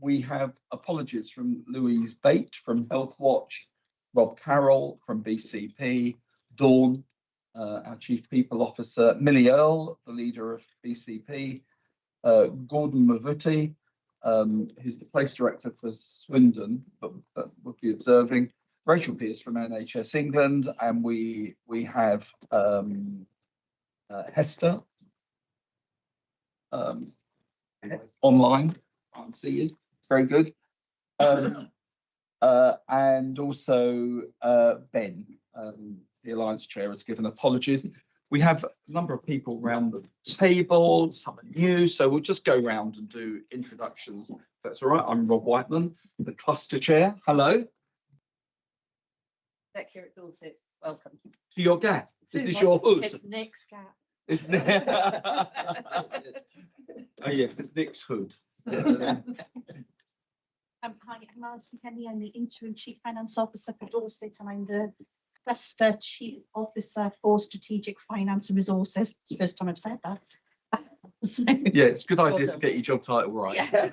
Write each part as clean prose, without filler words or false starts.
We have apologies from Louise Bate from Health Watch, Rob Carroll from BCP, Dawn, our Chief People Officer, Millie Earle, the leader of BCP, Gordon Mavuti, who's the place director for Swindon, but will be observing, Rachel Pearce from NHS England, and we have Hester online. I can't see you. Very good. And also Ben, the Alliance Chair, has given apologies. We have a number of people around the table, some are new, so we'll just go round and do introductions. If that's all right. I'm Rob Whiteman, the Cluster Chair. Hello. Here at Dorset, welcome. To your gap. This is your hood. It's Nick's gap. Oh yeah, it's Nick's hood. Hi, I'm Alison Kenny. I'm the Interim Chief Finance Officer for Dorset, and I'm the Cluster Chief Officer for Strategic Finance and Resources. It's the first time I've said that. Yeah, it's a good idea to get your job title right. Yeah.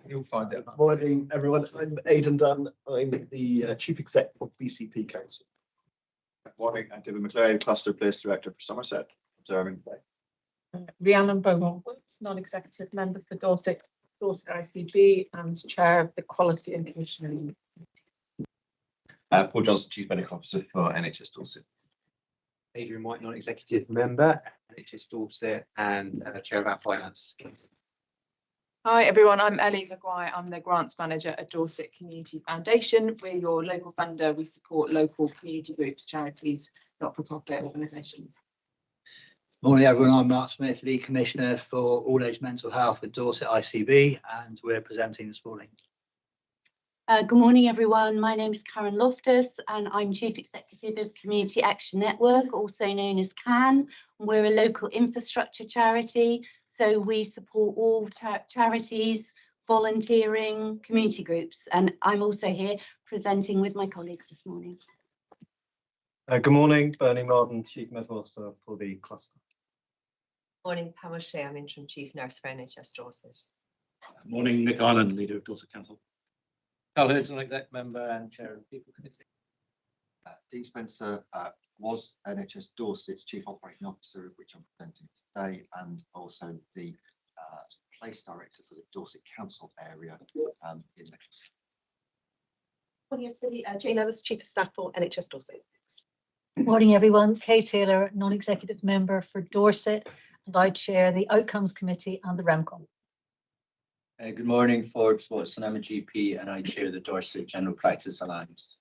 You'll find it. Morning, everyone. I'm Aidan Dunn. I'm the Chief Exec of BCP Council. Morning, I'm David McLeod, Cluster Place Director for Somerset, observing today. Rhiannon Beaumont-Woods, non-executive member for Dorset ICB and chair of the Quality and Commissioning. Paul Johnson, Chief Medical Officer for NHS Dorset. Adrian White, non-executive member, NHS Dorset, and chair of our finance council. Hi everyone, I'm Ellie Maguire. I'm the grants manager at Dorset Community Foundation. We're your local funder. We support local community groups, charities, not-for-profit organisations. Morning everyone, I'm Mark Smith, Lead Commissioner for All Age Mental Health with Dorset ICB, and we're presenting this morning. Good morning, everyone. My name is Karen Loftus, and I'm Chief Executive of Community Action Network, also known as CAN. We're a local infrastructure charity, so we support all charities, volunteering, community groups, and I'm also here presenting with my colleagues this morning. Good morning, Bernie Marden, Chief Medical Officer for the Cluster. Morning, Pamela Shea. I'm Interim Chief Nurse for NHS Dorset. Morning, Nick Island, leader of Dorset Council. Carl Hurd, non-exec member and chair of the People Committee. Dean Spencer was NHS Dorset's Chief Operating Officer, of which I'm presenting today, and also the Place Director for the Dorset Council area in the Cluster. Morning, everybody. Jane Ellis, Chief of Staff for NHS Dorset. Morning, everyone. Kay Taylor, non-executive member for Dorset, and I chair the Outcomes Committee and the REMCOM. Good morning, Forbes Watson. I'm a GP and I chair the Dorset General Practice Alliance.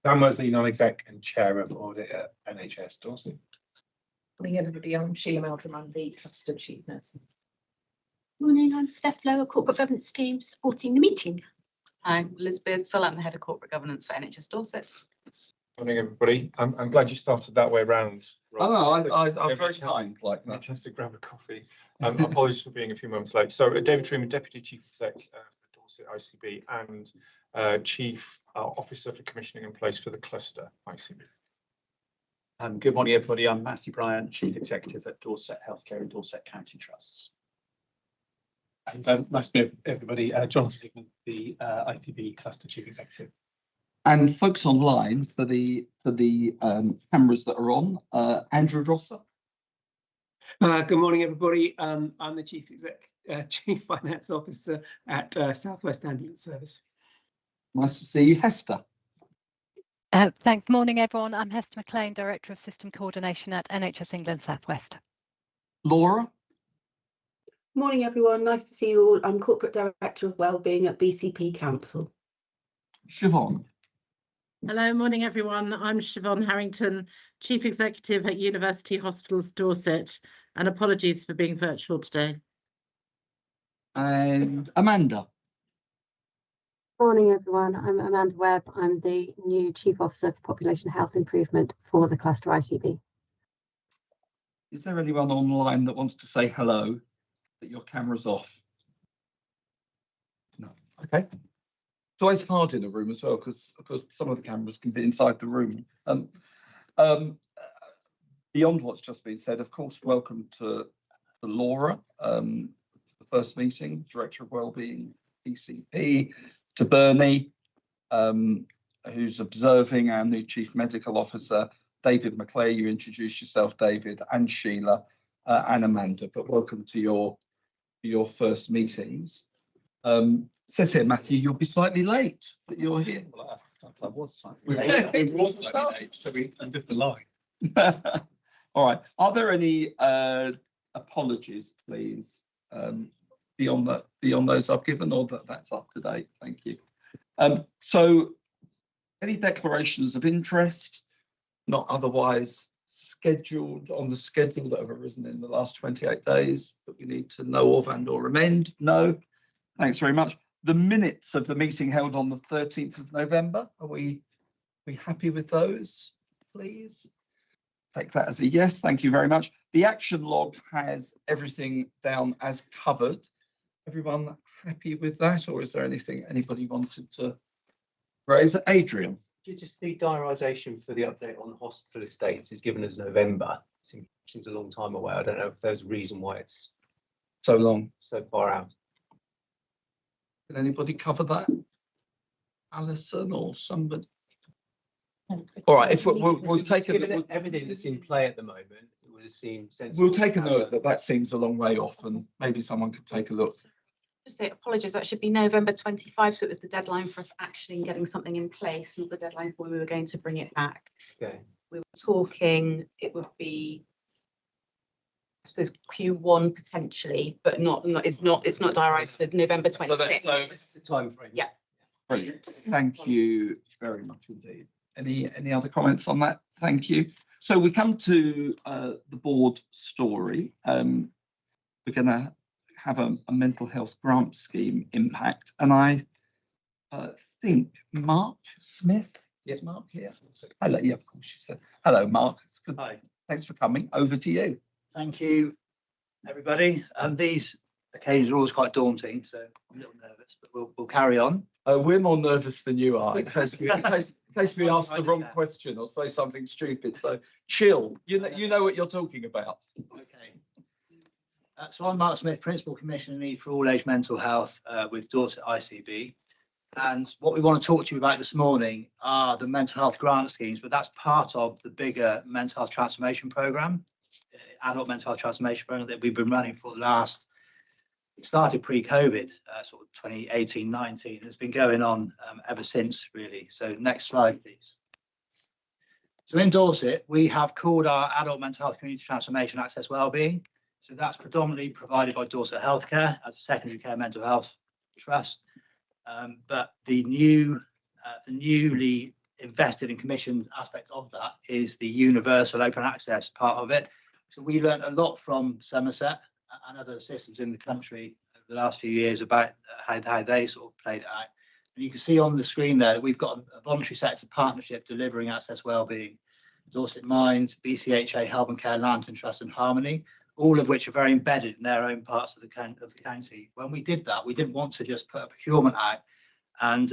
Dan Mosley, non-exec and chair of audit at NHS Dorset. Morning, everybody. I'm Sheila Meldrum. I'm the Cluster Chief Nurse. Morning, I'm Steph Lowe, Corporate Governance Team, supporting the meeting. I'm Elizabeth Sull, I'm the Head of Corporate Governance for NHS Dorset. Morning, everybody. I'm glad you started that way round. Oh, I'm very kind like that. Just to grab a coffee. Apologies for being a few moments late. So, David Freeman, Deputy Chief Exec for Dorset ICB and Chief Officer for Commissioning and Place for the Cluster ICB. Good morning, everybody. I'm Matthew Bryant, Chief Executive at Dorset Healthcare and Dorset County Trusts. And nice to meet everybody. Jonathan Hickman, the ICB Cluster Chief Executive. And folks online for the cameras that are on, Andrew Drosser. Good morning, everybody. I'm the Chief Finance Officer at South West Ambulance Service. Nice to see you, Hester. Thanks. Morning, everyone. I'm Hester McLean, Director of System Coordination at NHS England South West. Laura. Morning, everyone. Nice to see you all. I'm Corporate Director of Wellbeing at BCP Council. Siobhan. Hello, morning everyone. I'm Siobhan Harrington, Chief Executive at University Hospitals Dorset, and apologies for being virtual today. And Amanda. Morning everyone, I'm Amanda Webb. I'm the new Chief Officer for Population Health Improvement for the Cluster ICB. Is there anyone online that wants to say hello, that your camera's off? No, okay. It's always hard in a room as well because, of course, some of the cameras can be inside the room. Beyond what's just been said, of course, welcome to Laura, the first meeting, Director of Wellbeing, BCP, to Bernie, who's observing, our new Chief Medical Officer, David McClare. You introduced yourself, David, and Sheila and Amanda, but welcome to your first meetings. Says here, Matthew, you'll be slightly late, but you're here. Well, I was slightly late. We were all slightly late, so I'm just the line. All right. Are there any apologies, please, beyond those I've given, or that's up to date? Thank you. So, any declarations of interest, not otherwise scheduled on the schedule that have arisen in the last 28 days that we need to know of and or amend? No. Thanks very much. The minutes of the meeting held on the 13th of November, are we happy with those, please? Take that as a yes, thank you very much. The action log has everything down as covered. Everyone happy with that, or is there anything anybody wanted to raise? Adrian? Just the diarisation for the update on the hospital estates is given as November. Seems a long time away. I don't know if there's a reason why it's so long, so far out. Can anybody cover that? Alison or somebody? All right, if we'll take a everything that's in play at the moment, it would have seemed sensible. We'll take a note that seems a long way off, and maybe someone could take a look. Just say apologies, that should be November 25, so it was the deadline for us actually getting something in place, not the deadline for when we were going to bring it back. Okay. We were talking, it would be, I suppose, Q1 potentially, but it's not diarised for November 26th. So it's the time frame. Yeah. Brilliant. Thank you very much indeed. Any other comments on that? Thank you. So we come to the board story. We're going to have a mental health grant scheme impact, and I think Mark Smith. Yes, Mark here. Hello. Yeah, of course you said. Hello, Mark. It's good. Hi. Thanks for coming. Over to you. Thank you, everybody. These occasions are always quite daunting, so I'm a little nervous, but we'll carry on. We're more nervous than you are, in case we ask the wrong question or say something stupid. So chill. You know what you're talking about. Okay. So I'm Mark Smith, Principal Commissioner Need for All Age Mental Health with Dorset ICB. And what we want to talk to you about this morning are the mental health grant schemes, but that's part of the bigger mental health transformation programme, adult mental health transformation programme that we've been running for the last. It started pre-COVID, sort of 2018-19. It's been going on ever since, really. So next slide, please. So in Dorset, we have called our Adult Mental Health Community Transformation Access Wellbeing. So that's predominantly provided by Dorset Healthcare as a secondary care mental health trust. But the newly invested and commissioned aspect of that is the universal open access part of it. So we learned a lot from Somerset and other systems in the country over the last few years about how they sort of played it out. And you can see on the screen there that we've got a voluntary sector partnership delivering access wellbeing, Dorset Minds, BCHA, Help and Care, Lantern Trust and Harmony, all of which are very embedded in their own parts of the county. When we did that, we didn't want to just put a procurement out and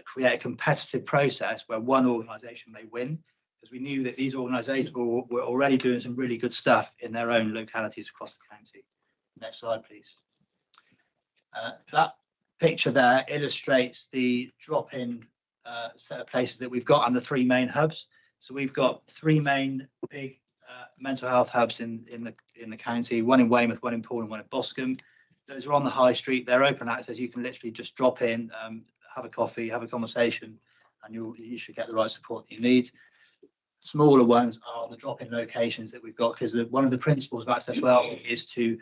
create a competitive process where one organisation may win, because we knew that these organisations were already doing some really good stuff in their own localities across the county. Next slide, please. That picture there illustrates the drop-in set of places that we've got and the three main hubs. So we've got three main big mental health hubs in the county, one in Weymouth, one in Poole and one in Boscombe. Those are on the high street. They're open access. You can literally just drop in, have a coffee, have a conversation, and you should get the right support that you need. Smaller ones are the drop-in locations that we've got, because one of the principles of Access Well is to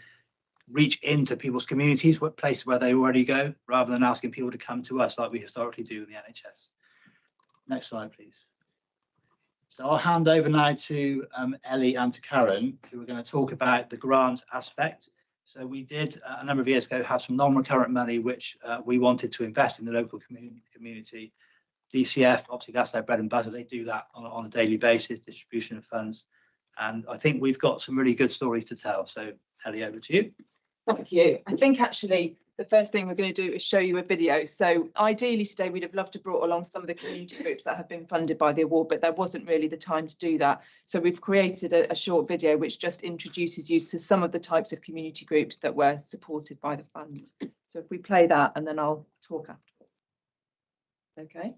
reach into people's communities, places where they already go, rather than asking people to come to us like we historically do in the NHS. Next slide, please. So I'll hand over now to Ellie and to Karen, who are going to talk about the grant aspect. So we did a number of years ago have some non-recurrent money which we wanted to invest in the local community. DCF, obviously that's their bread and butter. They do that on a daily basis, distribution of funds. And I think we've got some really good stories to tell. So Ellie, over to you. Thank you. I think actually The first thing we're going to do is show you a video. So ideally today we'd have loved to brought along some of the community groups that have been funded by the award, but there wasn't really the time to do that. So we've created a short video which just introduces you to some of the types of community groups that were supported by the fund. So if we play that and then I'll talk afterwards. Okay.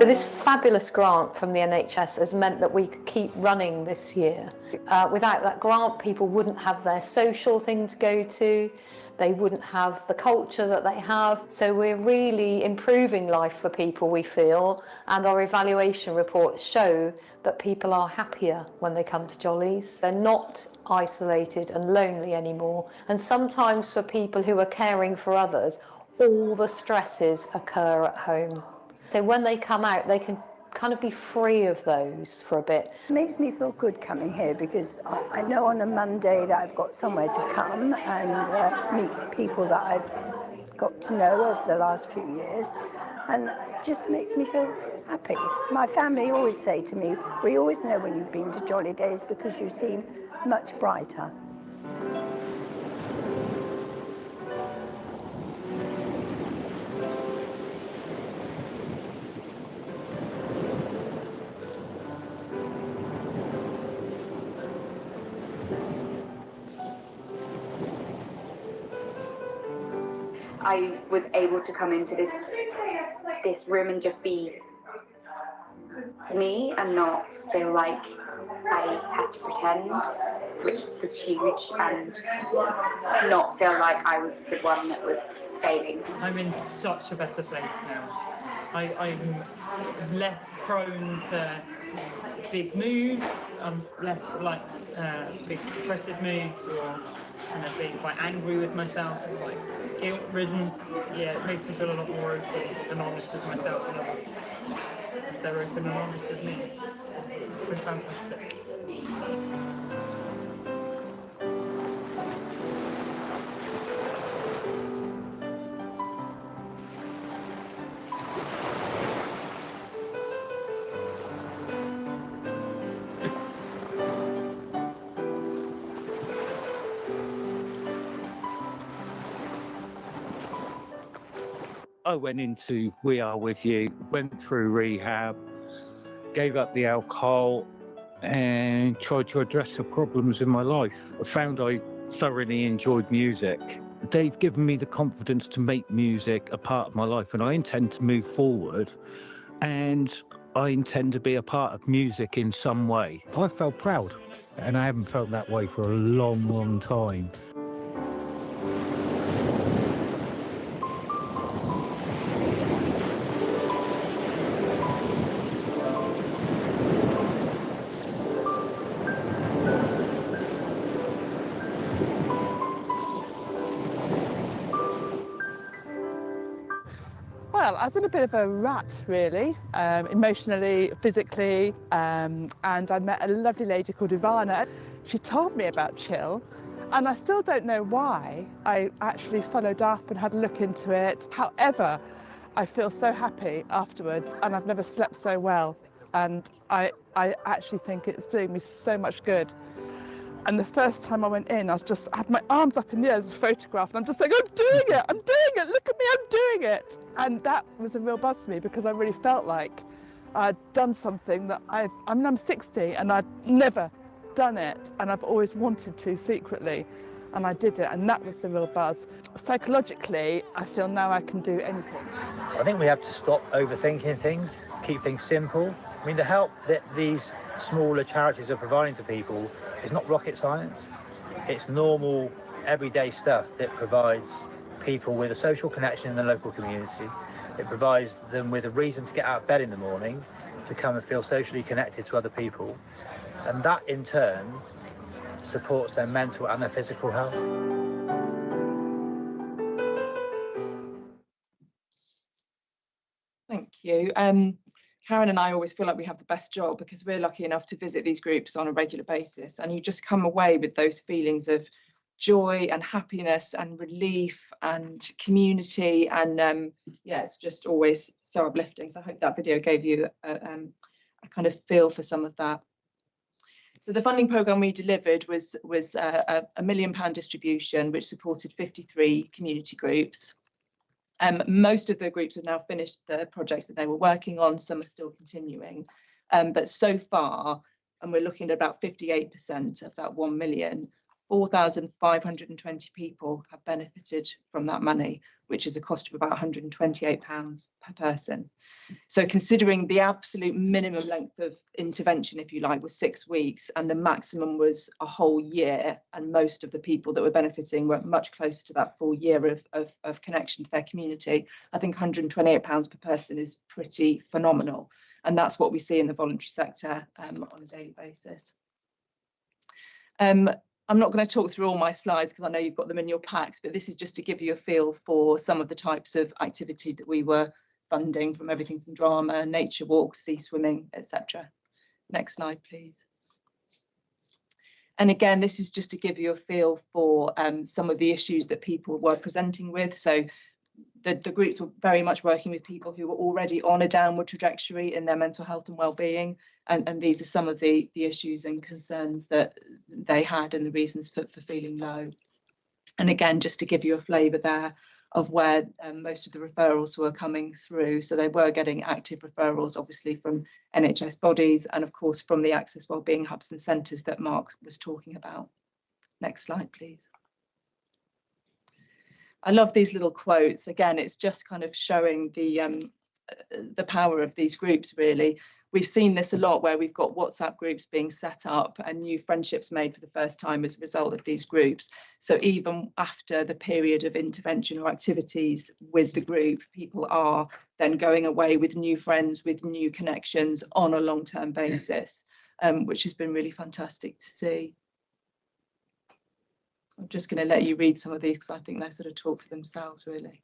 This fabulous grant from the NHS has meant that we could keep running this year. Without that grant, people wouldn't have their social thing to go to, they wouldn't have the culture that they have. So we're really improving life for people, we feel, and our evaluation reports show that people are happier when they come to Jolly's. They're not isolated and lonely anymore. And sometimes for people who are caring for others, all the stresses occur at home. So when they come out, they can kind of be free of those for a bit. It makes me feel good coming here because I know on a Monday that I've got somewhere to come and meet people that I've got to know over the last few years, and it just makes me feel happy. My family always say to me, we always know when you've been to Jolly Days because you seem much brighter. I was able to come into this room and just be me and not feel like I had to pretend, which was huge, and not feel like I was the one that was failing. I'm in such a better place now. I'm less prone to big moods. I'm less like big depressive moods or kind of being quite angry with myself and like guilt-ridden. Yeah, it makes me feel a lot more open and honest with myself and others, as they're open and honest with me. It's been fantastic. I went into We Are With You, went through rehab, gave up the alcohol and tried to address the problems in my life. I found I thoroughly enjoyed music. They've given me the confidence to make music a part of my life, and I intend to move forward and I intend to be a part of music in some way. I felt proud, and I haven't felt that way for a long, long time. Well, I was in a bit of a rut, really, emotionally, physically, and I met a lovely lady called Ivana. She told me about Chill, and I still don't know why I actually followed up and had a look into it. However, I feel so happy afterwards, and I've never slept so well, and I actually think it's doing me so much good. And the first time I went in, I had my arms up in the air as a photograph, and I'm just saying, I'm doing it, look at me, I'm doing it. And that was a real buzz for me because I really felt like I'd done something that I'm 60 and I'd never done it, and I've always wanted to secretly, and I did it, and that was the real buzz. Psychologically, I feel now I can do anything. I think we have to stop overthinking things, keep things simple. I mean, the help that these smaller charities are providing to people is not rocket science. It's normal everyday stuff that provides people with a social connection in the local community. It provides them with a reason to get out of bed in the morning, to come and feel socially connected to other people. And that in turn supports their mental and their physical health. Thank you. Karen and I always feel like we have the best job because we're lucky enough to visit these groups on a regular basis, and you just come away with those feelings of joy and happiness and relief and community, and yeah, it's just always so uplifting. So I hope that video gave you a kind of feel for some of that. So the funding programme we delivered was a £1 million distribution which supported 53 community groups. Most of the groups have now finished the projects that they were working on, some are still continuing. But so far, and we're looking at about 58% of that 1 million, 4,520 people have benefited from that money, which is a cost of about £128 per person. So considering the absolute minimum length of intervention, if you like, was 6 weeks, and the maximum was a whole year, and most of the people that were benefiting were much closer to that full year of connection to their community, I think £128 per person is pretty phenomenal. And that's what we see in the voluntary sector on a daily basis. I'm not going to talk through all my slides because I know you've got them in your packs, but this is just to give you a feel for some of the types of activities that we were funding, from everything from drama, nature walks, sea swimming, etc. Next slide, please. And again, this is just to give you a feel for some of the issues that people were presenting with. So the groups were very much working with people who were already on a downward trajectory in their mental health and well-being. And these are some of the issues and concerns that they had and the reasons for feeling low. And again, just to give you a flavour there of where most of the referrals were coming through. So they were getting active referrals, obviously, from NHS bodies and, of course, from the Access Wellbeing Hubs and Centres that Mark was talking about. Next slide, please. I love these little quotes. Again, it's just kind of showing the power of these groups, really. We've seen this a lot where we've got WhatsApp groups being set up and new friendships made for the first time as a result of these groups. So even after the period of intervention or activities with the group, people are then going away with new friends, with new connections on a long-term basis, which has been really fantastic to see. I'm just going to let you read some of these because I think they sort of talk for themselves, really.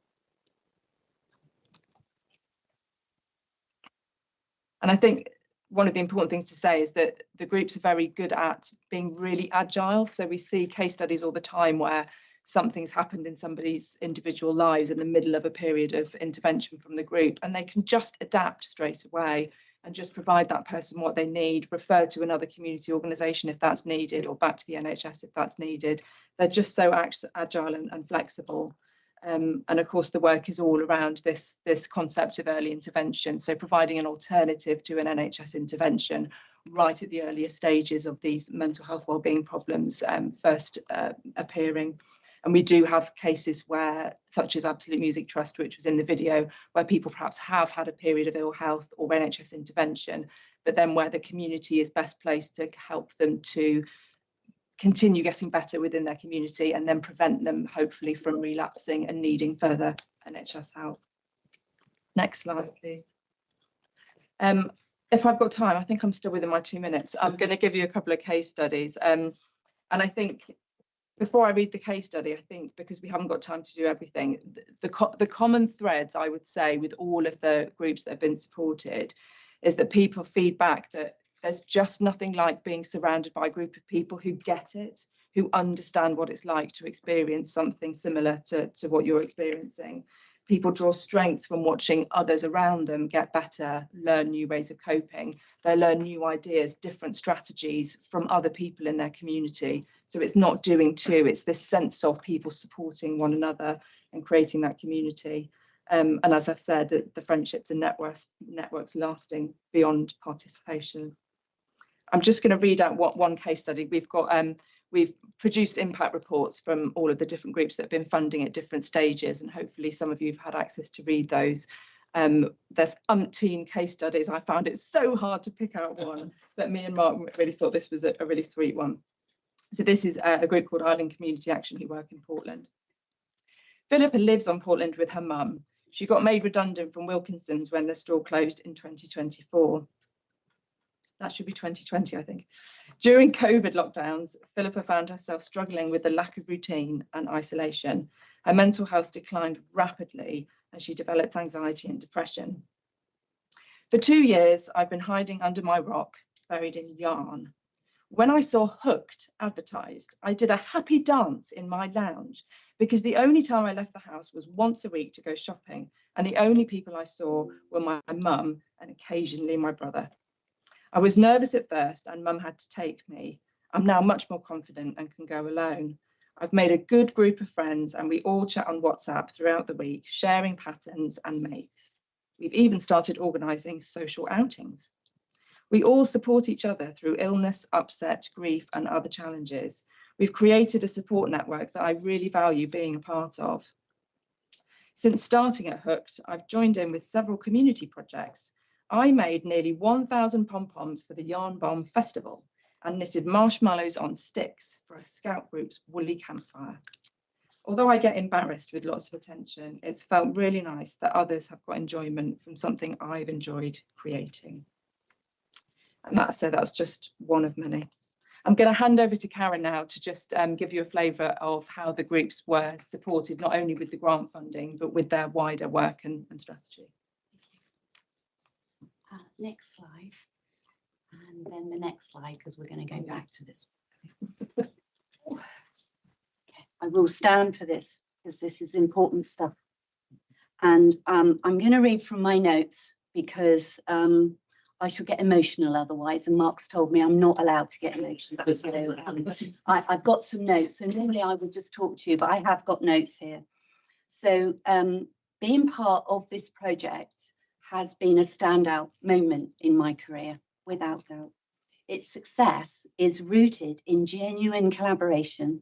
And I think one of the important things to say is that the groups are very good at being really agile. So we see case studies all the time where something's happened in somebody's individual lives in the middle of a period of intervention from the group, and they can just adapt straight away and just provide that person what they need, refer to another community organisation if that's needed, or back to the NHS if that's needed. They're just so agile and flexible. And of course, the work is all around this concept of early intervention. So providing an alternative to an NHS intervention right at the earlier stages of these mental health wellbeing problems first appearing. And we do have cases where, such as Absolute Music Trust, which was in the video, where people perhaps have had a period of ill health or NHS intervention, but then where the community is best placed to help them to continue getting better within their community and then prevent them, hopefully, from relapsing and needing further NHS help. Next slide, please. If I've got time, I think I'm still within my 2 minutes. I'm going to give you a couple of case studies. And I think before I read the case study, I think because we haven't got time to do everything, the common threads, I would say, with all of the groups that have been supported is that people feedback that there's just nothing like being surrounded by a group of people who get it, who understand what it's like to experience something similar to what you're experiencing. People draw strength from watching others around them get better, learn new ways of coping. They learn new ideas, different strategies from other people in their community. So it's not doing two, it's this sense of people supporting one another and creating that community. And as I've said, the friendships and networks lasting beyond participation. I'm just going to read out one case study. We've produced impact reports from all of the different groups that have been funding at different stages, and hopefully some of you have had access to read those. There's umpteen case studies. I found it so hard to pick out one, but me and Mark really thought this was a really sweet one. So this is a group called Island Community Action who work in Portland. Philippa lives on Portland with her mum. She got made redundant from Wilkinson's when the store closed in 2024. That should be 2020, I think. During COVID lockdowns, Philippa found herself struggling with the lack of routine and isolation. Her mental health declined rapidly and she developed anxiety and depression. For 2 years, I've been hiding under my rock, buried in yarn. When I saw Hooked advertised, I did a happy dance in my lounge because the only time I left the house was once a week to go shopping, and the only people I saw were my mum and occasionally my brother. I was nervous at first and mum had to take me. I'm now much more confident and can go alone. I've made a good group of friends and we all chat on WhatsApp throughout the week, sharing patterns and makes. We've even started organising social outings. We all support each other through illness, upset, grief and other challenges. We've created a support network that I really value being a part of. Since starting at Hooked, I've joined in with several community projects. I made nearly 1,000 pom-poms for the Yarn Bomb Festival and knitted marshmallows on sticks for a scout group's woolly campfire. Although I get embarrassed with lots of attention, it's felt really nice that others have got enjoyment from something I've enjoyed creating. And that's just one of many. I'm going to hand over to Karen now to just give you a flavour of how the groups were supported, not only with the grant funding, but with their wider work and strategy. Next slide, and then the next slide, because we're going to go back to this. Okay. I will stand for this because this is important stuff. And I'm going to read from my notes because I shall get emotional otherwise. And Mark's told me I'm not allowed to get emotional. So I've got some notes. So normally I would just talk to you, but I have got notes here. So being part of this project has been a standout moment in my career, without doubt. Its success is rooted in genuine collaboration,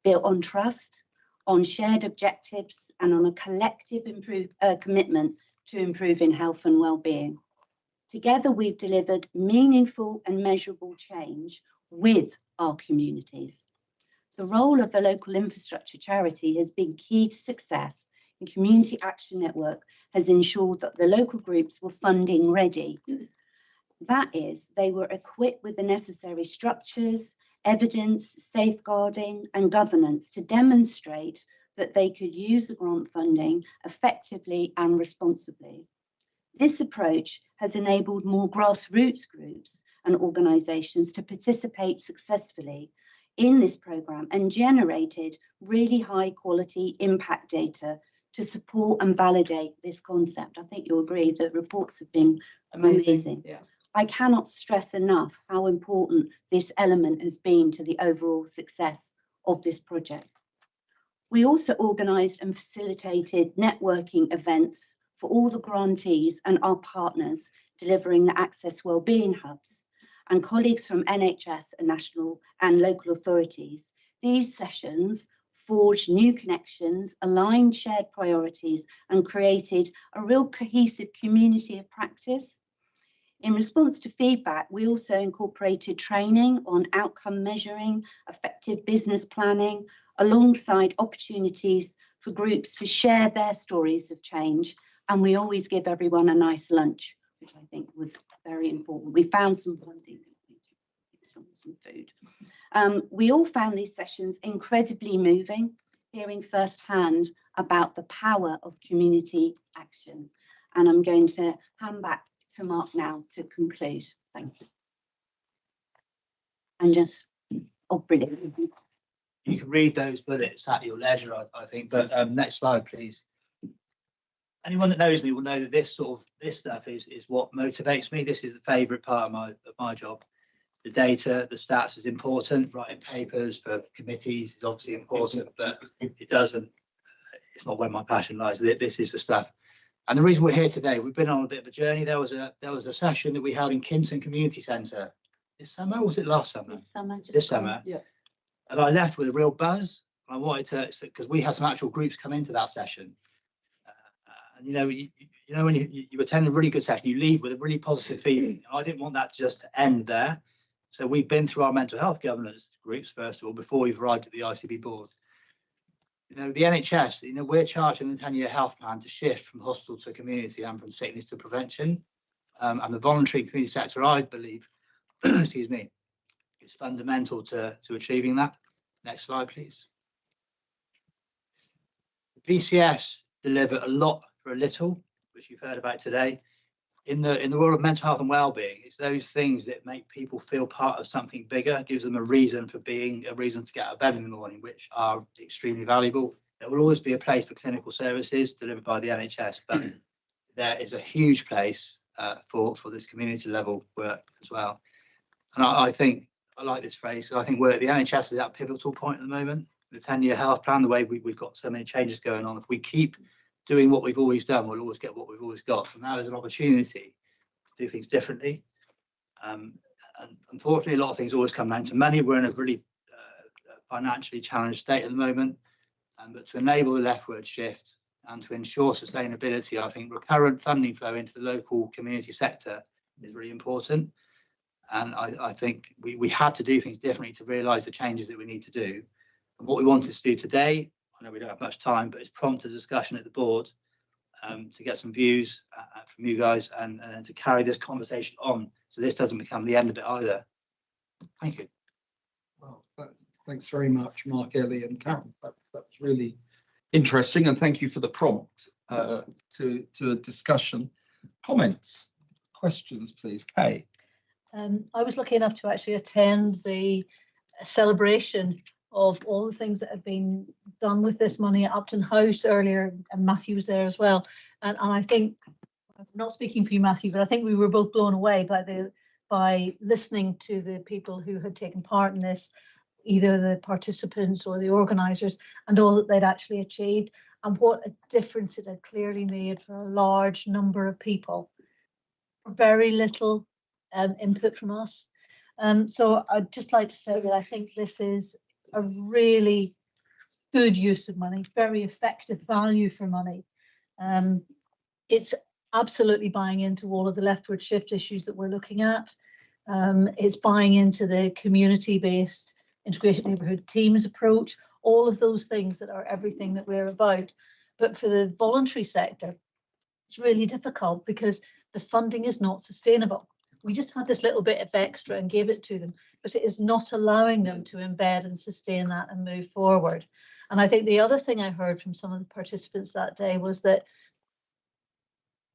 built on trust, on shared objectives, and on a collective commitment to improving health and well-being. Together, we've delivered meaningful and measurable change with our communities. The role of the local infrastructure charity has been key to success. Community Action Network has ensured that the local groups were funding ready. That is, they were equipped with the necessary structures, evidence, safeguarding and governance to demonstrate that they could use the grant funding effectively and responsibly. This approach has enabled more grassroots groups and organisations to participate successfully in this programme and generated really high quality impact data to support and validate this concept. I think you'll agree that reports have been amazing. Yeah. I cannot stress enough how important this element has been to the overall success of this project. We also organised and facilitated networking events for all the grantees and our partners delivering the Access Wellbeing Hubs and colleagues from NHS and national and local authorities. These sessions forged new connections, aligned shared priorities, and created a real cohesive community of practice. In response to feedback, we also incorporated training on outcome measuring, effective business planning, alongside opportunities for groups to share their stories of change. And we always give everyone a nice lunch, which I think was very important. We found some funding. Some food. We all found these sessions incredibly moving, hearing firsthand about the power of community action. And I'm going to hand back to Mark now to conclude. Thank you. And just, oh, brilliant. You can read those bullets at your leisure, I think. But next slide, please. Anyone that knows me will know that this stuff is what motivates me. This is the favourite part of my job. The data, the stats is important. Writing papers for committees is obviously important, but it's not where my passion lies. This is the stuff. And the reason we're here today, we've been on a bit of a journey. There was a session that we held in Kinton Community Centre this summer, or was it last summer? This summer. Yeah. And I left with a real buzz. I wanted to, because we had some actual groups come into that session. And you know when you attend a really good session, you leave with a really positive feeling. I didn't want that just to end there. So we've been through our mental health governance groups, first of all, before we've arrived at the ICB board. You know, the NHS, you know, we're charged in the 10-year health plan to shift from hospital to community and from sickness to prevention. And the voluntary community sector, I believe, excuse me, is fundamental to achieving that. Next slide, please. BCS deliver a lot for a little, which you've heard about today. In the world of mental health and well-being, it's those things that make people feel part of something bigger, gives them a reason for being, a reason to get out of bed in the morning, which are extremely valuable. There will always be a place for clinical services delivered by the NHS, but there is a huge place for this community level work as well. And I think, I like this phrase, because I think the NHS is at a pivotal point at the moment. The 10-year health plan, the way we've got so many changes going on, if we keep doing what we've always done, we'll always get what we've always got. So now there's an opportunity to do things differently. And unfortunately, a lot of things always come down to money. We're in a really financially challenged state at the moment. But to enable the leftward shift and to ensure sustainability, I think recurrent funding flow into the local community sector is really important. And I think we had to do things differently to realise the changes that we need to do. And what we wanted to do today, I know we don't have much time, but it's prompt a discussion at the board to get some views from you guys and to carry this conversation on, so this doesn't become the end of it either. Thank you. Well, thanks very much, Mark, Ellie and Karen. That was really interesting, and thank you for the prompt to a discussion. Comments, questions, please. Kay. I was lucky enough to actually attend the celebration of all the things that have been done with this money at Upton House earlier, and Matthew was there as well. And I think, I'm not speaking for you, Matthew, but I think we were both blown away by listening to the people who had taken part in this, either the participants or the organisers, and all that they'd actually achieved, and what a difference it had clearly made for a large number of people. Very little input from us. So I'd just like to say that I think this is a really good use of money, very effective value for money. It's absolutely buying into all of the leftward shift issues that we're looking at. It's buying into the community-based integrated neighbourhood teams approach, all of those things that are everything that we're about. But for the voluntary sector, it's really difficult because the funding is not sustainable. We just had this little bit of extra and gave it to them, but it is not allowing them to embed and sustain that and move forward. And I think the other thing I heard from some of the participants that day was that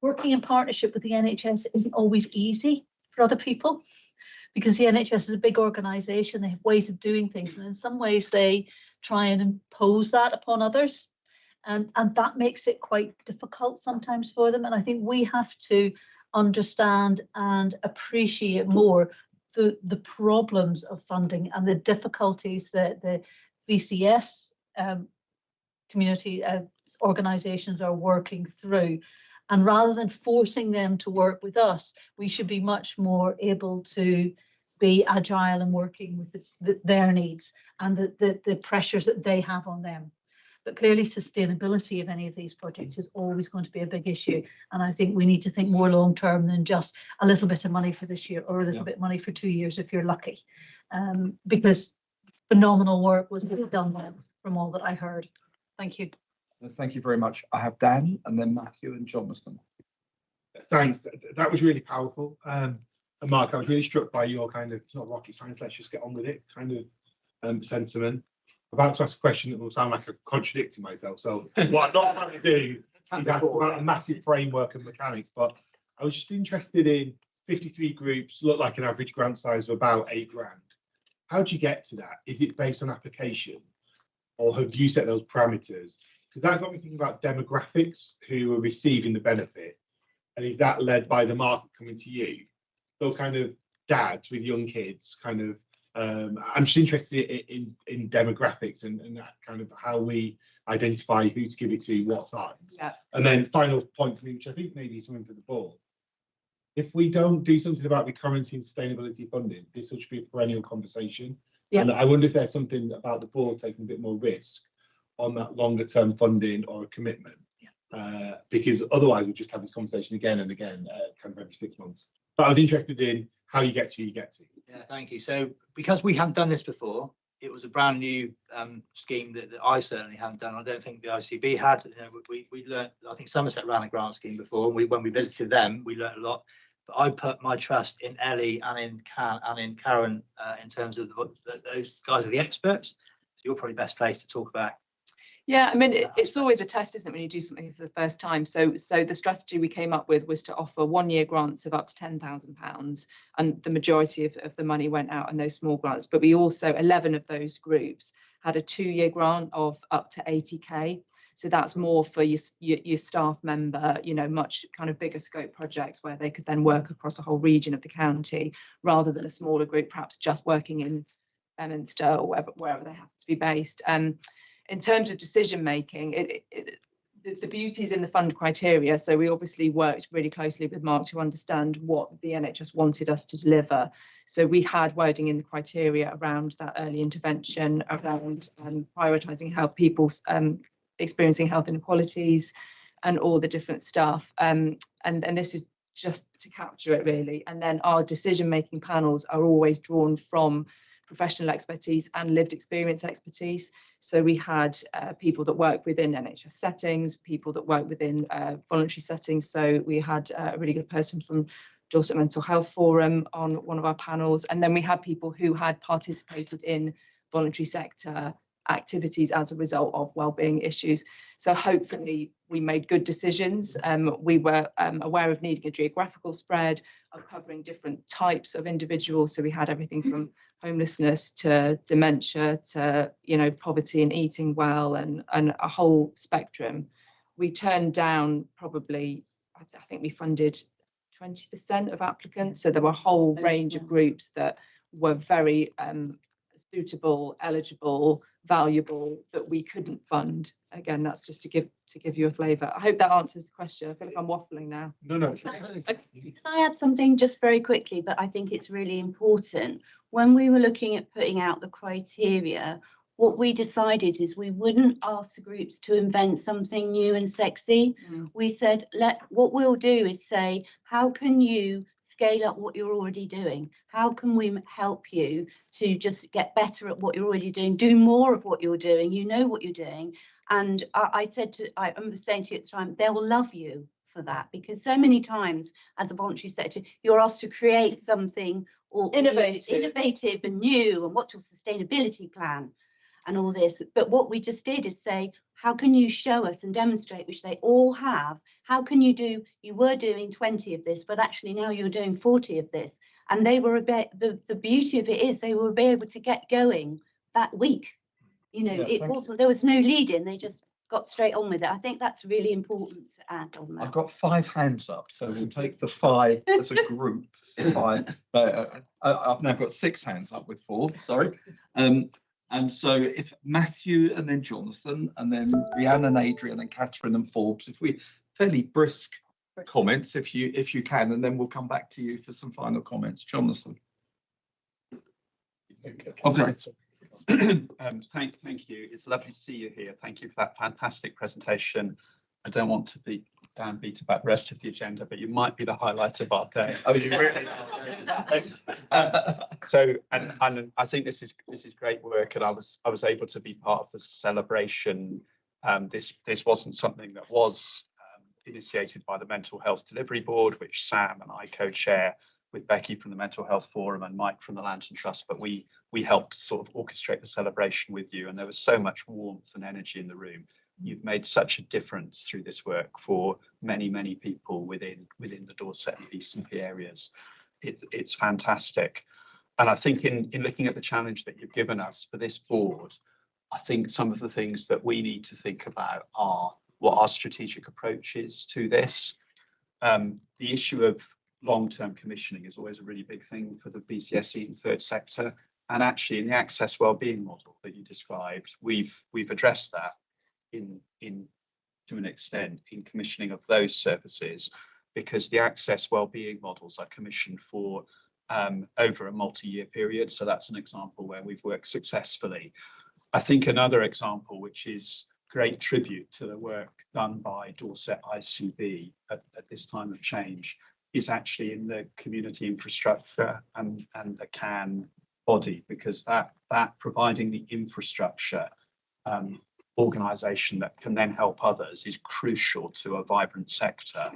working in partnership with the NHS isn't always easy for other people, because the NHS is a big organisation. They have ways of doing things, and in some ways they try and impose that upon others. And that makes it quite difficult sometimes for them. And I think we have to understand and appreciate more the problems of funding and the difficulties that the VCS community organisations are working through. And rather than forcing them to work with us, we should be much more able to be agile and working with their needs and the pressures that they have on them. But clearly sustainability of any of these projects is always going to be a big issue. And I think we need to think more long term than just a little bit of money for this year or a little bit of money for 2 years if you're lucky. Because phenomenal work was done there from all that I heard. Thank you. Thank you very much. I have Dan and then Matthew and Jonathan. Thanks. That was really powerful. And Mark, I was really struck by your kind of, it's not rocket science, let's just get on with it kind of sentiment. I'm about to ask a question that will sound like I'm contradicting myself. So what I'm not trying to do is ask about a massive framework and mechanics, but I was just interested in 53 groups, look like an average grant size of about £8 grand. How do you get to that? Is it based on application, or have you set those parameters? Because that got me thinking about demographics who are receiving the benefit, and is that led by the market coming to you? So kind of dads with young kids, kind of. I'm just interested in demographics and that kind of how we identify who to give it to, what size. Yeah. And then final point for me, which I think maybe is something for the board. If we don't do something about recurrency and sustainability funding, this will be a perennial conversation. Yeah. And I wonder if there's something about the board taking a bit more risk on that longer term funding or a commitment. Because otherwise we'll just have this conversation again and again, kind of every 6 months. But I was interested in how you get to Yeah, thank you. So because we hadn't done this before, it was a brand new scheme that I certainly hadn't done. I don't think the ICB had. You know, we learned. I think Somerset ran a grant scheme before. And when we visited them, we learned a lot. But I put my trust in Ellie and in Karen in terms of those guys are the experts. So you're probably best placed to talk about. Yeah, I mean, it's always a test, isn't it, when you do something for the first time. So the strategy we came up with was to offer 1-year grants of up to £10,000, and the majority of the money went out in those small grants. But we also, 11 of those groups had a 2-year grant of up to 80k. So that's more for your staff member, you know, much kind of bigger scope projects where they could then work across a whole region of the county, rather than a smaller group, perhaps just working in Beminster or wherever they happen to be based. In terms of decision making, the beauty is in the fund criteria. So we obviously worked really closely with Mark to understand what the NHS wanted us to deliver. So we had wording in the criteria around that early intervention, around prioritising how people experiencing health inequalities and all the different stuff. And this is just to capture it really. And then our decision making panels are always drawn from professional expertise and lived experience expertise. So we had people that work within NHS settings, people that work within voluntary settings. So we had a really good person from Dorset Mental Health Forum on one of our panels. And then we had people who had participated in voluntary sector activities as a result of wellbeing issues. So hopefully we made good decisions. We were aware of needing a geographical spread, of covering different types of individuals. So we had everything from homelessness to dementia to, you know, poverty and eating well, and a whole spectrum. We turned down probably, I think we funded 20% of applicants. So there were a whole range of groups that were very suitable, eligible, valuable, that we couldn't fund. Again, that's just to give you a flavour. I hope that answers the question. I feel like I'm waffling now. No. Can I add something just very quickly, but I think it's really important. When we were looking at putting out the criteria, what we decided is we wouldn't ask the groups to invent something new and sexy. We said, what we'll do is say, how can you scale up what you're already doing? How can we help you to just get better at what you're already doing, do more of what you're doing, you know what you're doing? And I remember saying to you at the time, they'll love you for that, because so many times as a voluntary sector, you're asked to create something or innovative and new, and what's your sustainability plan and all this. But what we just did is say, how can you show us and demonstrate, which they all have, how can you were doing 20 of this, but actually now you're doing 40 of this. And they were the beauty of it is they will be able to get going that week. You know, there was no lead in, they just got straight on with it. I think that's really important to add on that. I've got 5 hands up, so we'll take the 5 as a group. I've now got 6 hands up with 4, sorry. And so if Matthew and then Jonathan and then Rhiannon and Adrian and then Catherine and Forbes, if we fairly brisk comments, if you can, and then we'll come back to you for some final comments. Jonathan. Okay. Thank you. It's lovely to see you here. Thank you for that fantastic presentation. I don't want to be downbeat about the rest of the agenda, but you might be the highlight of our day. Oh, you really are. So, and I think this is great work, and I was able to be part of the celebration. This wasn't something that was initiated by the Mental Health Delivery Board, which Sam and I co-chair with Becky from the Mental Health Forum and Mike from the Lantern Trust, but we helped sort of orchestrate the celebration with you, and there was so much warmth and energy in the room. You've made such a difference through this work for many, many people within the Dorset and BCP areas. It's fantastic. And I think in looking at the challenge that you've given us for this board, I think some of the things that we need to think about are what our strategic approach is to this. The issue of long-term commissioning is always a really big thing for the BCSE and third sector. And actually in the access wellbeing model that you described, we've addressed that to an extent in commissioning of those services, because the access wellbeing models are commissioned for over a multi-year period. So that's an example where we've worked successfully. I think another example, which is great tribute to the work done by Dorset ICB at this time of change, is actually in the community infrastructure and the CAN body, because that providing the infrastructure organisation that can then help others is crucial to a vibrant sector.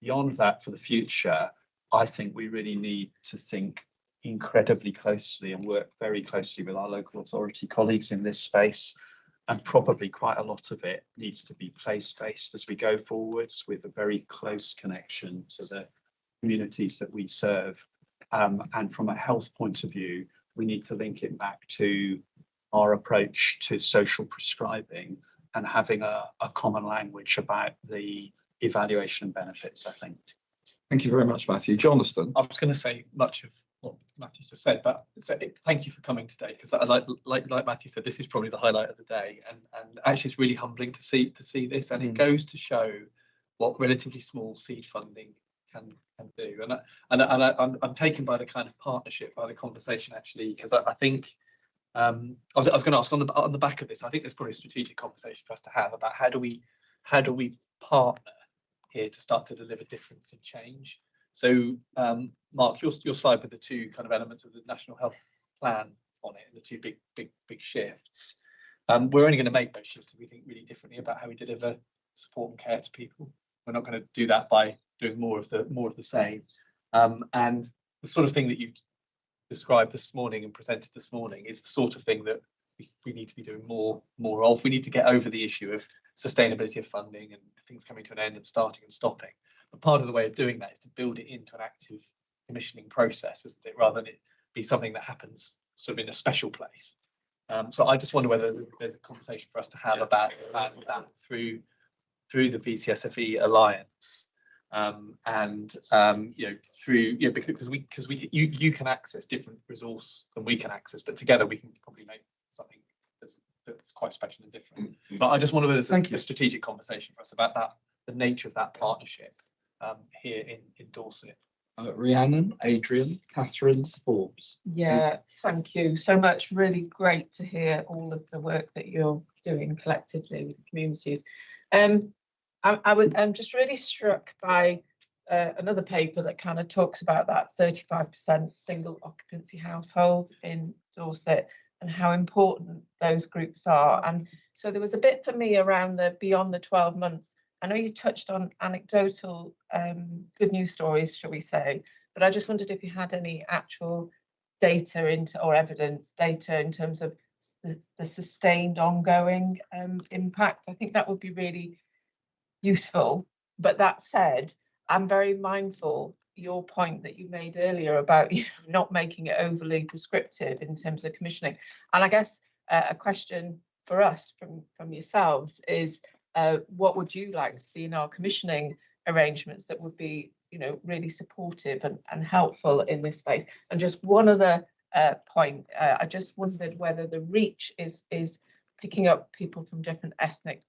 Beyond that, for the future, I think we really need to think incredibly closely and work very closely with our local authority colleagues in this space. And probably quite a lot of it needs to be place-based as we go forwards, with a very close connection to the communities that we serve. And from a health point of view, we need to link it back to our approach to social prescribing and having a common language about the evaluation and benefits, I think. Thank you very much, Matthew. Jonathan? I was going to say much of what Matthew just said, but thank you for coming today, because like Matthew said, this is probably the highlight of the day, and actually it's really humbling to see this, and it goes to show what relatively small seed funding can do. And I'm taken by the kind of partnership, by the conversation, actually, because I think I was going to ask on the back of this, I think there's probably a strategic conversation for us to have about how do we partner here to start to deliver difference and change. So Mark, your slide with the two kind of elements of the National Health Plan on it, and the two big shifts. We're only going to make those shifts if we think really differently about how we deliver support and care to people. We're not going to do that by doing more of the same. And the sort of thing that you've described this morning and presented this morning is the sort of thing that we need to be doing more of. We need to get over the issue of sustainability of funding and things coming to an end and starting and stopping. But part of the way of doing that is to build it into an active commissioning process, isn't it, rather than it be something that happens sort of in a special place. So I just wonder whether there's a conversation for us to have about that through the VCSFE Alliance, and because you can access different resource than we can access, but together we can probably make something that's quite special and different. But I just wonder whether there's a strategic conversation for us about that, the nature of that partnership here in Dorset. Rhiannon, Adrian, Catherine, Forbes. Yeah, thank you so much. Really great to hear all of the work that you're doing collectively with the communities. I'm just really struck by another paper that kind of talks about that 35% single occupancy household in Dorset and how important those groups are. And so there was a bit for me around the beyond the 12 months. I know you touched on anecdotal good news stories, shall we say, but I just wondered if you had any actual data or evidence data in terms of the sustained ongoing impact. I think that would be really useful. But that said, I'm very mindful your point that you made earlier about not making it overly prescriptive in terms of commissioning. And I guess a question for us from yourselves is, what would you like to see in our commissioning arrangements that would be, really supportive and helpful in this space? And just one other point, I just wondered whether the reach is picking up people from different ethnic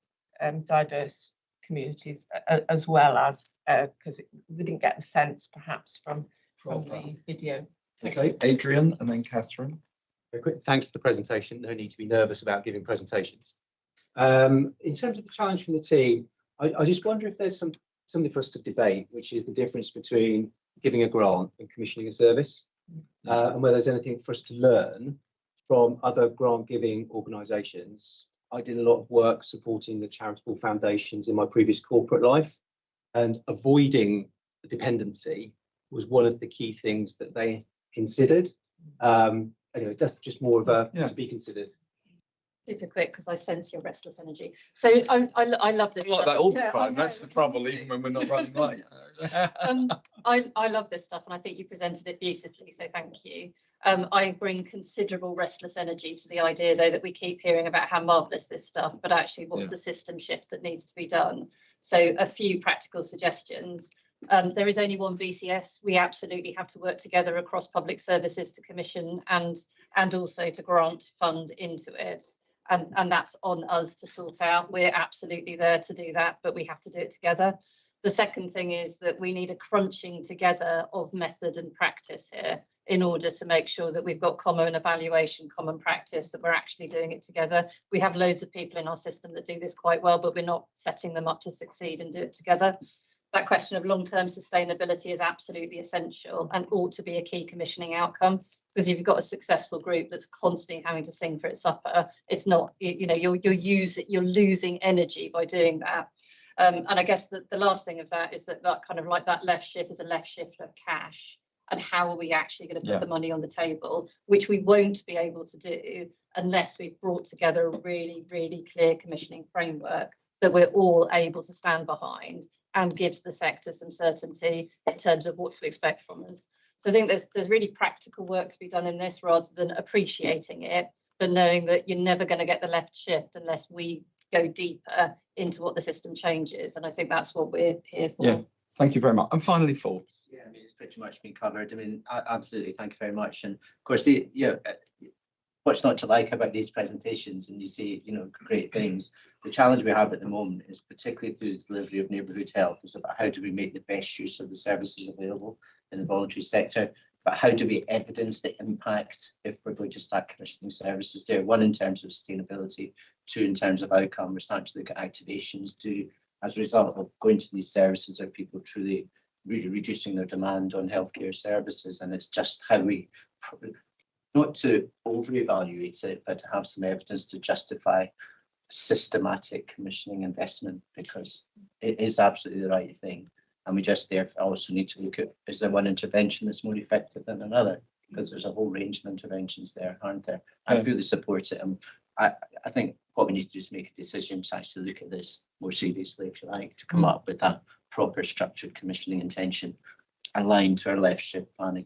diverse communities as well as, because we didn't get a sense perhaps from the video. Okay, Adrian and then Catherine. Very quick. Thanks for the presentation. No need to be nervous about giving presentations. In terms of the challenge from the team, I just wonder if there's something for us to debate, which is the difference between giving a grant and commissioning a service, and whether there's anything for us to learn from other grant giving organisations. I did a lot of work supporting the charitable foundations in my previous corporate life, and avoiding dependency was one of the key things that they considered. Anyway, that's just more of a to be considered. Super quick, because I sense your restless energy. So I love this. Like that all the time. That's the trouble, even when we're not running late. I love this stuff, and I think you presented it beautifully. So thank you. I bring considerable restless energy to the idea, though, that we keep hearing about how marvellous this stuff, but actually, what's the system shift that needs to be done? So a few practical suggestions. There is only one VCS. We absolutely have to work together across public services to commission and also to grant fund into it. And that's on us to sort out. We're absolutely there to do that, but we have to do it together. The second thing is that we need a crunching together of method and practice here in order to make sure that we've got common evaluation, common practice, that we're actually doing it together. We have loads of people in our system that do this quite well, but we're not setting them up to succeed and do it together. that question of long-term sustainability is absolutely essential and ought to be a key commissioning outcome. Because if you've got a successful group that's constantly having to sing for its supper, it's not, you know, you're losing energy by doing that. And I guess the last thing of that is that kind of like that left shift is a left shift of cash. And how are we actually going to put the money on the table, which we won't be able to do unless we've brought together a really, really clear commissioning framework that we're all able to stand behind and gives the sector some certainty in terms of what to expect from us. So I think there's really practical work to be done in this rather than appreciating it, but knowing that you're never going to get the left shift unless we go deeper into what the system changes. And I think that's what we're here for. Yeah, thank you very much. And finally, Forbes. Yeah, I mean, it's pretty much been covered. I mean, absolutely, thank you very much. And of course, what's not to like about these presentations, and you see, you know, great things. The challenge we have at the moment is particularly through the delivery of neighbourhood health is about how do we make the best use of the services available in the voluntary sector, but how do we evidence the impact if we're going to start commissioning services there? One, in terms of sustainability, two, in terms of outcome. We're starting to look at activations. As a result of going to these services, are people truly reducing their demand on healthcare services? And it's just how we, not to over-evaluate it, but to have some evidence to justify systematic commissioning investment, because it is absolutely the right thing. And we just therefore also need to look at, is there one intervention that's more effective than another? Because there's a whole range of interventions there, aren't there? I really support it. And I think what we need to do is make a decision to actually look at this more seriously, if you like, to come up with that proper structured commissioning intention aligned to our left shift planning.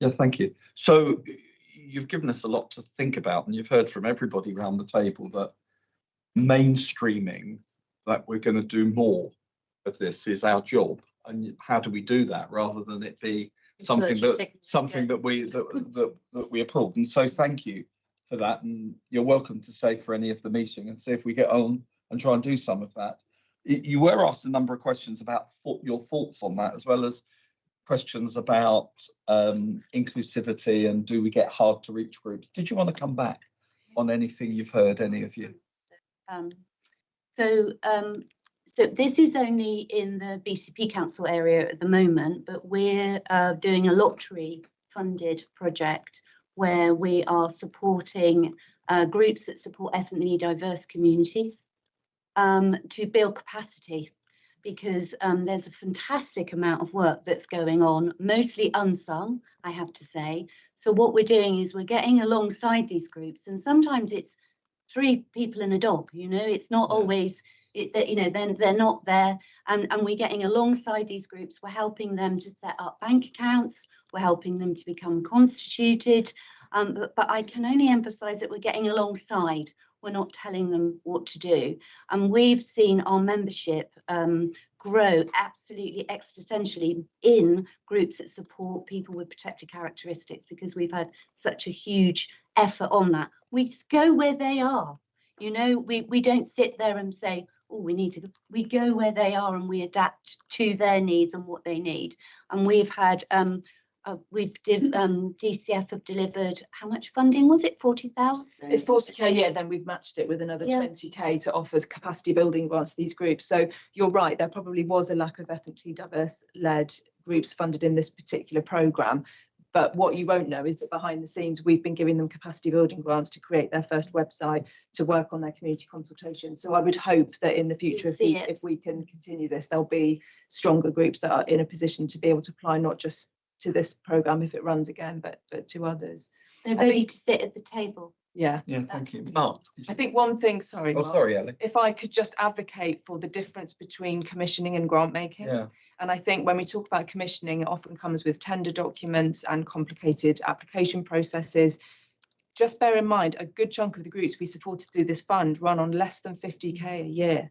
Yeah, thank you. So you've given us a lot to think about, and you've heard from everybody around the table that mainstreaming, that we're going to do more of this, is our job. And how do we do that rather than it be something that we applaud? And so thank you for that, and you're welcome to stay for any of the meeting and see if we get on and try and do some of that. You were asked a number of questions about your thoughts on that, as well as questions about inclusivity and do we get hard to reach groups. Did you want to come back on anything you've heard, any of you? So this is only in the BCP Council area at the moment, but we're doing a lottery funded project where we are supporting groups that support ethnically diverse communities to build capacity, because there's a fantastic amount of work that's going on, mostly unsung, I have to say. So what we're doing is we're getting alongside these groups, and sometimes it's 3 people and a dog, you know, it's not always, you know, then they're not there, and we're getting alongside these groups. We're helping them to set up bank accounts, we're helping them to become constituted, but I can only emphasize that we're getting alongside. We're not telling them what to do. And we've seen our membership grow absolutely existentially in groups that support people with protected characteristics, because we've had such a huge effort on that. We just go where they are. You know, we don't sit there and say, oh, we need to, we go where they are and we adapt to their needs and what they need. And we've had, DCF have delivered, how much funding was it? 40,000? It's 40k, yeah, then we've matched it with another 20k to offer capacity building grants to these groups. So you're right, there probably was a lack of ethnically diverse led groups funded in this particular programme. But what you won't know is that behind the scenes, we've been giving them capacity building grants to create their first website, to work on their community consultation. So I would hope that in the future, if we can continue this, there'll be stronger groups that are in a position to be able to apply not just to this programme if it runs again, but to others. They're ready to sit at the table. Yeah. Yeah, thank you. Mark. I think one thing, sorry, Oh, Mark, sorry, Ellie. if I could just advocate for the difference between commissioning and grant making. Yeah. And I think when we talk about commissioning, it often comes with tender documents and complicated application processes. Just bear in mind, a good chunk of the groups we supported through this fund run on less than 50k a year.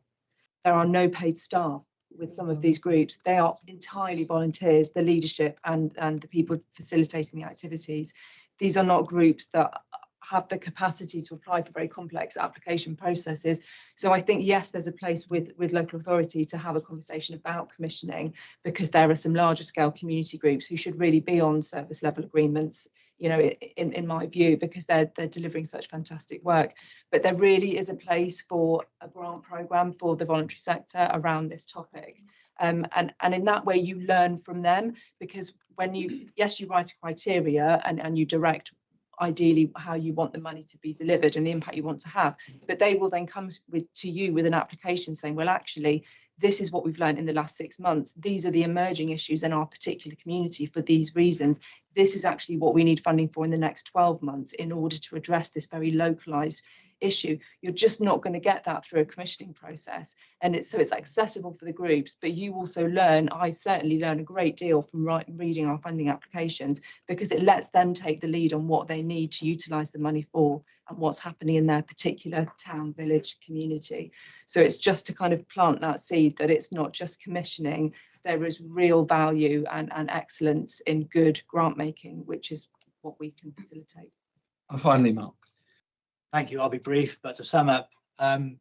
There are no paid staff with some of these groups. They are entirely volunteers, the leadership and the people facilitating the activities. These are not groups that have the capacity to apply for very complex application processes. So I think, yes, there's a place with local authority to have a conversation about commissioning, because there are some larger scale community groups who should really be on service level agreements, you know, in my view, because they're delivering such fantastic work. But there really is a place for a grant programme for the voluntary sector around this topic. And in that way, you learn from them, because when you write a criteria and you direct ideally how you want the money to be delivered and the impact you want to have, but they will then come to you with an application saying, well, actually, this is what we've learned in the last 6 months. These are the emerging issues in our particular community for these reasons. This is actually what we need funding for in the next 12 months in order to address this very localised issue. You're just not going to get that through a commissioning process, and it's accessible for the groups, but you also learn, I certainly learn a great deal from reading our funding applications, because it lets them take the lead on what they need to utilise the money for and what's happening in their particular town, village, community. So it's just to kind of plant that seed that it's not just commissioning, there is real value and excellence in good grant making, which is what we can facilitate. And finally, Mark. Thank you. I'll be brief, but to sum up, on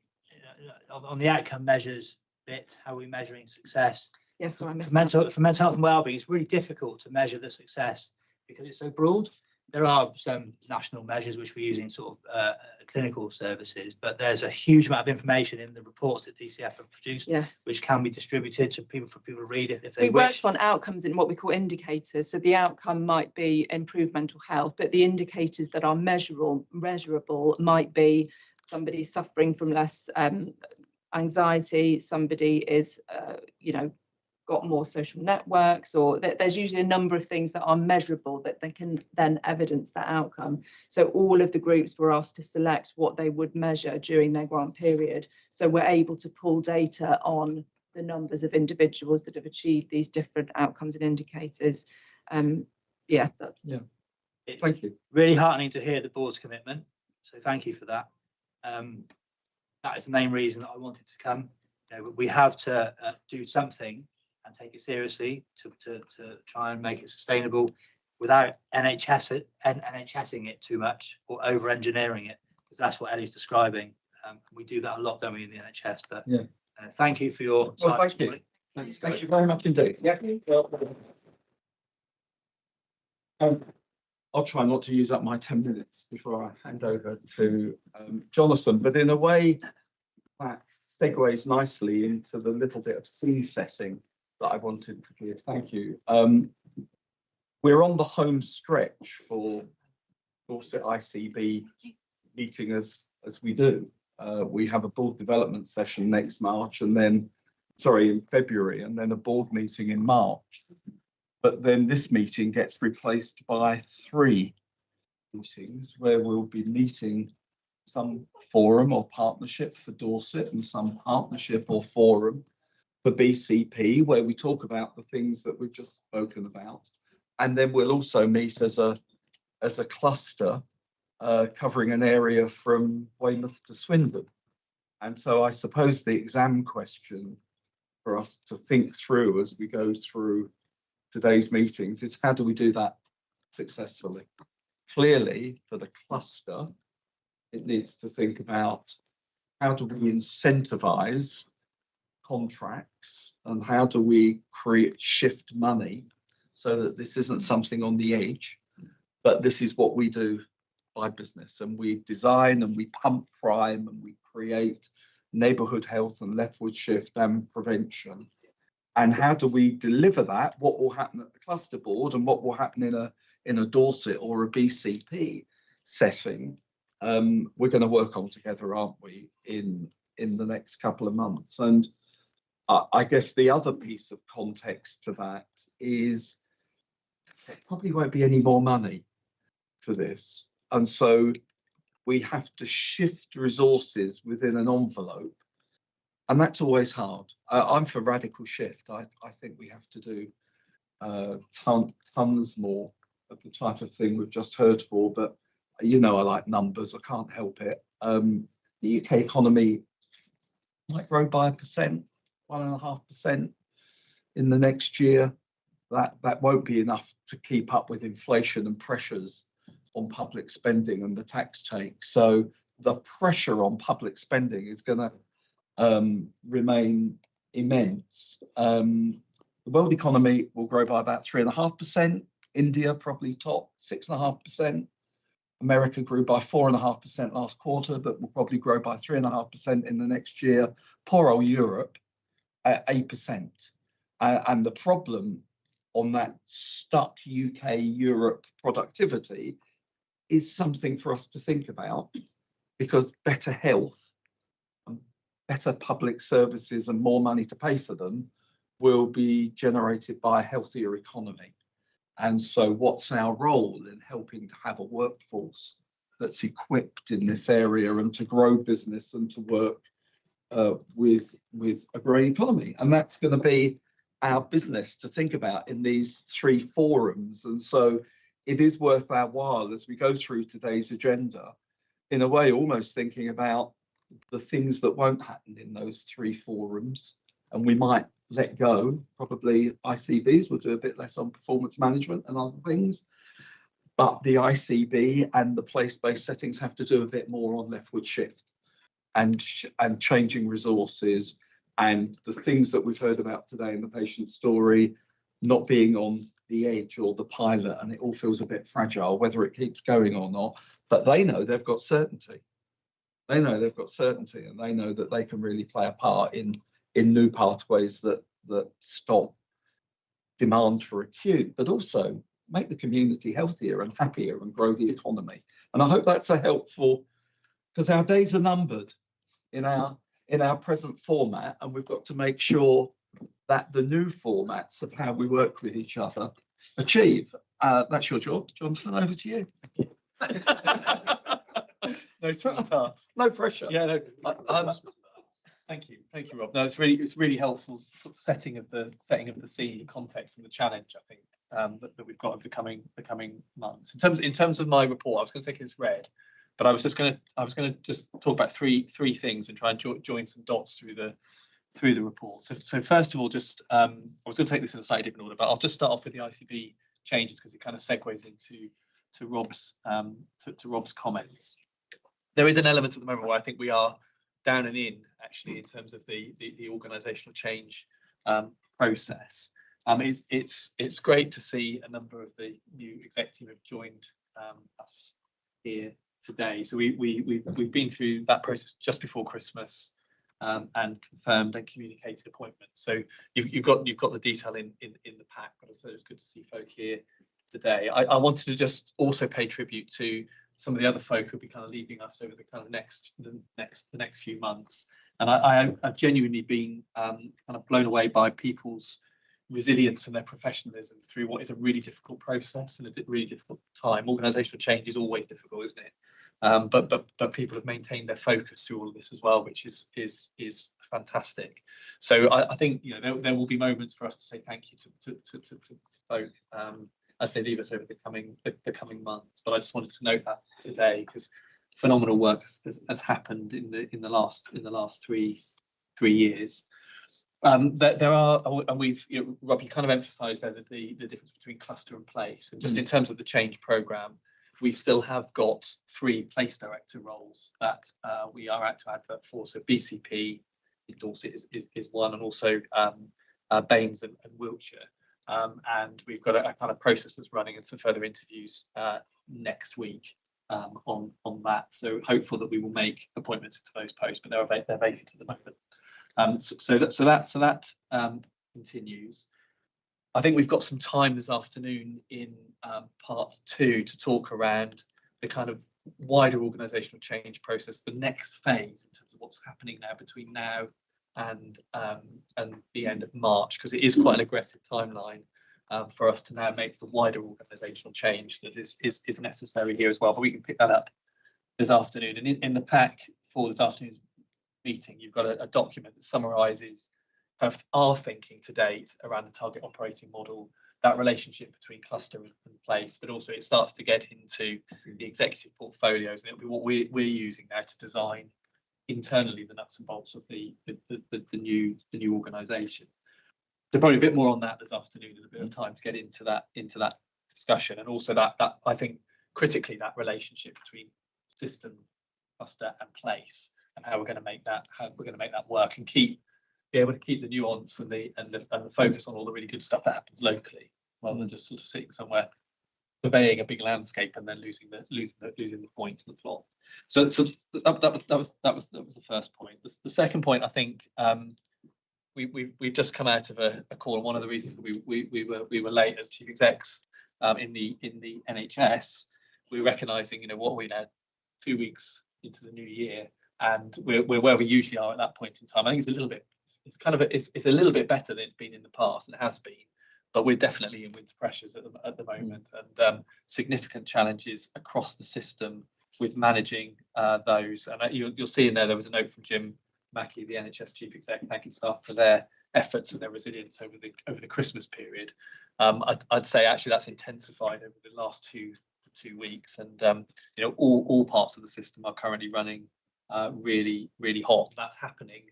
the outcome measures bit, how are we measuring success? Yes, so I missed for mental health and wellbeing, it's really difficult to measure the success because it's so broad. There are some national measures which we use in sort of clinical services, but there's a huge amount of information in the reports that DCF have produced, which can be distributed to people for people to read if they wish. We worked on outcomes in what we call indicators. So the outcome might be improved mental health, but the indicators that are measurable might be somebody suffering from less anxiety, somebody is, got more social networks, or there's usually a number of things that are measurable that they can then evidence that outcome. So all of the groups were asked to select what they would measure during their grant period. So we're able to pull data on the numbers of individuals that have achieved these different outcomes and indicators. Thank you. Really heartening to hear the board's commitment. So thank you for that. That is the main reason that I wanted to come. We have to do something and take it seriously to try and make it sustainable without NHSing it too much or over engineering it, because that's what Ellie's describing. We do that a lot, don't we, in the NHS? But thank you for your time. Well, thank you. Thank you very much indeed. Yeah. I'll try not to use up my 10 minutes before I hand over to Jonathan, but in a way that segues nicely into the little bit of scene setting that I wanted to give. Thank you. We're on the home stretch for Dorset ICB meeting as we do. We have a board development session next March, and then, in February, and then a board meeting in March. But then this meeting gets replaced by 3 meetings where we'll be meeting some forum or partnership for Dorset and some partnership or forum for BCP, where we talk about the things that we've just spoken about. And then we'll also meet as a cluster covering an area from Weymouth to Swindon. And so I suppose the exam question for us to think through as we go through today's meetings is, how do we do that successfully? Clearly, for the cluster, it needs to think about how do we incentivize contracts and how do we shift money so that this isn't something on the edge, but this is what we do by business, and we design and we pump prime and we create neighbourhood health and leftward shift and prevention. And how do we deliver that? What will happen at the cluster board and what will happen in a Dorset or a BCP setting? We're going to work on together, aren't we, in the next couple of months? And I guess the other piece of context to that is there probably won't be any more money for this. And so we have to shift resources within an envelope. And that's always hard. I'm for radical shift. I think we have to do tons more of the type of thing we've just heard for. But, I like numbers. I can't help it. The UK economy might grow by 1.5% in the next year. That won't be enough to keep up with inflation and pressures on public spending and the tax take. So the pressure on public spending is going to remain immense. The world economy will grow by about 3.5%. India probably top 6.5%. America grew by 4.5% last quarter, but will probably grow by 3.5% in the next year. Poor old Europe at 8%. And the problem on that stuck UK Europe productivity is something for us to think about, because better health, better public services and more money to pay for them will be generated by a healthier economy. And so what's our role in helping to have a workforce that's equipped in this area and to grow business and to work with a growing economy? And that's going to be our business to think about in these 3 forums. And so it is worth our while as we go through today's agenda, in a way, almost thinking about the things that won't happen in those 3 forums. And we might let go. Probably ICBs will do a bit less on performance management and other things. But the ICB and the place-based settings have to do a bit more on leftward shift and changing resources, and the things that we've heard about today in the patient story, not being on the edge or the pilot, and it all feels a bit fragile, whether it keeps going or not. But they know they've got certainty. They know they've got certainty, and they know that they can really play a part in new pathways that stop demand for acute, but also make the community healthier and happier and grow the economy. And I hope that's a helpful, because our days are numbered in our present format, and we've got to make sure that the new formats of how we work with each other achieve. That's your job, Jonathan. Over to you. No task. No pressure. Yeah, no. Thank you, Rob. No, it's really helpful sort of setting of the scene, context, and the challenge, I think, that we've got over the coming months. In terms of my report, I was going to take it as read, but I was going to just talk about three things and try and join some dots through the report. So first of all, just I was going to take this in a slightly different order, but I'll just start off with the ICB changes because it kind of segues into Rob's comments. There is an element at the moment where I think we are down and in, actually, in terms of the organisational change process. It's great to see a number of the new executive have joined us here today. So we've been through that process just before Christmas and confirmed and communicated appointments. So you've got the detail in the pack, but it's good to see folk here today. I wanted to just also pay tribute to some of the other folk who'll be kind of leaving us over the kind of the next few months. And I've genuinely been kind of blown away by people's resilience and their professionalism through what is a really difficult process and a really difficult time. Organisational change is always difficult, isn't it? But people have maintained their focus through all of this as well, which is fantastic. So I think there will be moments for us to say thank you to folk as they leave us over the coming months. But I just wanted to note that today because phenomenal work has happened in the last 3 years. There are, and we've, Rob, you kind of emphasised there that the difference between cluster and place, and just in terms of the change programme, we still have got 3 place director roles that we are out to advert for. So BCP in Dorset is one, and also Baines and Wiltshire. And we've got a kind of process that's running and some further interviews next week on that. So hopeful that we will make appointments into those posts, but they're vacant at the moment. So that continues. I think we've got some time this afternoon in part 2 to talk around the kind of wider organisational change process, the next phase in terms of what's happening now between now and the end of March, because it is quite an aggressive timeline for us to now make the wider organisational change that is necessary here as well. But we can pick that up this afternoon. And in the pack for this afternoon's meeting, you've got a document that summarises kind of our thinking to date around the target operating model, that relationship between cluster and place, but also it starts to get into the executive portfolios, and it'll be what we're using now to design internally the nuts and bolts of the new organisation. So probably a bit more on that this afternoon and a bit of time to get into that discussion, and also that I think critically that relationship between system, cluster and place, and how we're going to make that work and be able to keep the nuance and the focus on all the really good stuff that happens locally, rather than just sort of sitting somewhere surveying a big landscape and then losing the point and the plot. So that was the first point. The second point, I think, we've just come out of a call, and one of the reasons that we were late as chief execs in the NHS, we're recognising, you know, what we're now 2 weeks into the new year, and we're where we usually are at that point in time. I think it's a little bit, it's a little bit better than it's been in the past, and it has been, but we're definitely in winter pressures at the moment, and significant challenges across the system with managing those. And you'll see in there was a note from Jim Mackey, the NHS chief exec, thanking staff for their efforts and their resilience over the Christmas period. I'd say actually that's intensified over the last two weeks, and you know, all parts of the system are currently running really hot. That's happening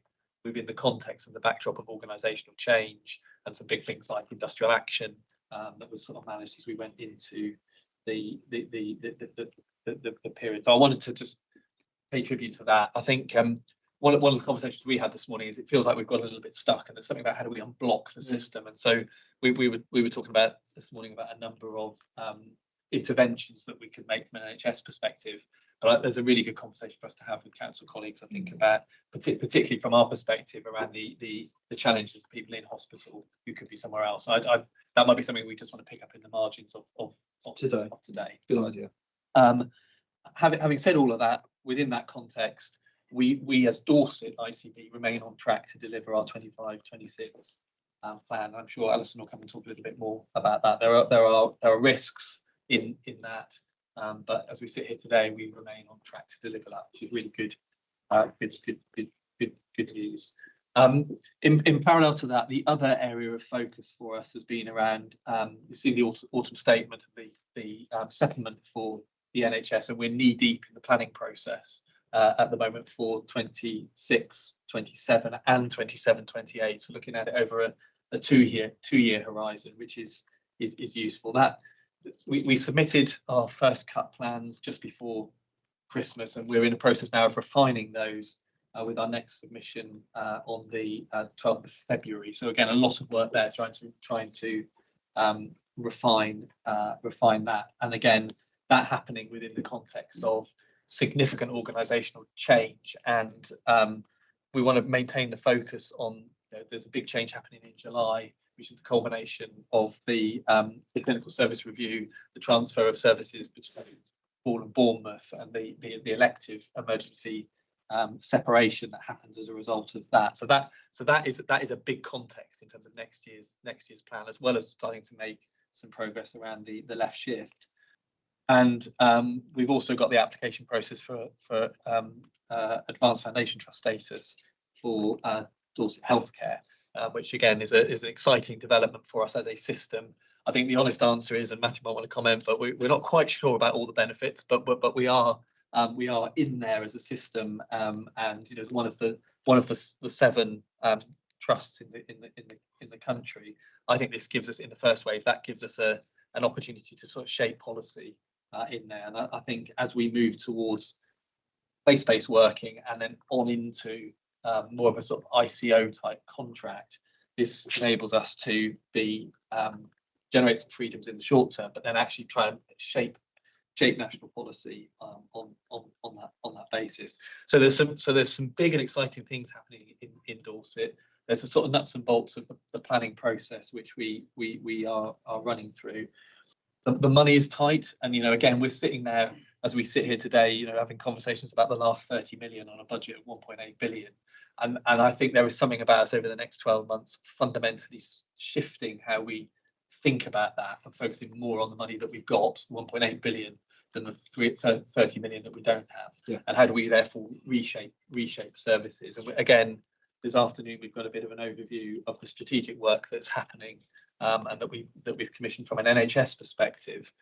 within the context and the backdrop of organisational change and some big things like industrial action that was sort of managed as we went into the period. So I wanted to just pay tribute to that. I think one of the conversations we had this morning is it feels like we've got a little bit stuck, and there's something about how do we unblock the system. And so we were talking about this morning about a number of interventions that we could make from an NHS perspective. But there's a really good conversation for us to have with council colleagues, I think, about particularly from our perspective around the challenges of people in hospital who could be somewhere else. That might be something we just want to pick up in the margins of today. Good idea. Having said all of that, within that context, we as Dorset ICB remain on track to deliver our 25-26 plan. I'm sure Alison will come and talk a little bit more about that. There are risks in that, but as we sit here today, we remain on track to deliver that, which is really good news. In parallel to that, the other area of focus for us has been around, you've seen the autumn statement of the settlement for the NHS, and we're knee deep in the planning process at the moment for 26, 27 and 27, 28. So looking at it over a two-year horizon, which is useful. That we submitted our first cut plans just before Christmas, and we're in the process now of refining those with our next submission on the 12th of February. So again, a lot of work there trying to refine that, and again, that happening within the context of significant organisational change, and we want to maintain the focus on, you know, there's a big change happening in July, which is the culmination of the clinical service review, the transfer of services between Hall and Bournemouth, and the elective emergency separation that happens as a result of that. So that is a big context in terms of next year's plan, as well as starting to make some progress around the left shift. And we've also got the application process for Advanced Foundation Trust status for Dorset Healthcare, which again is an exciting development for us as a system. I think the honest answer is, and Matthew might want to comment, but we're not quite sure about all the benefits, but we are in there as a system, and you know, one of the 7 trusts in the country. I think this gives us, in the first wave, that gives us an opportunity to sort of shape policy in there. And I think as we move towards place-based working and then on into more of a sort of ICO type contract, this enables us to generate some freedoms in the short term, but then actually try and shape national policy on that basis. So there's some big and exciting things happening in Dorset. There's a sort of nuts and bolts of the planning process which we are running through. The money is tight, and you know, again, we're sitting there as we sit here today, you know, having conversations about the last 30 million on a budget of 1.8 billion, and I think there is something about us over the next 12 months fundamentally shifting how we think about that and focusing more on the money that we've got, 1.8 billion, than the 30 million that we don't have. Yeah. And how do we therefore reshape services? And again, this afternoon we've got a bit of an overview of the strategic work that's happening, and that we've commissioned from an NHS perspective,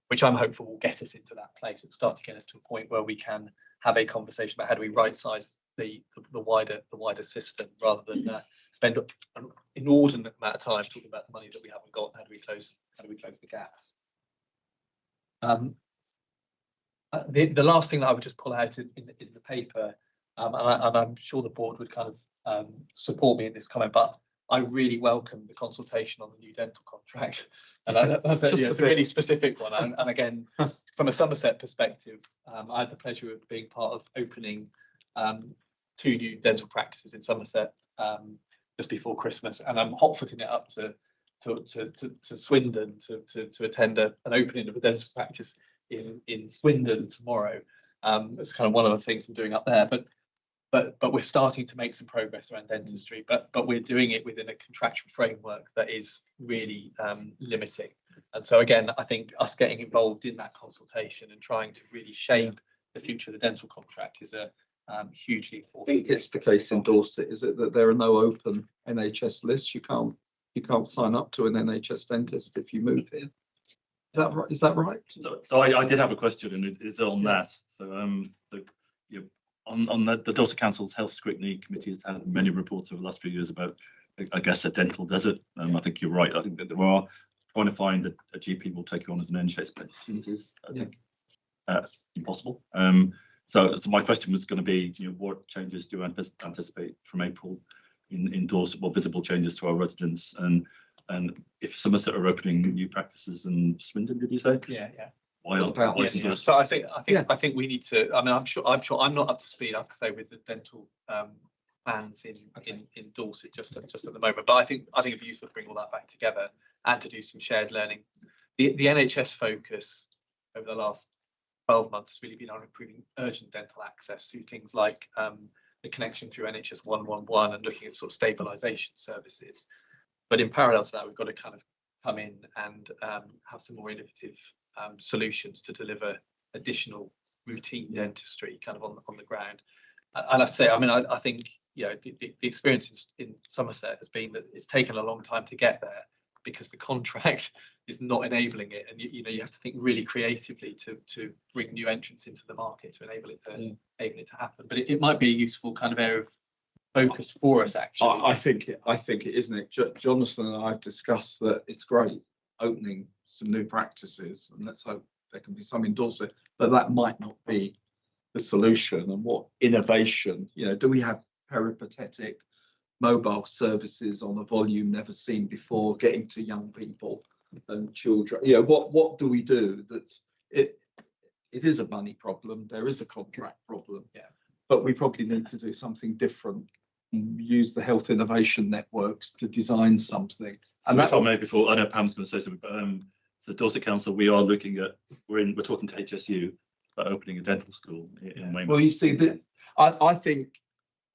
which I'm hopeful will get us into that place and start to get us to a point where we can have a conversation about how do we right size the wider system, rather than spend an inordinate amount of time talking about the money that we haven't got. How do we close the gaps? The last thing that I would just pull out in the paper, and I'm sure the board would kind of support me in this comment, but I really welcome the consultation on the new dental contract, and that's it's a really specific one. And again, from a Somerset perspective, I had the pleasure of being part of opening 2 new dental practices in Somerset just before Christmas, and I'm hot-footing it up to Swindon to attend an opening of a dental practice in Swindon tomorrow. It's kind of one of the things I'm doing up there, but we're starting to make some progress around dentistry, but we're doing it within a contractual framework that is really limiting. And so again, I think us getting involved in that consultation and trying to really shape the future of the dental contract is a hugely I important. think it's the case in Dorset, is it, that there are no open NHS lists? You can't sign up to an NHS dentist if you move here. Is that right? Is that right? So I did have a question, and it's on that. So on the Dorset Council's Health Scrutiny Committee has had many reports over the last few years about, I guess, a dental desert. I think you're right. I think that there are trying to find a GP will take you on as an NHS patient is, I think, impossible. So my question was going to be, what changes do you anticipate from April in Dorset? What visible changes to our residents, and if Somerset are opening new practices in Swindon, did you say? Yeah. Why isn't Dorset? So I think we need to. I mean, I'm sure I'm not up to speed, I have to say, with the dental plans in Dorset just at the moment. But I think it'd be useful to bring all that back together and to do some shared learning. The NHS focus over the last 12 months has really been on improving urgent dental access through things like the connection through NHS 111 and looking at sort of stabilisation services. But in parallel to that, we've got to kind of come in and have some more innovative solutions to deliver additional routine dentistry kind of on the ground. I'd have to say, I mean, I think the experience in Somerset has been that it's taken a long time to get there because the contract is not enabling it, and you have to think really creatively to bring new entrants into the market to enable it to happen. But it might be a useful kind of area of focus for us, actually. I think it isn't it. Jonathan and I have discussed that it's great opening some new practices, and let's hope there can be some in Dorset, but that might not be the solution. And what innovation, do we have peripatetic mobile services on a volume never seen before, getting to young people and children? What do we do? It is a money problem, there is a contract problem, but we probably need to do something different and use the health innovation networks to design something. So and if I may, before I know Pam's going to say something, but so Dorset Council, we are looking at we're talking to HSU about opening a dental school in Weymouth. Well, you see, I think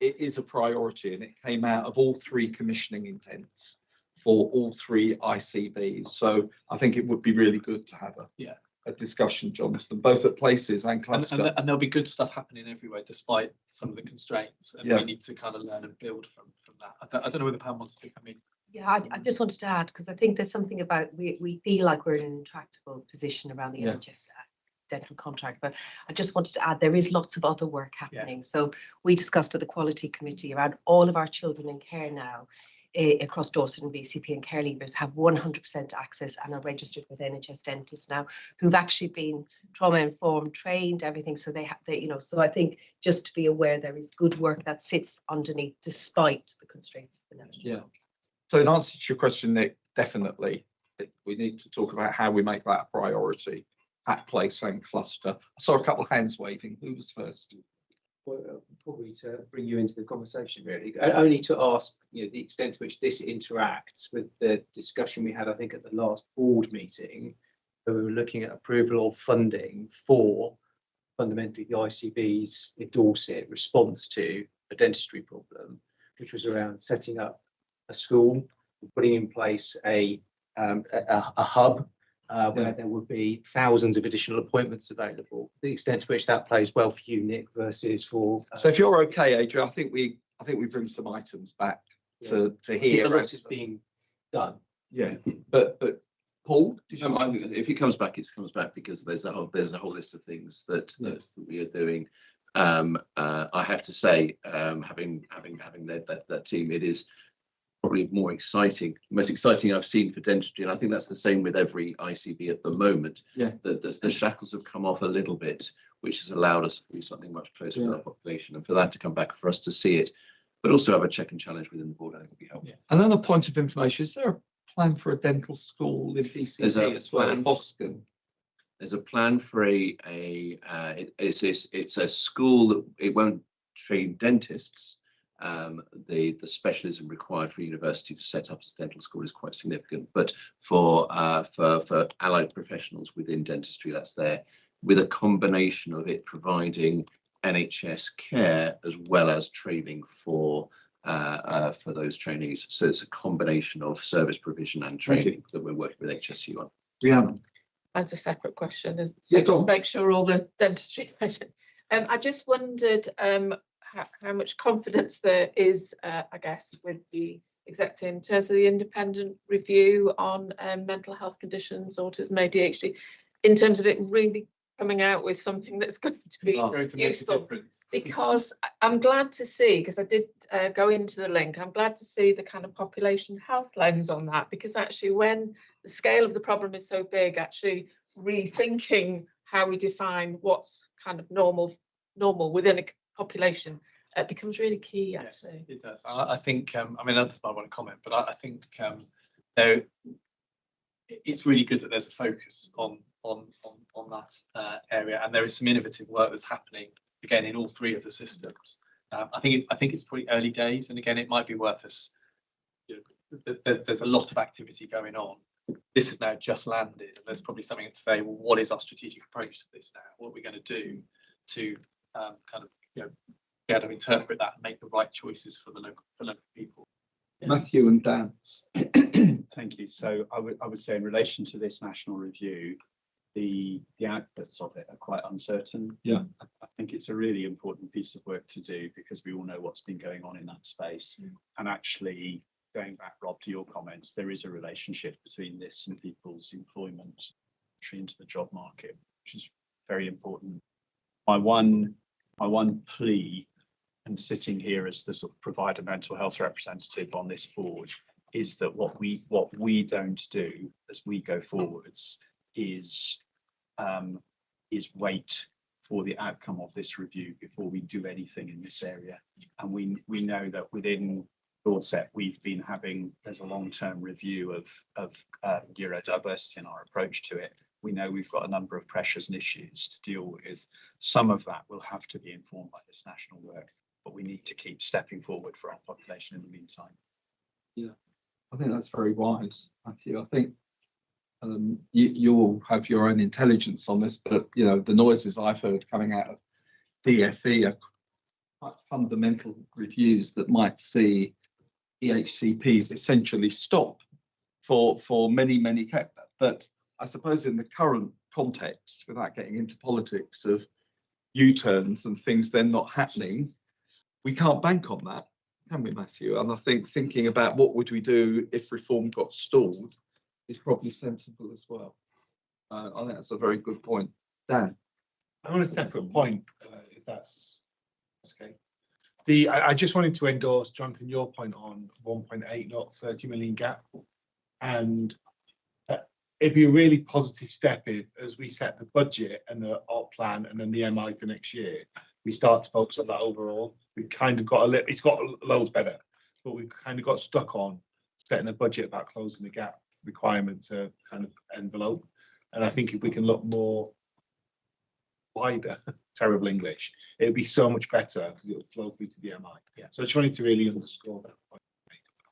it is a priority, and it came out of all three commissioning intents for all three ICBs. So I think it would be really good to have a discussion, Jonathan, both at places and cluster. And there'll be good stuff happening everywhere, despite some of the constraints. And we need to kind of learn and build from that. I don't know whether Pam wants to come in. Yeah, I just wanted to add, because I think there's something about we feel like we're in an intractable position around the NHS dental contract, but I just wanted to add there is lots of other work happening. So we discussed at the Quality Committee around all of our children in care now across Dorset and BCP, and care leavers have 100% access and are registered with NHS dentists now, who've actually been trauma informed, trained, everything. So they so I think just to be aware there is good work that sits underneath despite the constraints of the national contract. So in answer to your question, Nick, definitely we need to talk about how we make that a priority at place and cluster. I saw a couple of hands waving. Who was first? Well, probably to bring you into the conversation, really, only to ask the extent to which this interacts with the discussion we had, I think, at the last board meeting, where we were looking at approval of funding for fundamentally the ICB's in Dorset response to a dentistry problem, which was around setting up a school, putting in place a hub where there would be thousands of additional appointments available. The extent to which that plays well for you, Nick, versus for. So if you're okay, Adrian, I think we bring some items back to hear. A lot is being done. Yeah, but Paul, if it comes back, it comes back because there's a whole list of things that we are doing. I have to say, having led that team, it is probably most exciting I've seen for dentistry, and I think that's the same with every ICB at the moment. The shackles have come off a little bit, which has allowed us to do something much closer to our population, and for that to come back, for us to see it, but also have a check and challenge within the board, I think would be helpful. Another point of information: is there a plan for a dental school in BCP as well in Boston? There's a plan for it's a school that it won't train dentists, the specialism required for a university to set up a dental school is quite significant. But for allied professionals within dentistry, that's there, with a combination of it providing NHS care as well as training for those trainees. So it's a combination of service provision and training that we're working with HSU on. Rhiannon. That's a separate question. Yeah, So to make sure all the dentistry. I just wondered how much confidence there is, I guess, with the exec team in terms of the independent review on mental health conditions, autism, ADHD, in terms of it really coming out with something that's going to be useful. Because I'm glad to see, because I did go into the link, I'm glad to see the kind of population health lens on that, because actually when the scale of the problem is so big, actually rethinking how we define what's kind of normal within a population becomes really key, actually. Yes, it does. I think, I mean, others might want to comment, but I think it's really good that there's a focus on that area, and there is some innovative work that's happening again in all three of the systems. I think it's pretty early days, and again, it might be worth us. There's a lot of activity going on. This has now just landed, and there's probably something to say. Well, what is our strategic approach to this now? What are we going to do to kind of be able to interpret that and make the right choices for the local people? Matthew and Dan. Thank you. So I would say in relation to this national review, the outputs of it are quite uncertain. Yeah. I think it's a really important piece of work to do, because we all know what's been going on in that space. And actually, going back, Rob, to your comments, there is a relationship between this and people's employment, entry into the job market, which is very important. My one plea, and sitting here as the sort of provider mental health representative on this board, is that what we don't do as we go forwards is wait for the outcome of this review before we do anything in this area. And we know that within Dorset there's a long-term review of neurodiversity in our approach to it. We know we've got a number of pressures and issues to deal with. Some of that will have to be informed by this national work, but we need to keep stepping forward for our population in the meantime. Yeah, I think that's very wise, Matthew. I think you all have your own intelligence on this, but the noises I've heard coming out of DFE are quite fundamental reviews that might see EHCPs essentially stop for many. But I suppose in the current context, without getting into politics of U-turns and things then not happening, we can't bank on that, can we, Matthew? And I think thinking about what would we do if reform got stalled is probably sensible as well. I think that's a very good point. Dan? I'm on a separate point, if that's okay. I just wanted to endorse, Jonathan, your point on 1.8, not 30 million gap. And it'd be a really positive step if, as we set the budget and the op plan and then the MI for next year, we start to focus on that overall. We've kind of got it's got loads better, but we've kind of got stuck on setting a budget about closing the gap requirement to kind of envelope. And I think if we can look more wider, terrible English, it would be so much better because it will flow through to the MI. Yeah. So I just wanted to really underscore that point.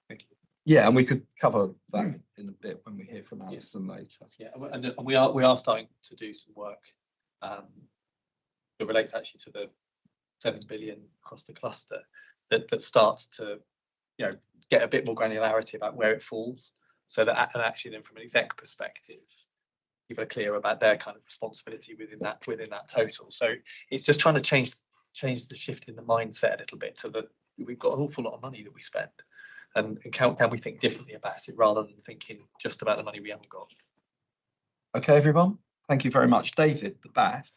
Thank you. Yeah, and we could cover that in a bit when we hear from Alison later. Yeah, and we are starting to do some work that relates actually to the 7 billion across the cluster that starts to get a bit more granularity about where it falls, so that and actually then from an exec perspective, people are clear about their kind of responsibility within that total. So it's just trying to change the shift in the mindset a little bit, so that we've got an awful lot of money that we spend, and can we think differently about it rather than thinking just about the money we haven't got. Okay, everyone, thank you very much. David, the bath.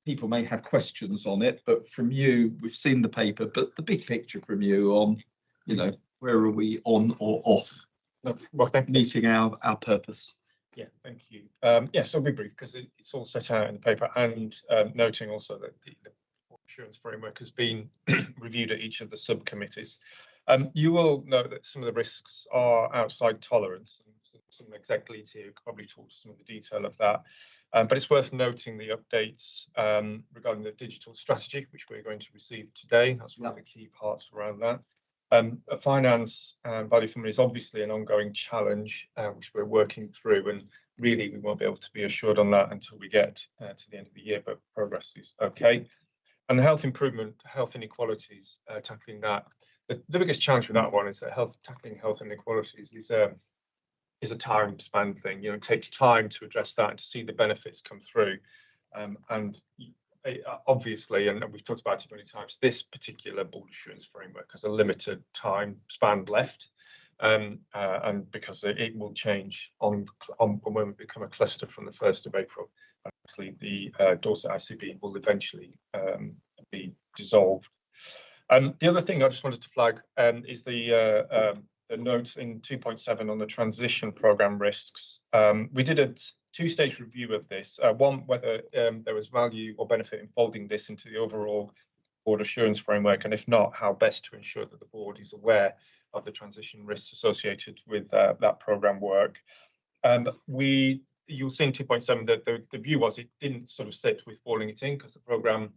People may have questions on it, but from you, we've seen the paper, but the big picture from you on, where are we on or off meeting our purpose? Yeah, thank you. Yes, I'll be brief because it's all set out in the paper, and noting also that the insurance framework has been reviewed at each of the subcommittees. You will know that some of the risks are outside tolerance, and some exec leads here who could probably talk to some of the detail of that. But it's worth noting the updates regarding the digital strategy, which we're going to receive today. That's one of the key parts around that. Finance and value for money is obviously an ongoing challenge, which we're working through, and really we won't be able to be assured on that until we get to the end of the year, but progress is okay. And the health improvement, health inequalities, tackling that. The biggest challenge with that one is that tackling health inequalities is a time span thing. You know, it takes time to address that and to see the benefits come through. And obviously, and we've talked about it many times, this particular board assurance framework has a limited time span left, and because it will change on when we become a cluster from the 1st of April. Obviously, the Dorset ICB will eventually be dissolved. The other thing I just wanted to flag is the notes in 2.7 on the transition programme risks. We did a two-stage review of this. One, whether there was value or benefit in folding this into the overall board assurance framework, and if not, how best to ensure that the board is aware of the transition risks associated with that programme work. You'll see in 2.7 that the view was it didn't sort of sit with folding it in, because the programme,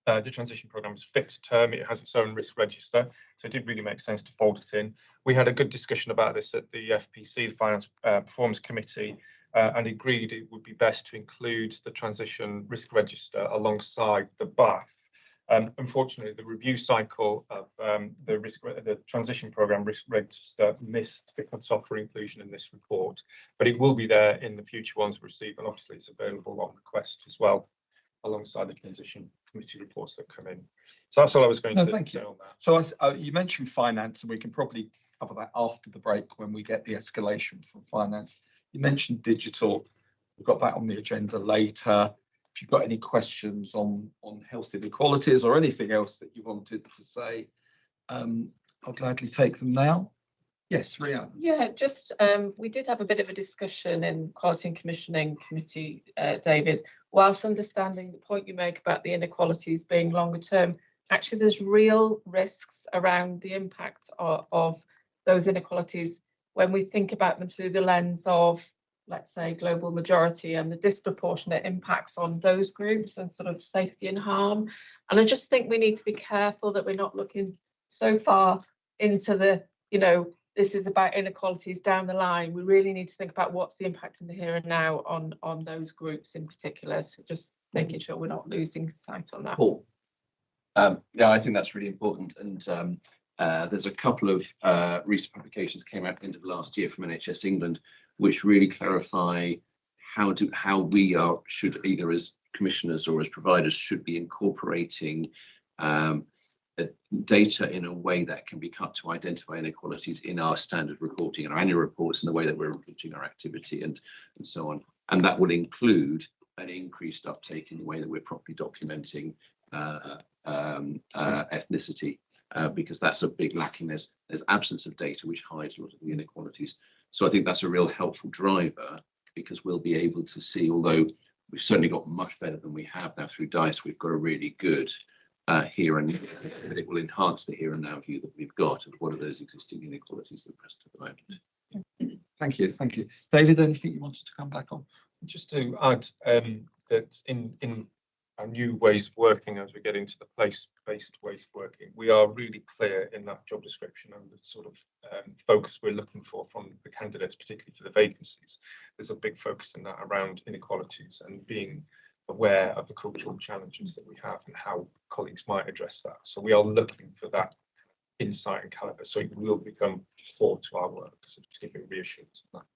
the transition programme is fixed term, it has its own risk register, so it did really make sense to fold it in. We had a good discussion about this at the FPC, the Finance Performance Committee, and agreed it would be best to include the transition risk register alongside the BAF. Unfortunately, the review cycle of the transition programme risk register missed the cut-off for inclusion in this report, but it will be there in the future ones we receive, and obviously it's available on request as well, alongside the transition committee reports that come in. So that's all I was going to say on that. So you mentioned finance, and we can probably cover that after the break when we get the escalation from finance. You mentioned digital. We've got that on the agenda later. If you've got any questions on health inequalities or anything else that you wanted to say, I'll gladly take them now. Yes, Rhiannon. Yeah, just we did have a bit of a discussion in Quality and Commissioning Committee, David. Whilst understanding the point you make about the inequalities being longer term, actually there's real risks around the impact of those inequalities when we think about them through the lens of, let's say, global majority and the disproportionate impacts on those groups and sort of safety and harm. And I just think we need to be careful that we're not looking so far into the, you know, this is about inequalities down the line. We really need to think about what's the impact in the here and now on those groups in particular. So just making sure we're not losing sight on that. Paul. Yeah, I think that's really important. And there's a couple of recent publications came out at the end of last year from NHS England, which really clarify how we should either as commissioners or as providers should be incorporating data in a way that can be cut to identify inequalities in our standard reporting and our annual reports, and the way that we're reporting our activity and so on. And that will include an increased uptake in the way that we're properly documenting ethnicity, because that's a big lacking. There's absence of data which hides a lot of the inequalities. So I think that's a real helpful driver, because we'll be able to see, although we've certainly got much better than we have now through DICE, we've got a really good here and now, but it will enhance the here and now view that we've got of what are those existing inequalities that are present at the moment. Thank you, thank you. David, anything you wanted to come back on? Just to add that in our new ways of working, as we get into the place-based ways of working, we are really clear in that job description and the sort of focus we're looking for from the candidates, particularly for the vacancies. There's a big focus in that around inequalities and being aware of the cultural challenges that we have and how colleagues might address that. So we are looking for that insight and calibre, so it will become core to our work. So just give me reassurance on that.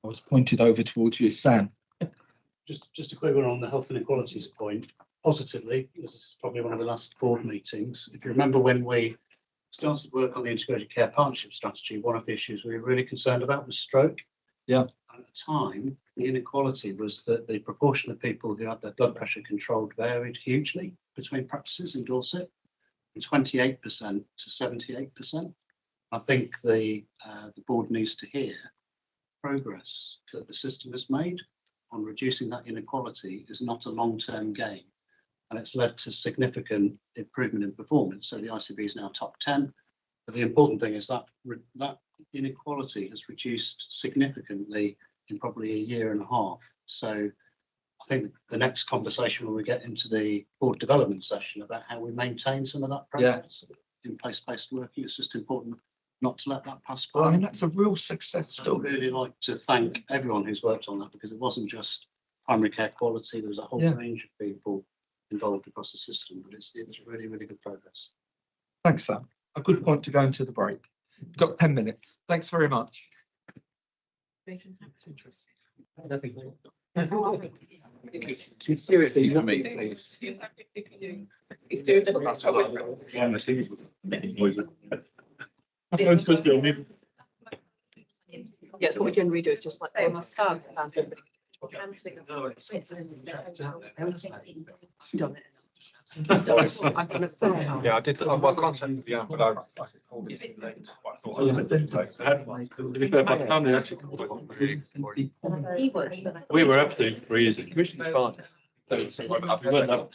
I was pointed over towards you, Sam. Just a quick one on the health inequalities point. Positively, this is probably one of the last board meetings. If you remember when we started work on the integrated care partnership strategy, one of the issues we were really concerned about was stroke. Yeah. At the time, the inequality was that the proportion of people who had their blood pressure controlled varied hugely between practices in Dorset, from 28% to 78%. I think the board needs to hear progress that the system has made on reducing that inequality is not a long-term gain, and it's led to significant improvement in performance. So the ICB is now top 10. But the important thing is that inequality has reduced significantly in probably a year and a half. So I think the next conversation when we get into the board development session about how we maintain some of that progress in place-based working, it's just important not to let that pass by. Well, I mean, that's a real success story. I'd really like to thank everyone who's worked on that, because it wasn't just primary care quality, there was a whole range of people involved across the system, but it's really, really good progress. Thanks, Sam. A good point to go into the break. We've got 10 minutes. Thanks very much. That's interesting. Nothing more. Seriously, for me, please. He's doing it. I'm supposed to be on mute. Yeah, so what we generally do is just like my son cancelling Yeah, I did. Well, contact the but I called it late. I thought my family actually called it. We were absolutely freezing. Commission's fine. So we went up.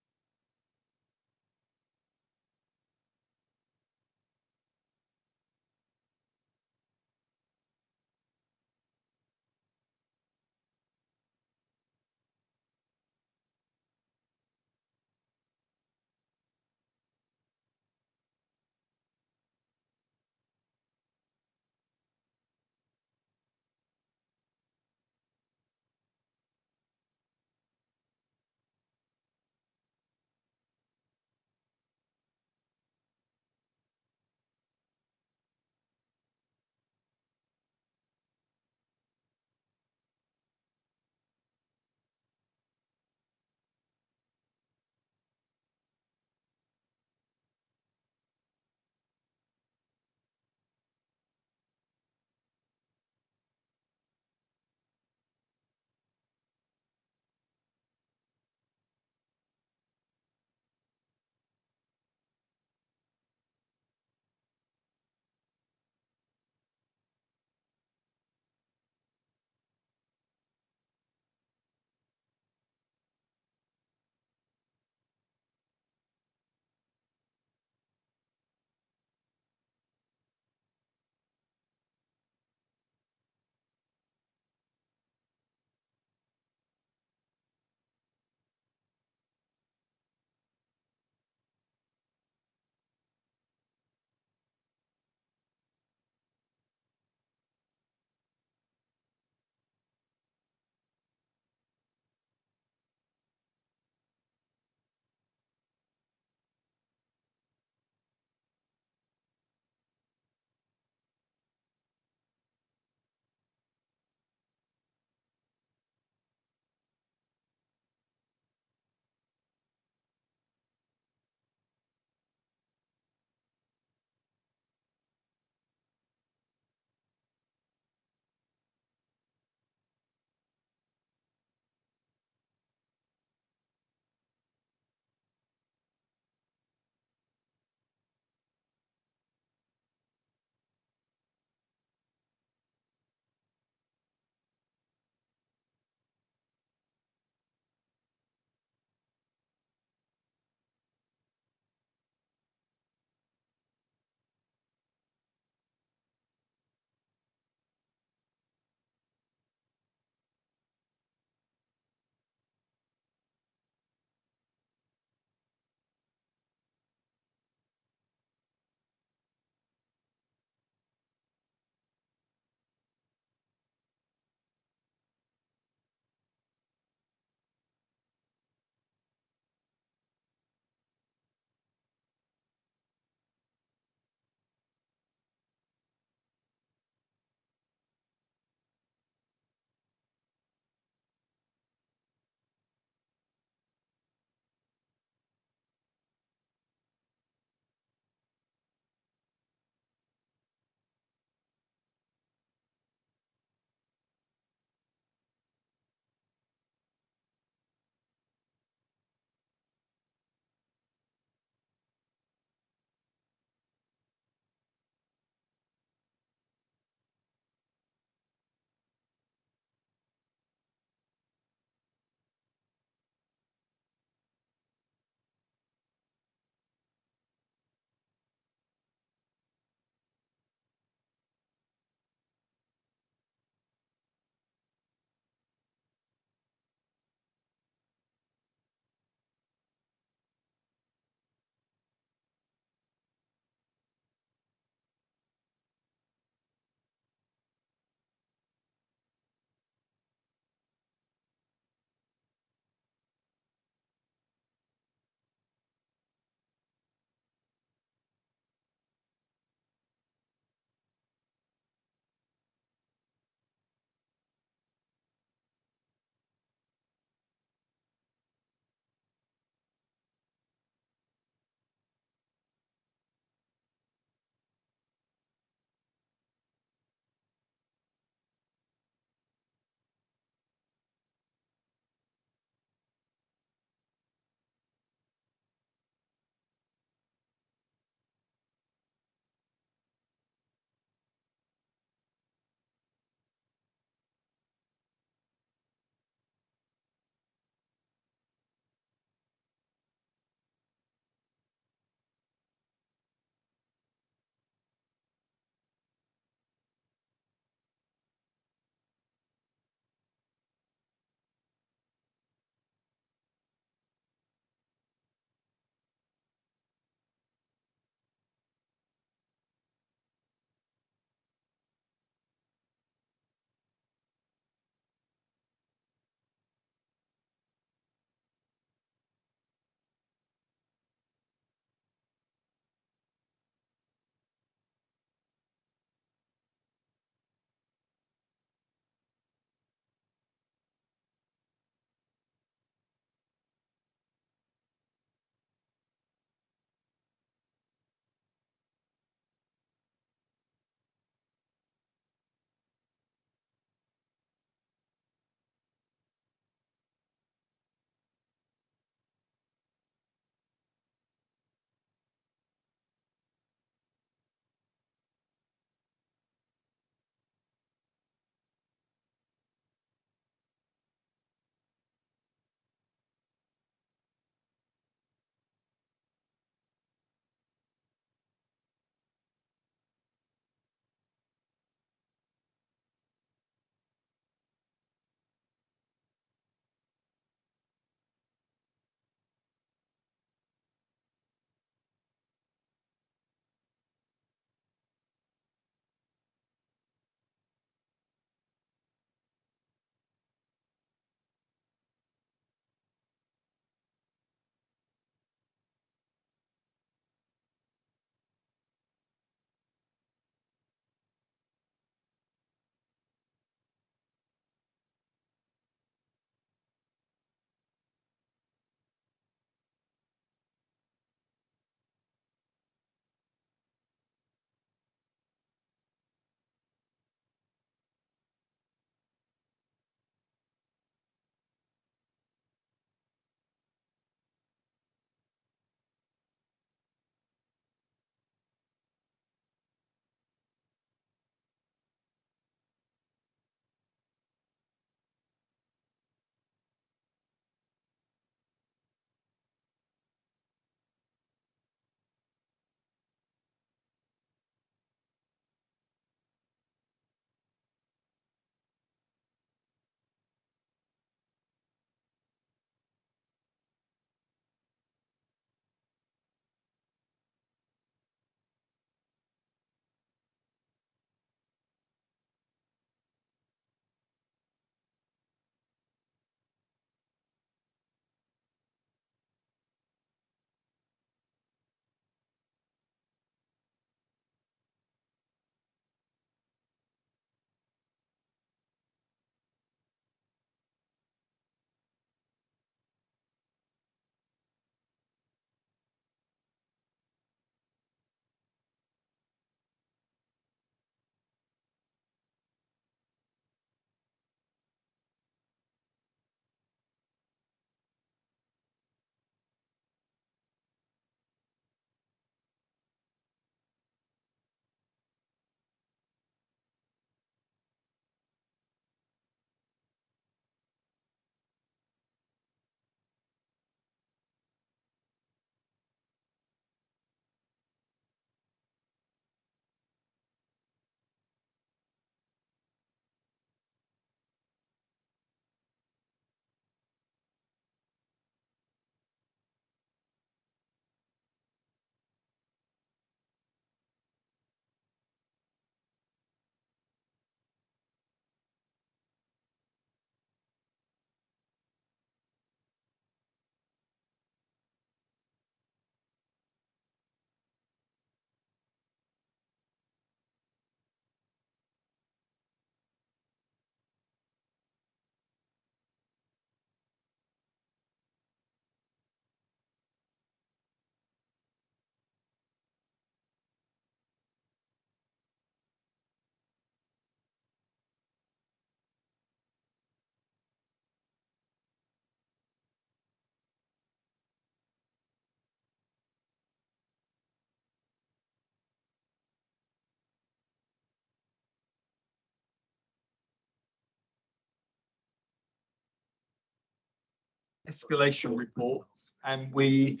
escalation reports, and we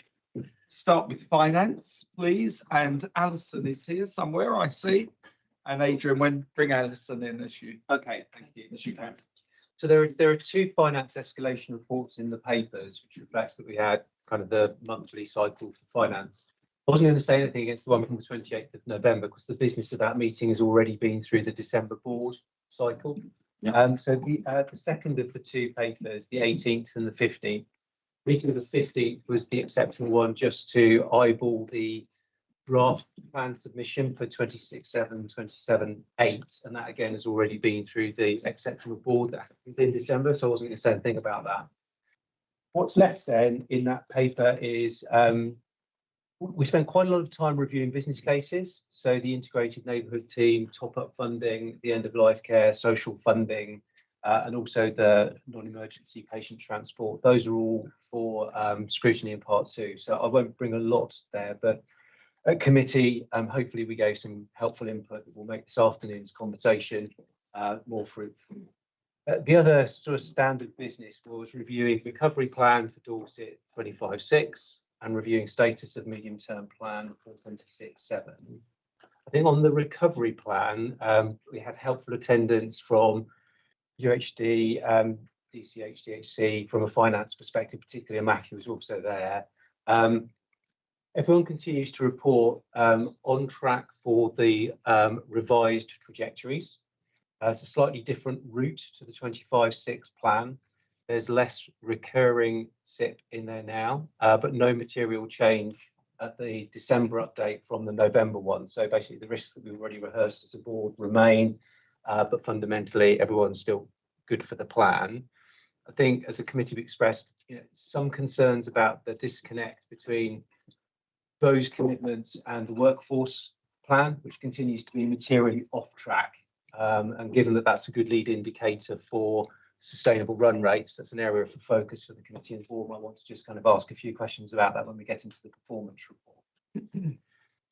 start with finance, please. And Alison is here somewhere, I see. And Adrian, bring Alison in as you. Okay, thank you. As you can. So there are two finance escalation reports in the papers, which reflects that we had kind of the monthly cycle for finance. I wasn't going to say anything against the one from the 28th of November because the business of that meeting has already been through the December board cycle. Yeah. So the second of the two papers, the 18th and the 15th, meeting of the 15th was the exceptional one just to eyeball the draft plan submission for 26/7, 27/8, and that again has already been through the exceptional board that happened in December, so I wasn't going to say anything about that. What's left then in that paper is we spent quite a lot of time reviewing business cases, so the integrated neighbourhood team, top-up funding, the end-of-life care, social funding, and also the non-emergency patient transport. Those are all for scrutiny in part 2, so I won't bring a lot there, but at committee, hopefully we gave some helpful input that will make this afternoon's conversation more fruitful. The other sort of standard business was reviewing recovery plan for Dorset 25/6 and reviewing status of medium-term plan for 26/7. I think on the recovery plan, we had helpful attendance from UHD, DCH, DHC, from a finance perspective, particularly Matthew was also there. Everyone continues to report on track for the revised trajectories. It's a slightly different route to the 25/6 plan. There's less recurring SIP in there now, but no material change at the December update from the November one. So basically the risks that we've already rehearsed as a board remain, but fundamentally everyone's still good for the plan. I think as a committee we expressed some concerns about the disconnect between those commitments and the workforce plan, which continues to be materially off track. And given that that's a good lead indicator for sustainable run rates, that's an area of focus for the committee and the board. I want to just kind of ask a few questions about that when we get into the performance report.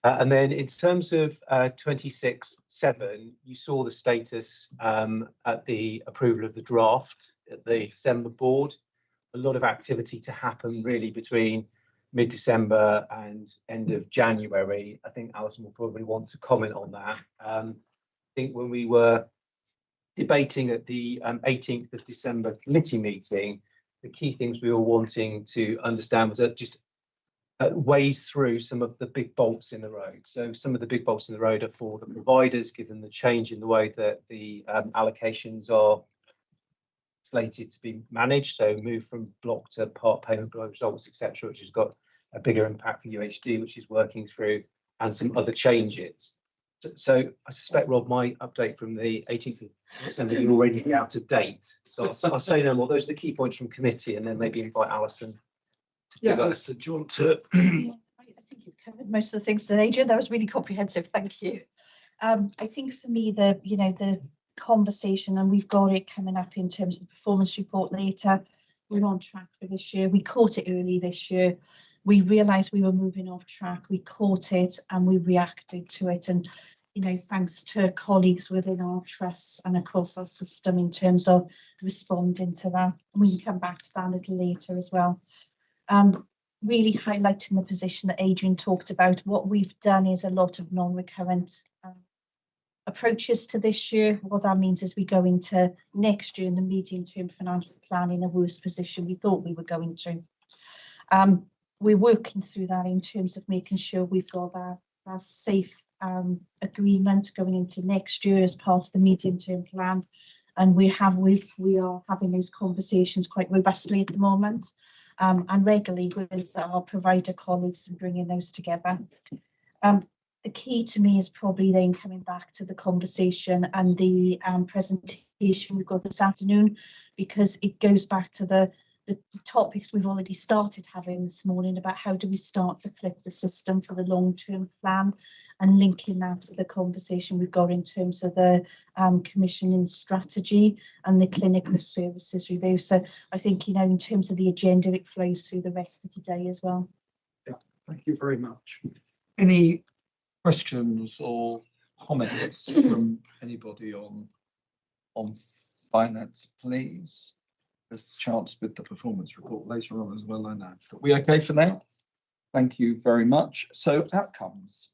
And then in terms of 26/7, you saw the status at the approval of the draft at the December board. A lot of activity to happen really between mid-December and end of January. I think Alison will probably want to comment on that. I think when we were debating at the 18th of December committee meeting, the key things we were wanting to understand was that just ways through some of the big bolts in the road. So some of the big bolts in the road are for the providers, given the change in the way that the allocations are slated to be managed. So move from block to part payment below results, etc., which has got a bigger impact for UHD, which is working through, and some other changes. So I suspect, Rob, my update from the 18th of December will already be out of date. So I'll say no more. Those are the key points from committee, and then maybe invite Alison. Yeah, Alison, do you want to? I think you've covered most of the things that Adrian. That was really comprehensive. Thank you. I think for me, the conversation, and we've got it coming up in terms of the performance report later. We're on track for this year. We caught it early this year. We realised we were moving off track. We caught it and we reacted to it. And thanks to colleagues within our trusts and across our system in terms of responding to that. And we can come back to that a little later as well. Really highlighting the position that Adrian talked about. What we've done is a lot of non-recurrent approaches to this year. What that means is we go into next year in the medium-term financial plan in a worse position we thought we were going to. We're working through that in terms of making sure we've got our safe agreement going into next year as part of the medium-term plan, and we are having those conversations quite robustly at the moment, and regularly with our provider colleagues and bringing those together. The key to me is probably then coming back to the conversation and the presentation we've got this afternoon, because it goes back to the topics we've already started having this morning about how do we start to flip the system for the long-term plan, and linking that to the conversation we've got in terms of the commissioning strategy and the clinical services review. So I think, in terms of the agenda, it flows through the rest of today as well. Yeah, thank you very much. Any questions or comments from anybody on finance, please? there's a chance with the performance report later on as well, I know. But we okay for now? Thank you very much. So outcomes.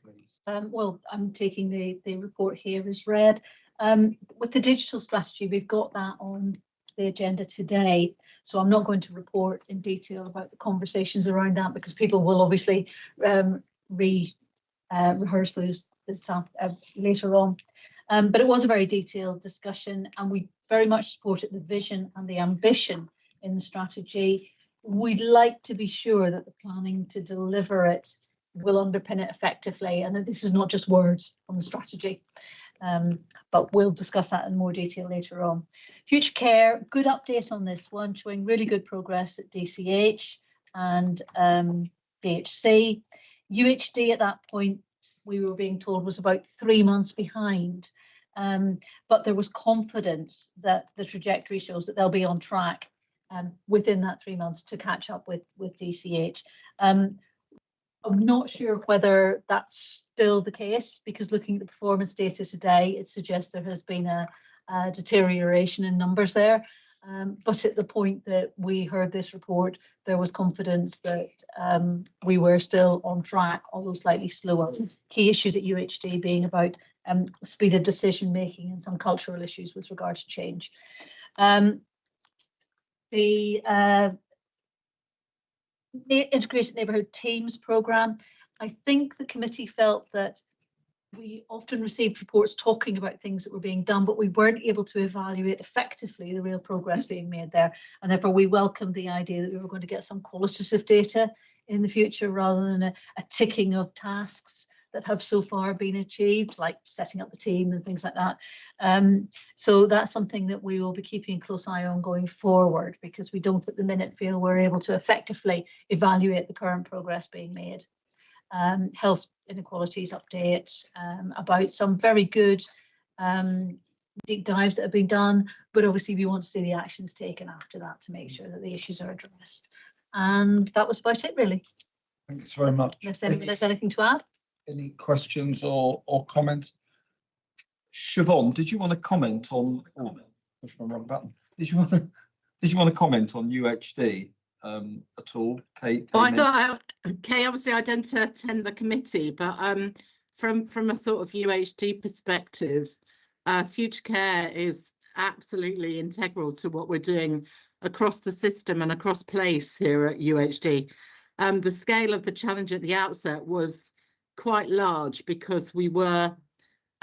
Please. Well, I'm taking the report here as read. With the digital strategy, we've got that on the agenda today. So I'm not going to report in detail about the conversations around that because people will obviously rehearse those later on. But it was a very detailed discussion and we very much supported the vision and the ambition in the strategy. We'd like to be sure that the planning to deliver it will underpin it effectively and that this is not just words on the strategy. But we'll discuss that in more detail later on. Future care, good update on this one, showing really good progress at DCH and DHC. UHD at that point, we were being told, was about 3 months behind. But there was confidence that the trajectory shows that they'll be on track within that 3 months to catch up with DCH. I'm not sure whether that's still the case because looking at the performance data today, it suggests there has been a deterioration in numbers there. But at the point that we heard this report, there was confidence that we were still on track, although slightly slower. Key issues at UHD being about speed of decision making and some cultural issues with regard to change. The Integrated Neighbourhood Teams programme, I think the committee felt that we often received reports talking about things that were being done, but we weren't able to evaluate effectively the real progress being made there. And therefore, we welcomed the idea that we were going to get some qualitative data in the future rather than a ticking of tasks that have so far been achieved, like setting up the team and things like that. So that's something that we will be keeping a close eye on going forward because we don't at the minute feel we're able to effectively evaluate the current progress being made. Health inequalities update about some very good deep dives that have been done, but obviously we want to see the actions taken after that to make sure that the issues are addressed. And that was about it really. Thanks very much. Unless there's anything to add? Any questions or comments? Siobhan, did you want to comment on? Oh, push my wrong button. Did you want to comment on UHD at all, Kate? Well, I thought, Kay, obviously I don't attend the committee, but from a sort of UHD perspective, future care is absolutely integral to what we're doing across the system and across place here at UHD. The scale of the challenge at the outset was quite large because we were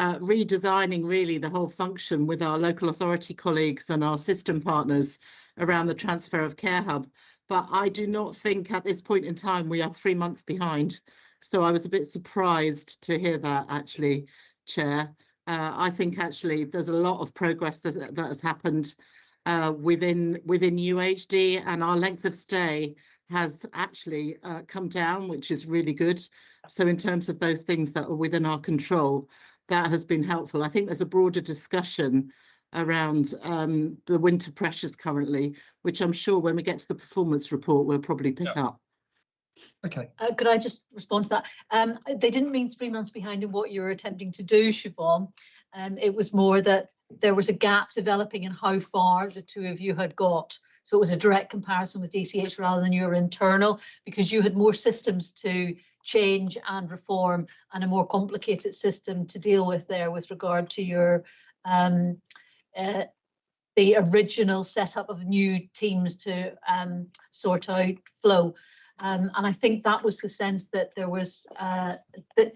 redesigning really the whole function with our local authority colleagues and our system partners around the transfer of Care Hub. But I do not think at this point in time we are 3 months behind. So I was a bit surprised to hear that actually, Chair. I think actually there's a lot of progress that has happened within UHD, and our length of stay has actually come down, which is really good. So in terms of those things that are within our control, that has been helpful. I think there's a broader discussion around the winter pressures currently, which I'm sure when we get to the performance report, we'll probably pick up. Okay. Could I just respond to that? They didn't mean 3 months behind in what you were attempting to do, Siobhan. It was more that there was a gap developing in how far the two of you had got. So it was a direct comparison with DCH rather than your internal, because you had more systems to change and reform and a more complicated system to deal with there with regard to your the original setup of new teams to sort out flow. And I think that was the sense that there was that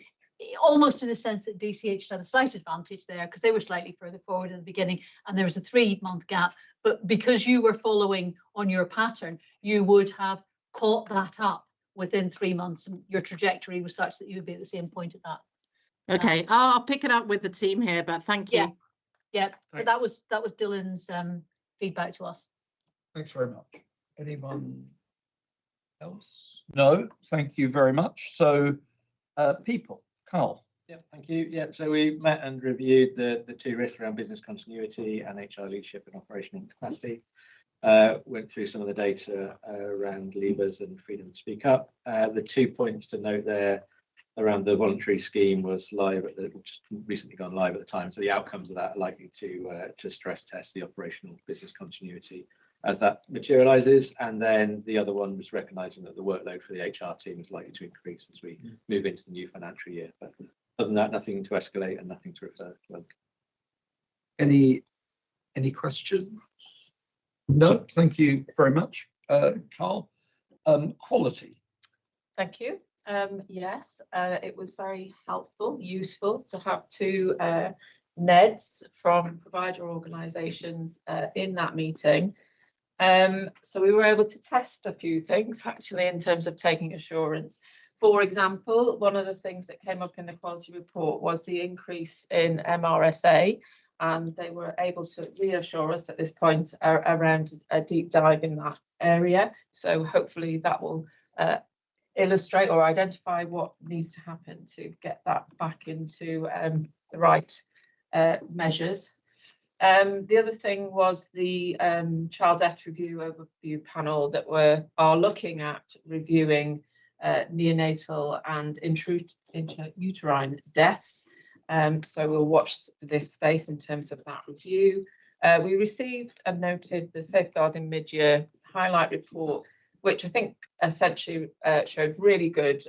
almost in the sense that DCH had a slight advantage there because they were slightly further forward at the beginning and there was a 3-month gap. But because you were following on your pattern, you would have caught that up within 3 months and your trajectory was such that you would be at the same point at that. Okay, I'll pick it up with the team here, but thank you. Yeah, but that was Dylan's feedback to us. Thanks very much. Anyone else? No, thank you very much. So people, Carl. Yeah, thank you. Yeah, so we met and reviewed the 2 risks around business continuity and HR leadership and operational capacity. Went through some of the data around levers and freedom to speak up. The 2 points to note there around the voluntary scheme was live just recently gone live at the time. So the outcomes of that are likely to stress test the operational business continuity as that materialises. And then the other one was recognising that the workload for the HR team is likely to increase as we move into the new financial year. But other than that, nothing to escalate and nothing to refer to. Any questions? No, thank you very much, Carl. Quality. Thank you. Yes, it was very helpful, useful to have two NEDs from provider organisations in that meeting. So we were able to test a few things actually in terms of taking assurance. For example, one of the things that came up in the quality report was the increase in MRSA, and they were able to reassure us at this point around a deep dive in that area. So hopefully that will illustrate or identify what needs to happen to get that back into the right measures. The other thing was the child death review overview panel that are looking at reviewing neonatal and intrauterine deaths. So we'll watch this space in terms of that review. We received and noted the Safeguarding Mid-Year Highlight Report, which I think essentially showed really good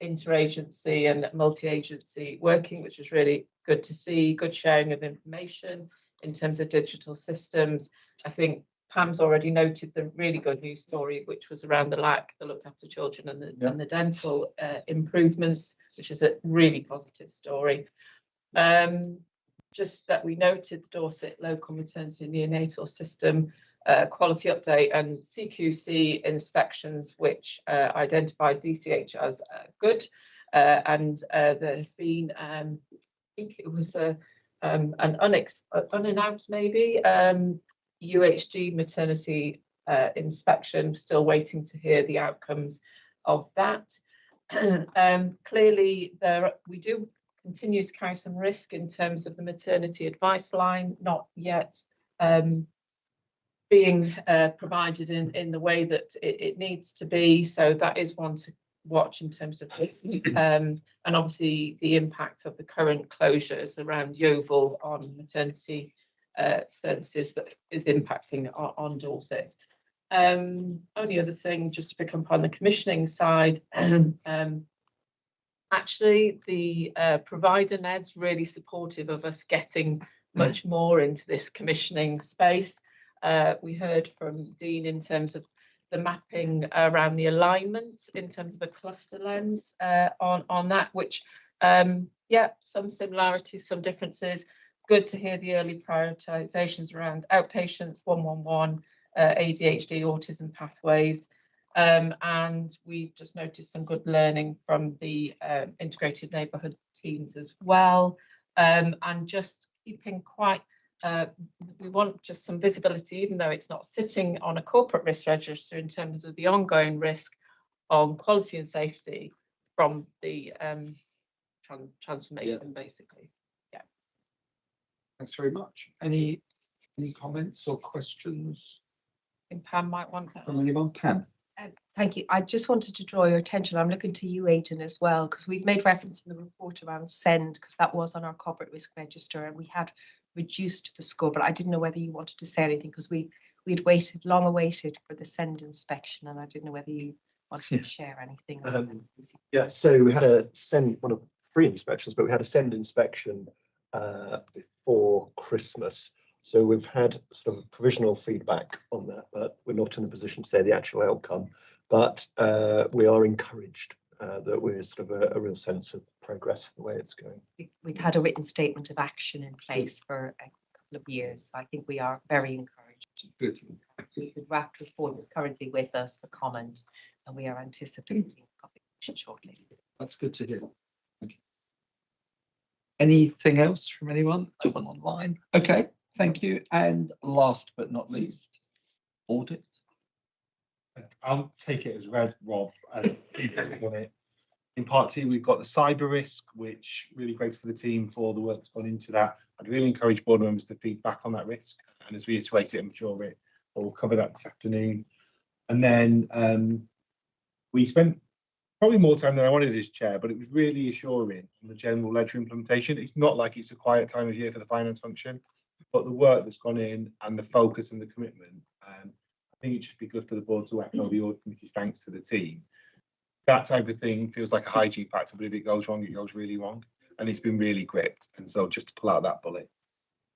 interagency and multi-agency working, which was really good to see, good sharing of information in terms of digital systems. I think Pam's already noted the really good news story, which was around the looked after children and the dental improvements, which is a really positive story. Just that we noted the Dorset local maternity and neonatal system quality update and CQC inspections, which identified DCH as good, and there have been, I think it was an unannounced maybe UHG maternity inspection. Still waiting to hear the outcomes of that. Clearly, we do continue to carry some risk in terms of the maternity advice line, not yet being provided in the way that it needs to be. So that is one to watch in terms of and obviously the impact of the current closures around Yeovil on maternity services that is impacting on Dorset. Only other thing, just to pick up on the commissioning side, actually the provider NED's really supportive of us getting much more into this commissioning space. We heard from Dean in terms of the mapping around the alignment in terms of a cluster lens on that, which yeah, some similarities, some differences. Good to hear the early prioritizations around outpatients, 111, ADHD, autism pathways. And we've just noticed some good learning from the integrated neighbourhood teams as well. And just keeping quite, we want just some visibility, even though it's not sitting on a corporate risk register, in terms of the ongoing risk on quality and safety from the transformation, basically. Yeah. Thanks very much. Any comments or questions? I think Pam might want that. From anyone? Pam. Thank you. I just wanted to draw your attention. I'm looking to you, Aidan, as well, because we've made reference in the report around SEND, because that was on our corporate risk register and we had reduced the score, but I didn't know whether you wanted to say anything, because we'd long awaited for the SEND inspection, and I didn't know whether you wanted to share anything. Yeah, so we had a SEND, one of 3 inspections, but we had a SEND inspection before Christmas. So we've had sort of provisional feedback on that, but we're not in a position to say the actual outcome. But we are encouraged that we're sort of a real sense of progress the way it's going. We've had a written statement of action in place for a couple of years. So I think we are very encouraged. Good. The draft report is currently with us for comment, and we are anticipating publication shortly. That's good to hear. Thank you. Anything else from anyone? No one online. Okay. Thank you. And last but not least, audit. I'll take it as read, Rob. In part 2, we've got the cyber risk, which really great for the team for the work that's gone into that. I'd really encourage board members to feed back on that risk and as we iterate it and mature it. We'll cover that this afternoon. And then we spent probably more time than I wanted as chair, but it was really assuring on the general ledger implementation. It's not like it's a quiet time of year for the finance function, but the work that's gone in and the focus and the commitment, I think it should be good for the board to echo the audit committee's thanks to the team. That type of thing feels like a hygiene factor, but if it goes wrong, it goes really wrong. And it's been really gripped. And so just to pull out that bullet,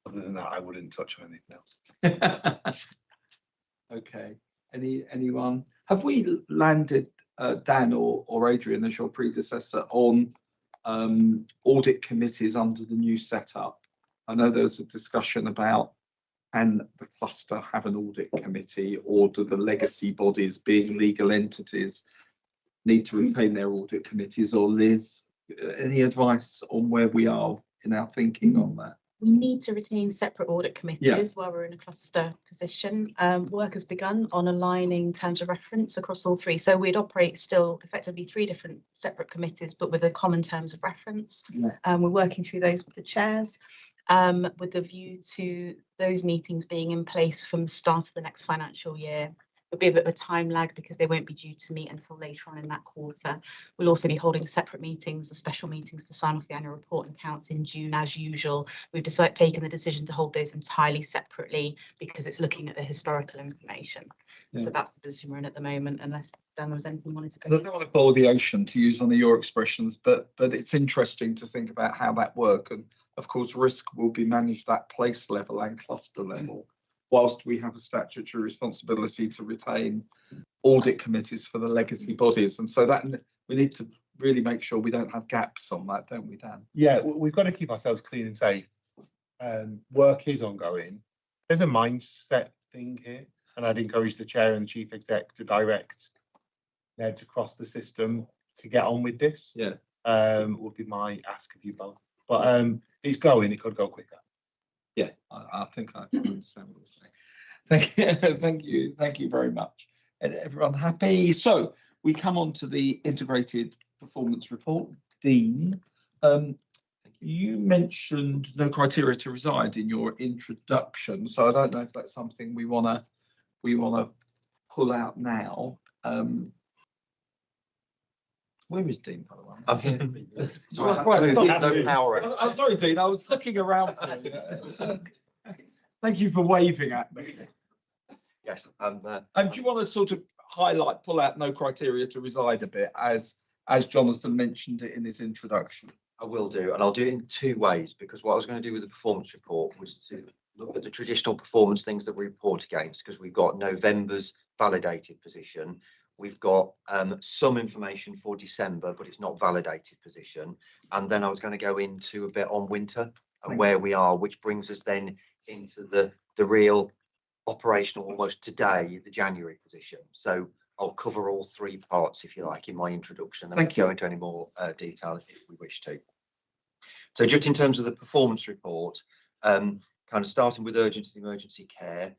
other than that, I wouldn't touch on anything else. Okay. Anyone? Have we landed, Dan or Adrian, as your predecessor, on audit committees under the new setup? I know there was a discussion about, can the cluster have an audit committee, or do the legacy bodies, being legal entities, need to retain their audit committees? Or Liz, any advice on where we are in our thinking on that? We need to retain separate audit committees while we're in a cluster position. Work has begun on aligning terms of reference across all three. So we'd operate still effectively 3 different separate committees, but with a common terms of reference. We're working through those with the chairs, with a view to those meetings being in place from the start of the next financial year. There'll be a bit of a time lag because they won't be due to meet until later on in that quarter. We'll also be holding separate meetings, the special meetings to sign off the annual report and accounts in June as usual. We've taken the decision to hold those entirely separately because it's looking at the historical information. So that's the position we're in at the moment, unless Dan was anything you wanted to go. I don't want to boil the ocean, to use one of your expressions, but it's interesting to think about how that works. And of course, risk will be managed at place level and cluster level, whilst we have a statutory responsibility to retain audit committees for the legacy bodies. And so that we need to really make sure we don't have gaps on that, don't we, Dan? Yeah, we've got to keep ourselves clean and safe. Work is ongoing. There's a mindset thing here, and I'd encourage the chair and the chief exec to direct Ned across the system to get on with this. Yeah. Would be my ask of you both. But it's going, it could go quicker. Yeah, I think I understand what you're saying. Thank you very much. And everyone happy? So we come on to the integrated performance report. Dean, you mentioned no criteria to reside in your introduction, so I don't know if that's something we wanna pull out now. Where is Dean, by the way? I'm here. I'm sorry, Dean, I was looking around for you. Thank you for waving at me. Yes. And do you want to sort of pull out no criteria to reside a bit, as Jonathan mentioned it in his introduction? I will do, and I'll do it in 2 ways, because what I was going to do with the performance report was to look at the traditional performance things that we report against, because we've got November's validated position. We've got some information for December, but it's not validated position. And then I was going to go into a bit on winter and where we are, which brings us then into the real operational, almost today, the January position. So I'll cover all 3 parts, if you like, in my introduction, and then go into any more detail if we wish to. So just in terms of the performance report, kind of starting with urgent and emergency care,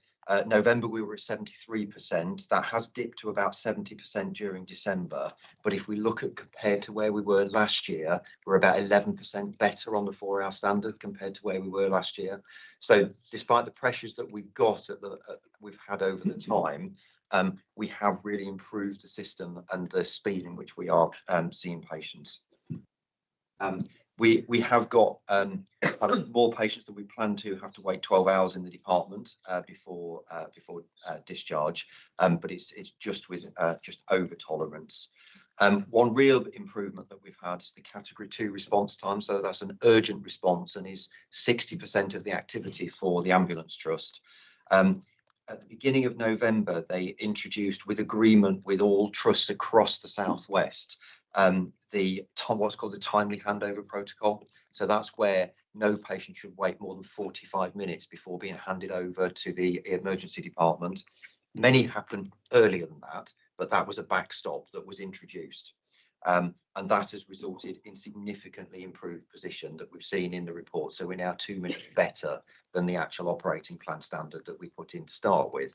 November we were at 73%. That has dipped to about 70% during December. But if we look at compared to where we were last year, we're about 11% better on the 4-hour standard compared to where we were last year. So despite the pressures that we've got we've had over the time, we have really improved the system and the speed in which we are seeing patients. We have got more patients than we plan to have to wait 12 hours in the department before discharge, but it's just over tolerance. One real improvement that we've had is the category 2 response time. So that's an urgent response and is 60% of the activity for the ambulance trust. At the beginning of November, they introduced, with agreement with all trusts across the southwest, what's called the timely handover protocol. So that's where no patient should wait more than 45 minutes before being handed over to the emergency department. Many happen earlier than that, but that was a backstop that was introduced. And that has resulted in significantly improved position that we've seen in the report. So we're now 2 minutes better than the actual operating plan standard that we put in to start with,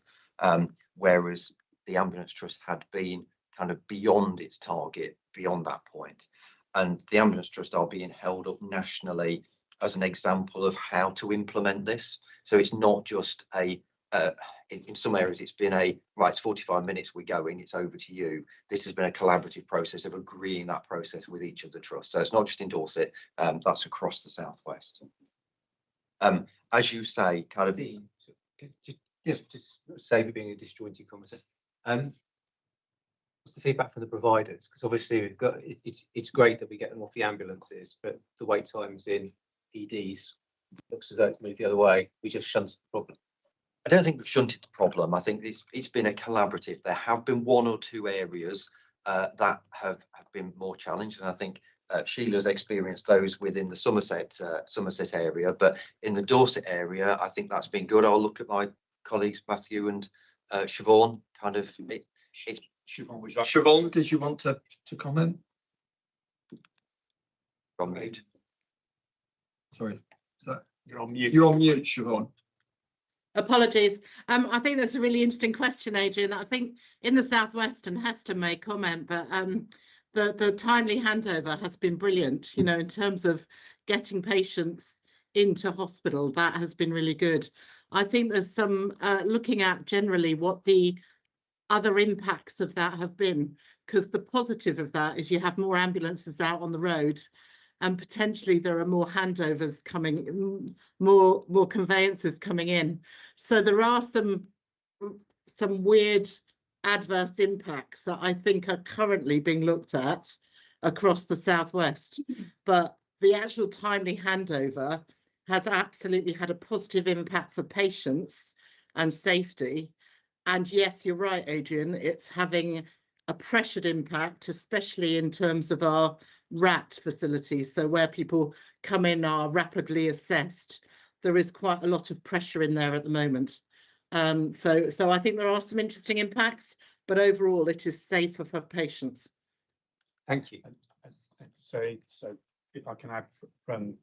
whereas the ambulance trust had been kind of beyond its target beyond that point. And the ambulance trust are being held up nationally as an example of how to implement this. So it's not just a in some areas it's been right, it's 45 minutes, we're going, it's over to you. This has been a collaborative process of agreeing that process with each of the trusts. So it's not just in Dorset, that's across the southwest. As you say, kind of just save it being a disjointed conversation. What's the feedback from the providers? Because obviously we've got it's great that we get them off the ambulances, but the wait times in EDs looks as though it's moved the other way. We just shunted the problem. I don't think we've shunted the problem. I think it's been a collaborative. There have been one or two areas that have been more challenged, and I think Sheila's experienced those within the Somerset area, but in the Dorset area, I think that's been good. I'll look at my colleagues Matthew and Siobhan. Kind of, Siobhan, did you want to comment? You're on mute. Sorry, is that you're on mute? You're on mute, Siobhan. Apologies. I think that's a really interesting question, Adrian. I think in the southwest, and Hester may comment, but the timely handover has been brilliant. You know, in terms of getting patients into hospital, that has been really good. I think there's some looking at generally what the other impacts of that have been, because the positive of that is you have more ambulances out on the road, and potentially there are more handovers coming, more conveyances coming in. So there are some weird adverse impacts that I think are currently being looked at across the southwest. But the actual timely handover has absolutely had a positive impact for patients and safety. And yes, you're right, Adrian, it's having a pressured impact, especially in terms of our RAT facilities. So where people come in are rapidly assessed. There is quite a lot of pressure in there at the moment. So I think there are some interesting impacts, but overall it is safer for patients. Thank you. So if I can add from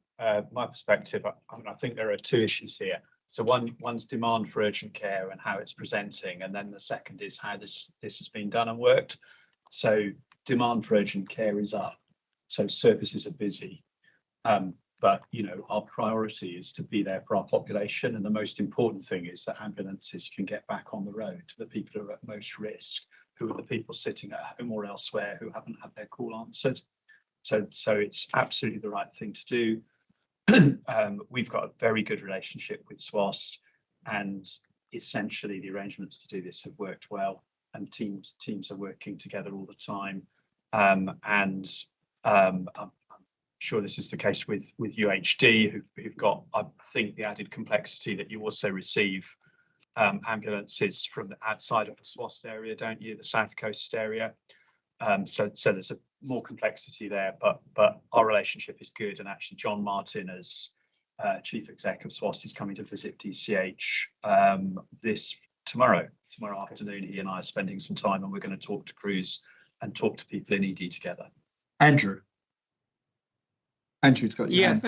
my perspective, I think there are two issues here. So one's demand for urgent care and how it's presenting, and then the second is how this has been done and worked. So demand for urgent care is up, so services are busy, but you know, our priority is to be there for our population, and the most important thing is that ambulances can get back on the road to the people who are at most risk, who are the people sitting at home or elsewhere who haven't had their call answered. So it's absolutely the right thing to do. We've got a very good relationship with SWAST, and essentially the arrangements to do this have worked well, and teams are working together all the time. I'm sure this is the case with UHD, who've got, I think, the added complexity that you also receive ambulances from the outside of the SWAST area, don't you? The South Coast area. So there's a more complexity there, but our relationship is good. And actually, John Martin, as Chief Exec of SWAST, is coming to visit DCH tomorrow afternoon. He and I are spending some time, and we're going to talk to crews and talk to people in ED together. Andrew's got your hand.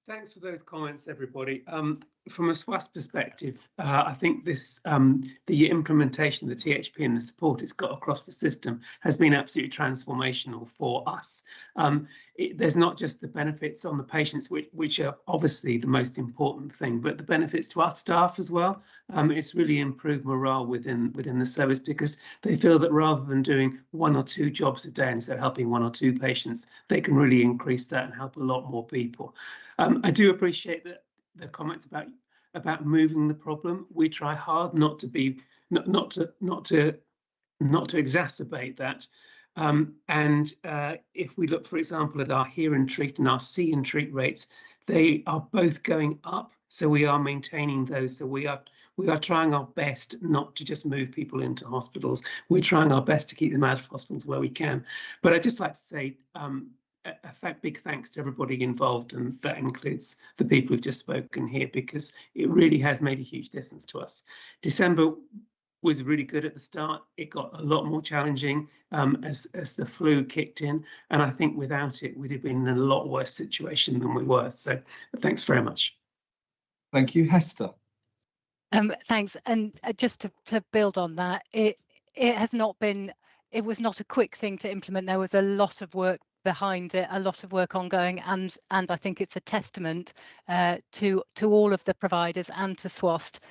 Thanks for those comments, everybody. From a SWAST perspective, I think this the implementation of the THP and the support it's got across the system has been absolutely transformational for us. There's not just the benefits on the patients, which are obviously the most important thing, but the benefits to our staff as well. It's really improved morale within the service, because they feel that rather than doing one or two jobs a day and so helping one or two patients, they can really increase that and help a lot more people. I do appreciate that the comments about moving the problem. We try hard not to exacerbate that. If we look, for example, at our hear and treat and our see and treat rates, they are both going up. So we are maintaining those. So we are trying our best not to just move people into hospitals. We're trying our best to keep them out of hospitals where we can. But I'd just like to say a big thanks to everybody involved, and that includes the people who've just spoken here, because it really has made a huge difference to us. December was really good at the start. It got a lot more challenging as the flu kicked in, and I think without it we'd have been in a lot worse situation than we were. So thanks very much. Thank you, Hester. Thanks, and just to build on that, it was not a quick thing to implement. There was a lot of work behind it, a lot of work ongoing, and I think it's a testament to all of the providers and to SWAST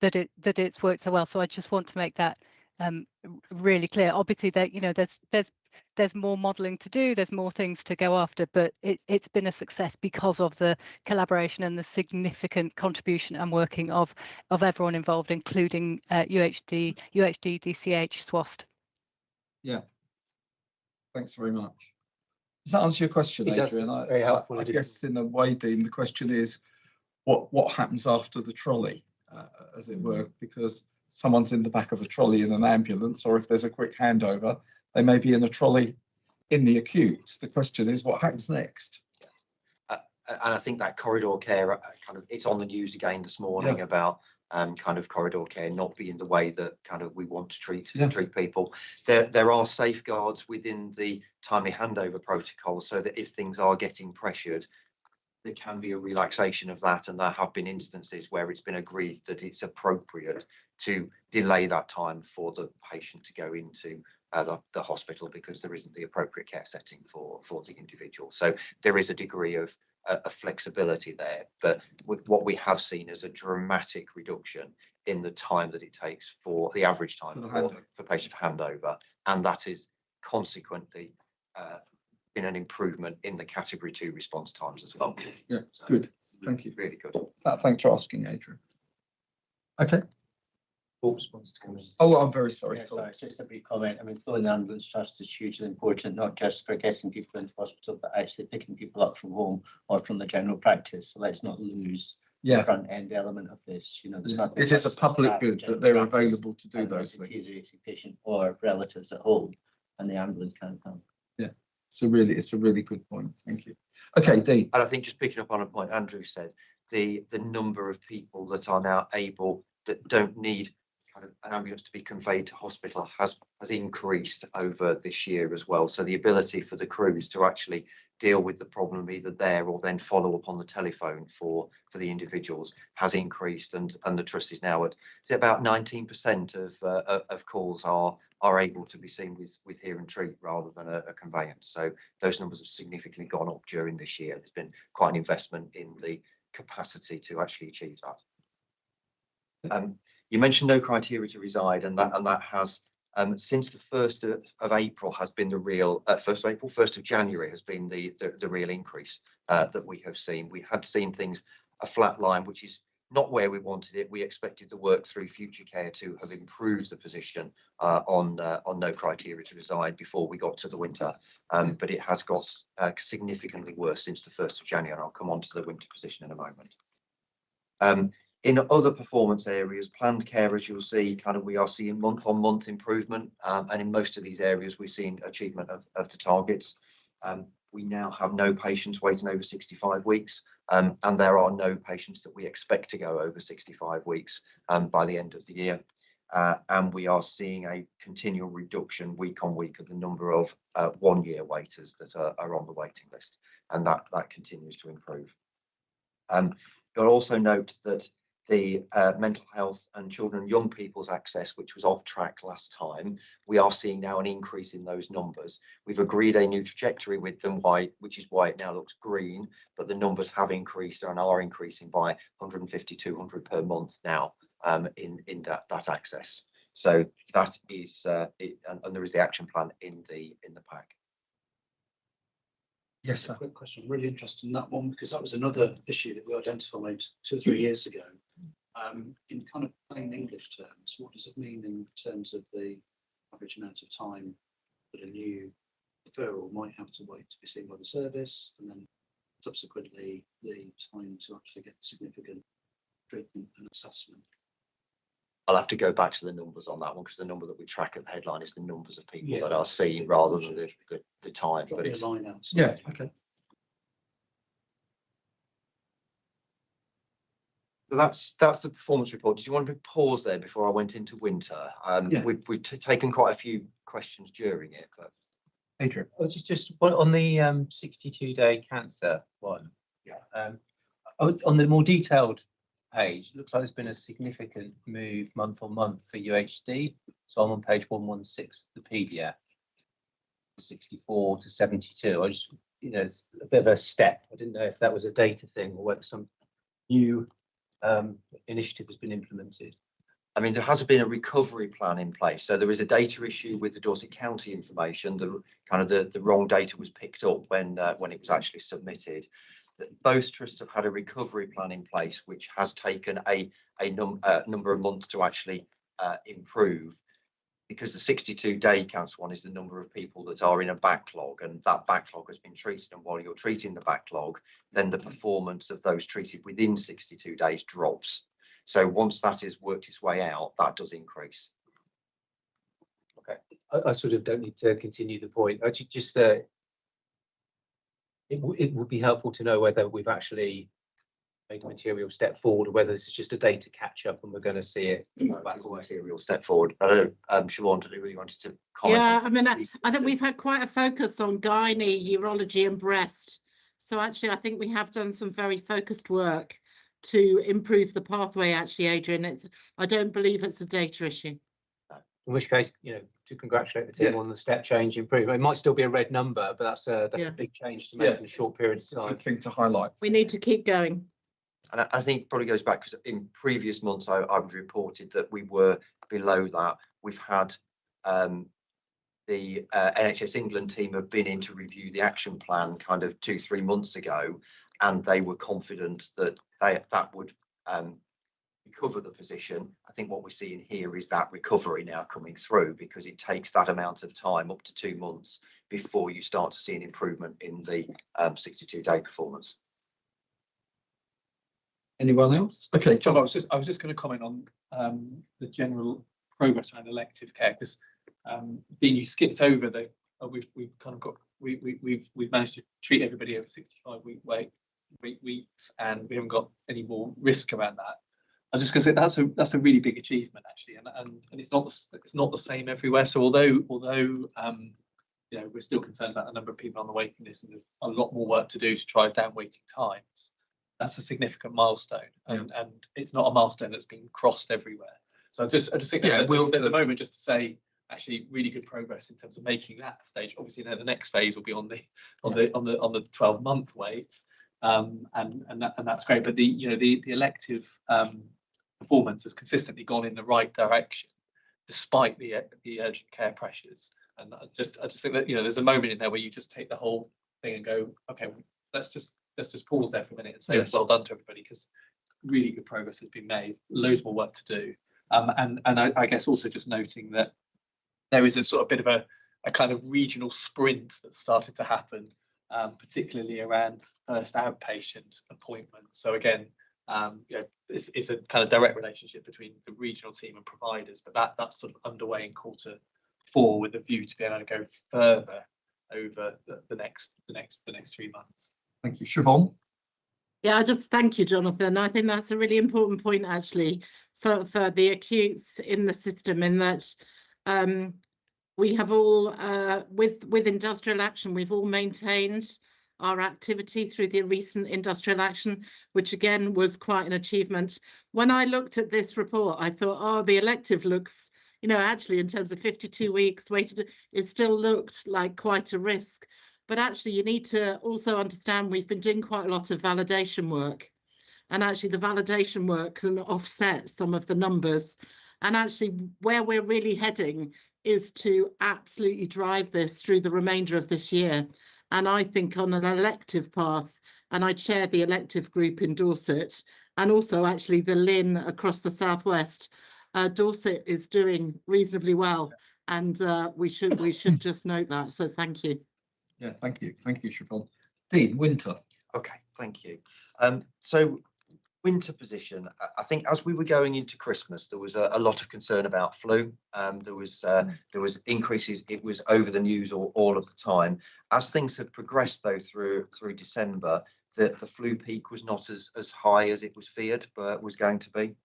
that it's worked so well. So I just want to make that really clear. Obviously, that there's more modelling to do, there's more things to go after, but it's been a success because of the collaboration and the significant contribution and working of everyone involved, including UHD, DCH, SWAST. Yeah, thanks very much. Does that answer your question, Adrian? Very helpful. I guess in a way, Dean, the question is what happens after the trolley, as it were, because someone's in the back of a trolley in an ambulance, or if there's a quick handover, they may be in a trolley in the acute. The question is what happens next? And I think that corridor care it's on the news again this morning about kind of corridor care not being the way that kind of we want to treat people. There are safeguards within the timely handover protocol so that if things are getting pressured, there can be a relaxation of that, and there have been instances where it's been agreed that it's appropriate to delay that time for the patient to go into the hospital because there isn't the appropriate care setting for the individual. So there is a degree of flexibility there, but what we have seen is a dramatic reduction in the time that it takes for the average time for patient handover, and that is consequently been an improvement in the category 2 response times as well. Yeah, so good. Thank you. Really good. Thanks for asking, Adrian. Okay. Wants to come in. Oh, I'm very sorry. Yeah, sorry, just a brief comment. I mean, filling the ambulance trust is hugely important, not just for getting people into hospital, but actually picking people up from home or from the general practice. So let's not lose the front end element of this. You know, there's nothing. It is a public good that they're available to do those things. Deteriorating patient or relatives at home, and the ambulance can't come. Yeah, it's a really good point. Thank you. Okay, Dean. And I think just picking up on a point Andrew said, the number of people that are now able that don't need an ambulance to be conveyed to hospital has increased over this year as well. So the ability for the crews to actually deal with the problem either there or then follow up on the telephone for the individuals has increased, and the trust is now at about 19% of calls are able to be seen with hear and treat rather than a conveyance. So those numbers have significantly gone up during this year. There's been quite an investment in the capacity to actually achieve that. You mentioned no criteria to reside, and that has since the 1st of April has been the real 1st of April, 1st of January has been the real increase that we have seen. We had seen things a flat line, which is not where we wanted it. We expected the work through future care to have improved the position on no criteria to reside before we got to the winter, but it has got significantly worse since the 1st of January, and I'll come on to the winter position in a moment. In other performance areas, planned care, as you'll see, we are seeing month-on-month improvement, and in most of these areas, we've seen achievement of the targets. We now have no patients waiting over 65 weeks, and there are no patients that we expect to go over 65 weeks by the end of the year. And we are seeing a continual reduction week on week of the number of 1-year waiters that are on the waiting list, and that continues to improve. You'll also note that the mental health and children and young people's access, which was off track last time, we are seeing now an increase in those numbers. We've agreed a new trajectory with them, which is why it now looks green, but the numbers have increased and are increasing by 150, 200 per month now in that access. So that is, and there is the action plan in the pack. Yes, sir. Quick question. I'm really interested in that one because that was another issue that we identified 2 or 3 years ago. In kind of plain English terms, what does it mean in terms of the average amount of time that a new referral might have to wait to be seen by the service, and then subsequently the time to actually get significant treatment and assessment? I'll have to go back to the numbers on that one because the number that we track at the headline is the numbers of people that are seen rather than the time. But it's okay. So that's the performance report. Did you want to pause there before I went into winter? We've taken quite a few questions during it, but Adrian, just on the 62-day cancer one. Yeah. On the more detailed page, it looks like there's been a significant move month on month for UHD. So I'm on page 116 of the PDF, 64 to 72. I just, it's a bit of a step. I didn't know if that was a data thing or whether some new initiative has been implemented? I mean, there has been a recovery plan in place. So there was a data issue with the Dorset County information. The wrong data was picked up when it was actually submitted. Both trusts have had a recovery plan in place, which has taken a number of months to actually improve, because the 62-day counts one is the number of people that are in a backlog, and that backlog has been treated. And while you're treating the backlog, then the performance of those treated within 62 days drops. So once that has worked its way out, that does increase. Okay, I sort of don't need to continue the point. Just it would be helpful to know whether we've actually made a material step forward, or whether this is just a data catch up and we're going to see it back away. Material step forward. I don't know, Siobhan, did you really wanted to comment? Yeah, I mean, I think we've had quite a focus on gynae, urology and breast. So actually, I think we have done some very focused work to improve the pathway, actually, Adrian. I don't believe it's a data issue. In which case, to congratulate the team on the step change improvement. It might still be a red number, but that's a big change to make in a short period of time. Good thing to highlight. We need to keep going. And I think it probably goes back, because in previous months I've reported that we were below that. We've had the NHS England team have been in to review the action plan kind of 2-3 months ago, and they were confident that that would recover the position. I think what we're seeing here is that recovery now coming through, because it takes that amount of time, up to 2 months, before you start to see an improvement in the 62-day performance. Anyone else? Okay, John, I was just going to comment on the general progress around elective care, because Dean, you skipped over the we've managed to treat everybody over 65 weeks, and we haven't got any more risk around that. I was just going to say that's a really big achievement, actually, and it's not the same everywhere. So although we're still concerned about the number of people on the waiting list, and there's a lot more work to do to drive down waiting times, that's a significant milestone, and it's not a milestone that's been crossed everywhere. So I just think at the moment, just to say, actually really good progress in terms of making that stage. Obviously, now the next phase will be on the 12-month waits, and that's great. But the elective performance has consistently gone in the right direction, despite the urgent care pressures. And I just think that there's a moment in there where you just take the whole thing and go, okay, let's just pause there for a minute and say well done to everybody, because really good progress has been made. Loads more work to do. And I guess also just noting that there is a sort of bit of a kind of regional sprint that started to happen, particularly around first outpatient appointments. So again, it's a kind of direct relationship between the regional team and providers, but that's sort of underway in Q4 with a view to be able to go further over the next 3 months. Thank you, Siobhan. Yeah, I just thank you, Jonathan. I think that's a really important point, actually, for the acutes in the system, in that we have all, with industrial action, we've all maintained our activity through the recent industrial action, which again was quite an achievement. When I looked at this report, I thought, oh, the elective looks, actually in terms of 52 weeks waited, it still looked like quite a risk. But actually, you need to also understand we've been doing quite a lot of validation work. And actually, the validation work can offset some of the numbers. And actually, where we're really heading is to absolutely drive this through the remainder of this year. And I think on an elective path, and I chair the elective group in Dorset, and also actually the LIN across the southwest, Dorset is doing reasonably well. And we should just note that. So thank you. Yeah, thank you, Siobhan. Dean, winter. Okay, thank you. So winter position, I think as we were going into Christmas, there was a lot of concern about flu. There was increases. It was over the news all of the time. As things have progressed though through December, the flu peak was not as high as it was feared, but was going to be.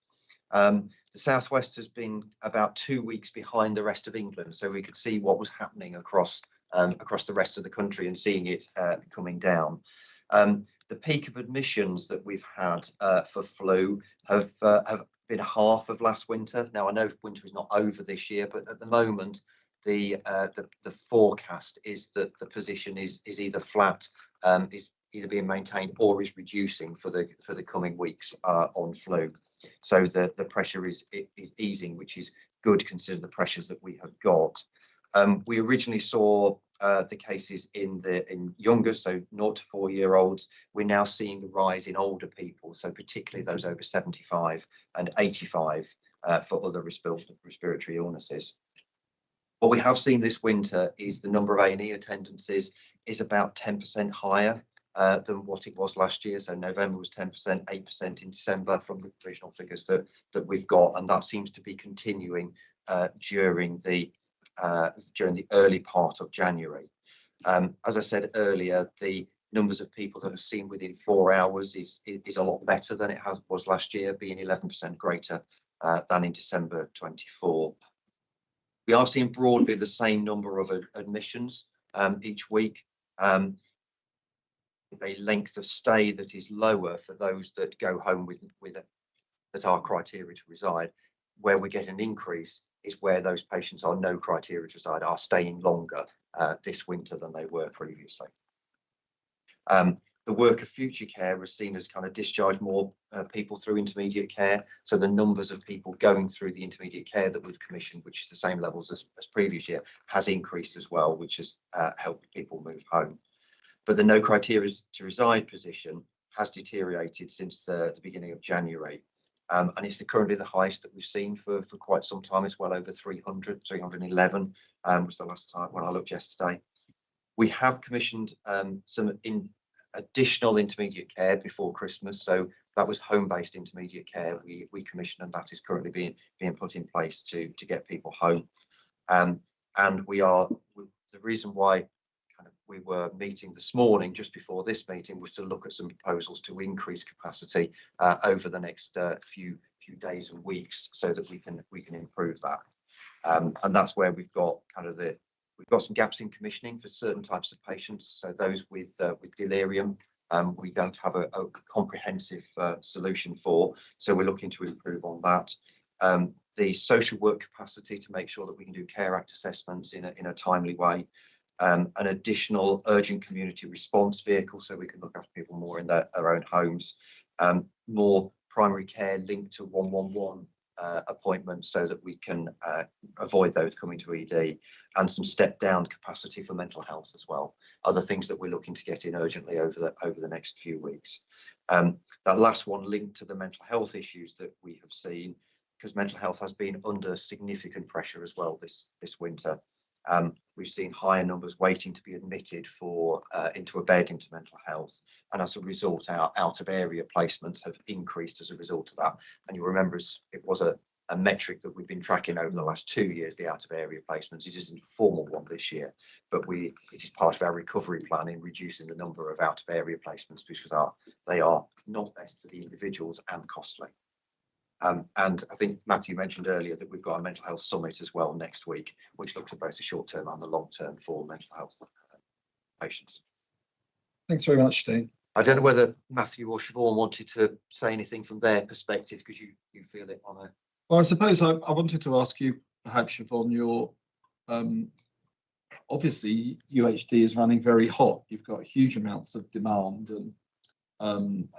The southwest has been about 2 weeks behind the rest of England, so we could see what was happening across the rest of the country and seeing it coming down. The peak of admissions that we've had for flu have been half of last winter. Now I know winter is not over this year, but at the moment the forecast is that the position is either flat, either being maintained or is reducing for the coming weeks on flu. So the pressure is easing, which is good considering the pressures that we have got. We originally saw the cases in younger, so 0 to 4-year-olds. We're now seeing the rise in older people, so particularly those over 75 and 85 for other respiratory illnesses. What we have seen this winter is the number of A&E attendances is about 10% higher than what it was last year. So November was 10%, 8% in December from the provisional figures that we've got, and that seems to be continuing during the early part of January. As I said earlier, the numbers of people that are seen within 4 hours is a lot better than it was last year, being 11% greater than in December 24. We are seeing broadly the same number of admissions each week, with a length of stay that is lower for those that go home that are criteria to reside. Where we get an increase is where those patients are no criteria to reside are staying longer this winter than they were previously. The work of future care was seen as kind of discharge more people through intermediate care. So the numbers of people going through the intermediate care that we've commissioned, which is the same levels as previous year, has increased as well, which has helped people move home. But the no criteria to reside position has deteriorated since the beginning of January. And it's currently the highest that we've seen for quite some time. It's well over 300, 311 was the last time when I looked yesterday. We have commissioned some additional intermediate care before Christmas. So that was home-based intermediate care we commissioned, and that is currently being put in place to get people home. And the reason why we were meeting this morning, just before this meeting, was to look at some proposals to increase capacity over the next few days and weeks, so that we can improve that. And that's where we've got some gaps in commissioning for certain types of patients. So those with delirium, we don't have a comprehensive solution for. So we're looking to improve on that. The social work capacity to make sure that we can do Care Act assessments in a timely way. An additional urgent community response vehicle, so we can look after people more in their own homes. More primary care linked to 111 appointments, so that we can avoid those coming to ED, and some step down capacity for mental health as well. Other things that we're looking to get in urgently over the next few weeks. That last one linked to the mental health issues that we have seen, because mental health has been under significant pressure as well this winter. We've seen higher numbers waiting to be admitted into a bed into mental health, and as a result our out of area placements have increased as a result of that. And you remember it was a metric that we've been tracking over the last 2 years, the out of area placements. It isn't a formal one this year, but it is part of our recovery plan in reducing the number of out of area placements, because they are not best for the individuals and costly. And I think Matthew mentioned earlier that we've got a mental health summit as well next week, which looks at both the short term and the long term for mental health patients. Thanks very much, Dean. I don't know whether Matthew or Siobhan wanted to say anything from their perspective, because you feel it on a... Well, I suppose I wanted to ask you, perhaps, Siobhan, your obviously UHD is running very hot. You've got huge amounts of demand, and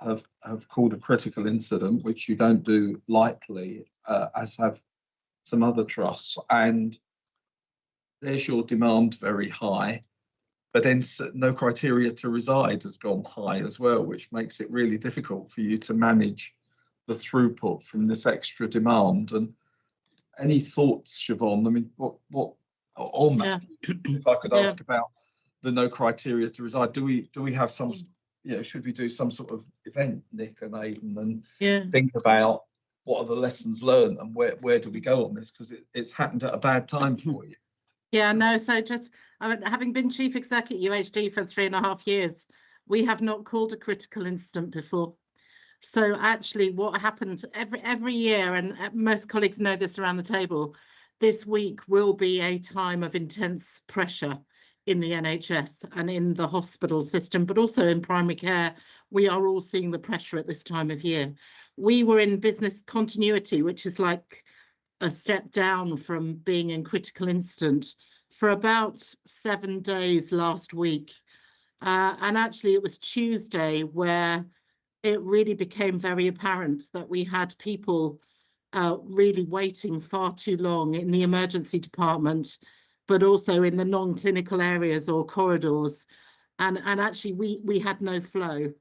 have called a critical incident, which you don't do lightly, as have some other trusts. And there's your demand very high, but then no criteria to reside has gone high as well, which makes it really difficult for you to manage the throughput from this extra demand. And any thoughts, Siobhan? I mean, what on that? If I could ask about the no criteria to reside, do we have some? Should we do some sort of event, Nick and Aidan, and think about what are the lessons learned and where do we go on this? Because it's happened at a bad time for you. Yeah, no, so just having been chief exec at UHD for 3.5 years, we have not called a critical incident before. So actually what happened every year, and most colleagues know this around the table, this week will be a time of intense pressure in the NHS and in the hospital system, but also in primary care. We are all seeing the pressure at this time of year. We were in business continuity, which is like a step down from being in critical incident, for about 7 days last week. And actually it was Tuesday where it really became very apparent that we had people really waiting far too long in the emergency department, but also in the non-clinical areas or corridors. And actually we had no flow.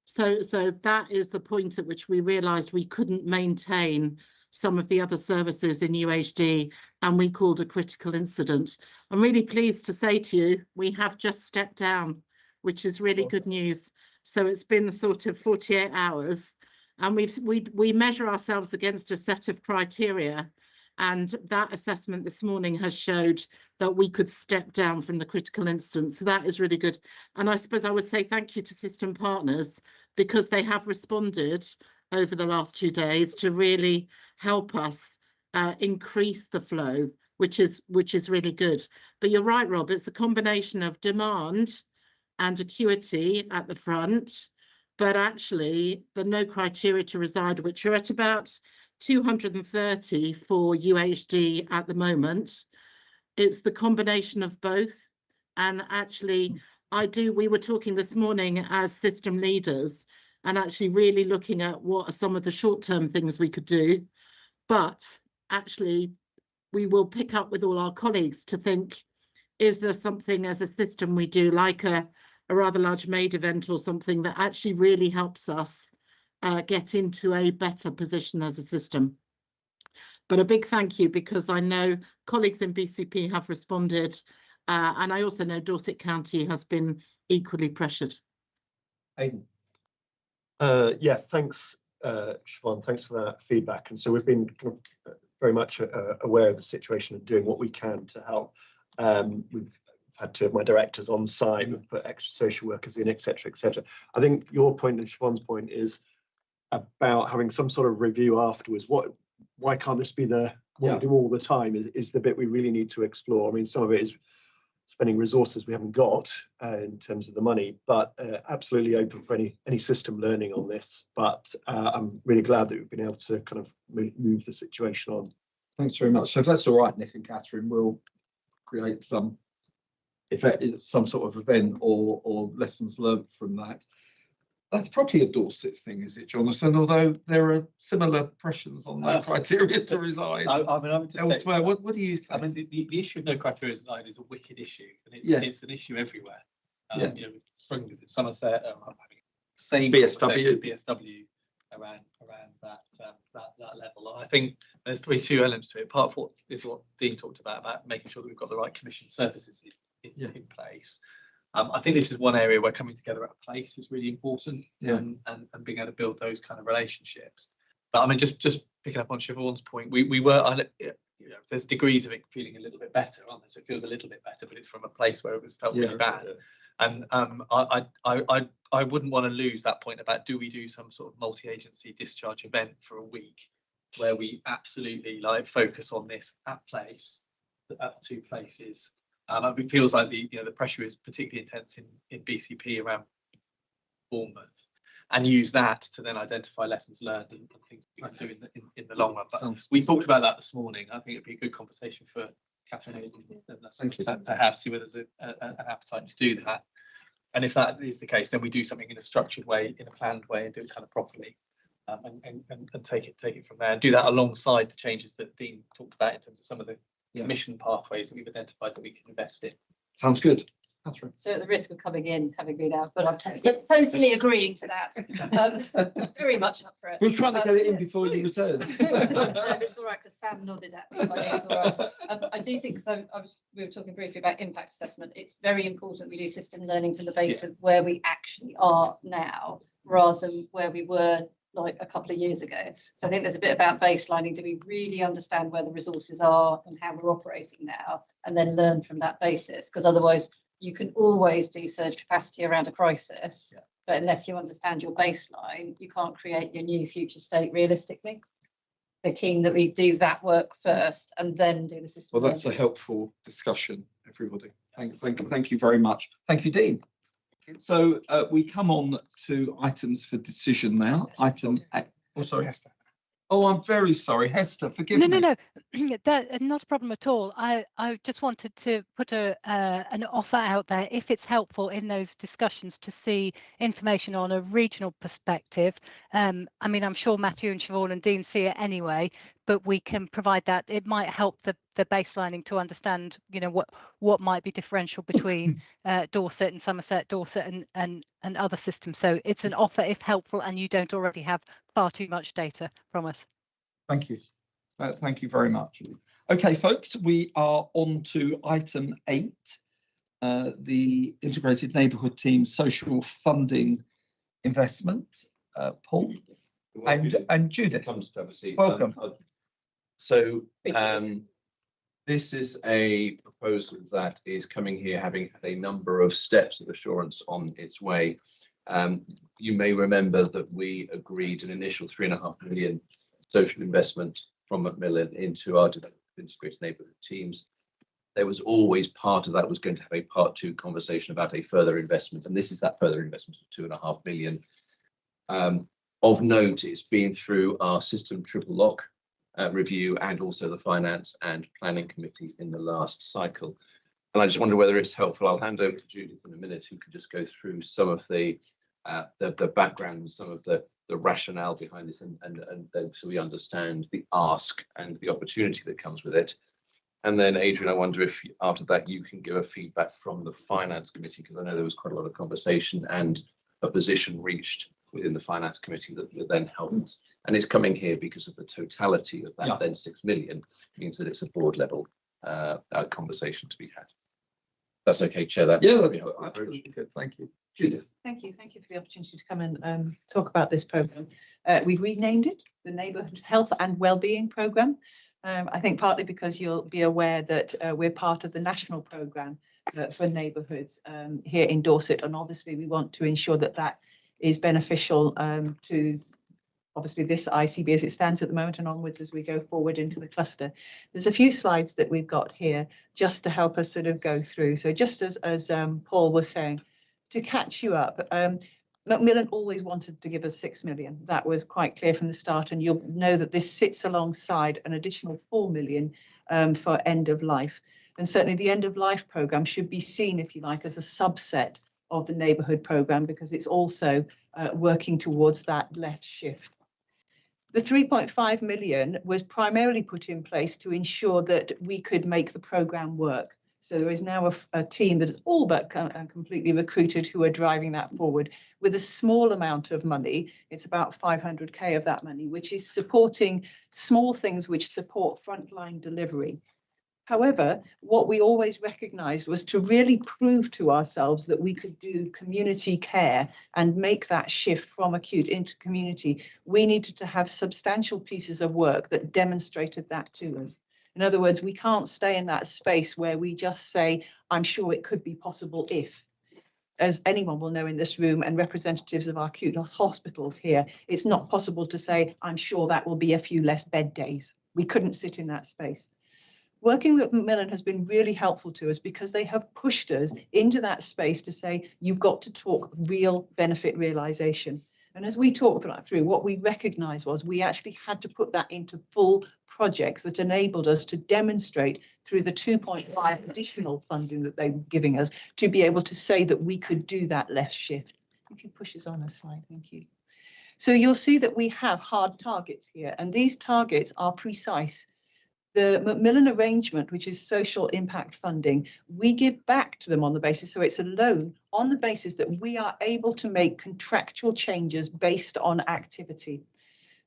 So that is the point at which we realised we couldn't maintain some of the other services in UHD, and we called a critical incident. I'm really pleased to say to you, we have just stepped down, which is really good news. So it's been sort of 48 hours, and we measure ourselves against a set of criteria, and that assessment this morning has showed that we could step down from the critical incident. So that is really good. And I suppose I would say thank you to system partners, because they have responded over the last 2 days to really help us increase the flow, which is really good. But you're right, Rob, it's a combination of demand and acuity at the front, but actually the no criteria to reside, which are at about 230 for UHD at the moment. It's the combination of both. And actually we were talking this morning as system leaders and actually really looking at what are some of the short-term things we could do. But actually we will pick up with all our colleagues to think, is there something as a system we do, like a rather large MAID event or something that actually really helps us get into a better position as a system? But a big thank you, because I know colleagues in BCP have responded, and I also know Dorset County has been equally pressured. Aidan. Yeah, thanks, Siobhan, thanks for that feedback. And so we've been kind of very much aware of the situation and doing what we can to help. We've had 2 of my directors on site, we've put extra social workers in, etc., etc. I think your point and Siobhan's point is about having some sort of review afterwards. Why can't this be what we do all the time is the bit we really need to explore. I mean, some of it is spending resources we haven't got in terms of the money, but absolutely open for any system learning on this. But I'm really glad that we've been able to kind of move the situation on. Thanks very much. So if that's all right, Nick and Catherine, we'll create some sort of event or lessons learned from that. That's probably a Dorset thing, is it, Jonathan? Although there are similar pressures on that criteria to reside. Elsewhere. What do you think? I mean, the issue of no criteria to reside is a wicked issue, and it's an issue everywhere. You know, struggling with Somerset, same BSW around that level. I think there's probably 2 elements to it. Part of what Dean talked about making sure that we've got the right commission services in place. I think this is one area where coming together at a place is really important, and being able to build those kind of relationships. But I mean, just picking up on Siobhan's point, we were, there's degrees of it feeling a little bit better, aren't there? So it feels a little bit better, but it's from a place where it was felt really bad. And I wouldn't want to lose that point about, do we do some sort of multi-agency discharge event for a week where we absolutely focus on this at 2 places. It feels like the pressure is particularly intense in BCP around Bournemouth, and use that to then identify lessons learned and things we can do in the long run. But we talked about that this morning. I think it'd be a good conversation for Catherine and perhaps see whether there's an appetite to do that. And if that is the case, then we do something in a structured way, in a planned way, and do it kind of properly, and take it from there. And do that alongside the changes that Dean talked about in terms of some of the commission pathways that we've identified that we can invest in. Sounds good. Catherine. So at the risk of coming in, having been out, but I'm totally agreeing to that. Very much up for it. We're trying to get it in before you return. No, it's all right, because Sam nodded at me, so I think it's all right. I do think, we were talking briefly about impact assessment. It's very important we do system learning from the base of where we actually are now, rather than where we were like a couple of years ago. So I think there's a bit about baselining. Do we really understand where the resources are and how we're operating now, and then learn from that basis? Because otherwise you can always do surge capacity around a crisis, but unless you understand your baseline, you can't create your new future state realistically. They're keen that we do that work first and then do the system. Well, that's a helpful discussion, everybody. Thank you very much. Thank you, Dean. So we come on to items for decision now. Sorry, Hester. Oh, I'm very sorry, Hester, forgive me. No. That, not a problem at all. I just wanted to put an offer out there, if it's helpful in those discussions, to see information on a regional perspective. I mean, I'm sure Matthew and Siobhan and Dean see it anyway, but we can provide that. It might help the baselining to understand, you know, what might be differential between Dorset and Somerset, Dorset and other systems. So it's an offer if helpful, and you don't already have far too much data from us. Thank you. Thank you very much. Okay, folks, we are on to item 8, the Integrated Neighbourhood Team Social Funding Investment. Paul and Judith. Welcome. So this is a proposal that is coming here, having had a number of steps of assurance on its way. You may remember that we agreed an initial 3.5 million social investment from Macmillan into our integrated neighbourhood teams. There was always part of that was going to have a part 2 conversation about a further investment, and this is that further investment of 2.5 million. Of note, it's been through our system triple lock review and also the Finance and Planning Committee in the last cycle. And I just wonder whether it's helpful. I'll hand over to Judith in a minute, who can just go through some of the background, some of the rationale behind this, and so we understand the ask and the opportunity that comes with it. And then, Adrian, I wonder if after that you can give a feedback from the Finance Committee, because I know there was quite a lot of conversation and a position reached within the Finance Committee that will then help us. And it's coming here because of the totality of that then 6 million, means that it's a board level conversation to be had. That's okay, Chair. That absolutely good. Thank you. Judith. Thank you for the opportunity to come and talk about this programme. We've renamed it the Neighbourhood Health and Wellbeing Programme. I think partly because you'll be aware that we're part of the national programme for neighbourhoods here in Dorset, and obviously we want to ensure that that is beneficial to obviously this ICB as it stands at the moment and onwards as we go forward into the cluster. There's a few slides that we've got here just to help us sort of go through. So just as Paul was saying, to catch you up, Macmillan always wanted to give us 6 million. That was quite clear from the start, and you'll know that this sits alongside an additional 4 million for end of life. And certainly the end of life programme should be seen, if you like, as a subset of the neighbourhood programme, because it's also working towards that left shift. The 3.5 million was primarily put in place to ensure that we could make the programme work. So there is now a team that is all but completely recruited who are driving that forward with a small amount of money. It's about 500k of that money, which is supporting small things which support frontline delivery. However, what we always recognised was to really prove to ourselves that we could do community care and make that shift from acute into community. We needed to have substantial pieces of work that demonstrated that to us. In other words, we can't stay in that space where we just say, I'm sure it could be possible if. As anyone will know in this room and representatives of our acute hospitals here, it's not possible to say, I'm sure that will be a few less bed days. We couldn't sit in that space. Working with Macmillan has been really helpful to us because they have pushed us into that space to say, you've got to talk real benefit realisation. And as we talked that through, what we recognised was we actually had to put that into full projects that enabled us to demonstrate through the 2.5 additional funding that they were giving us to be able to say that we could do that left shift. If you push us on a slide, thank you. So you'll see that we have hard targets here, and these targets are precise. The Macmillan arrangement, which is social impact funding, we give back to them on the basis, so it's a loan on the basis that we are able to make contractual changes based on activity.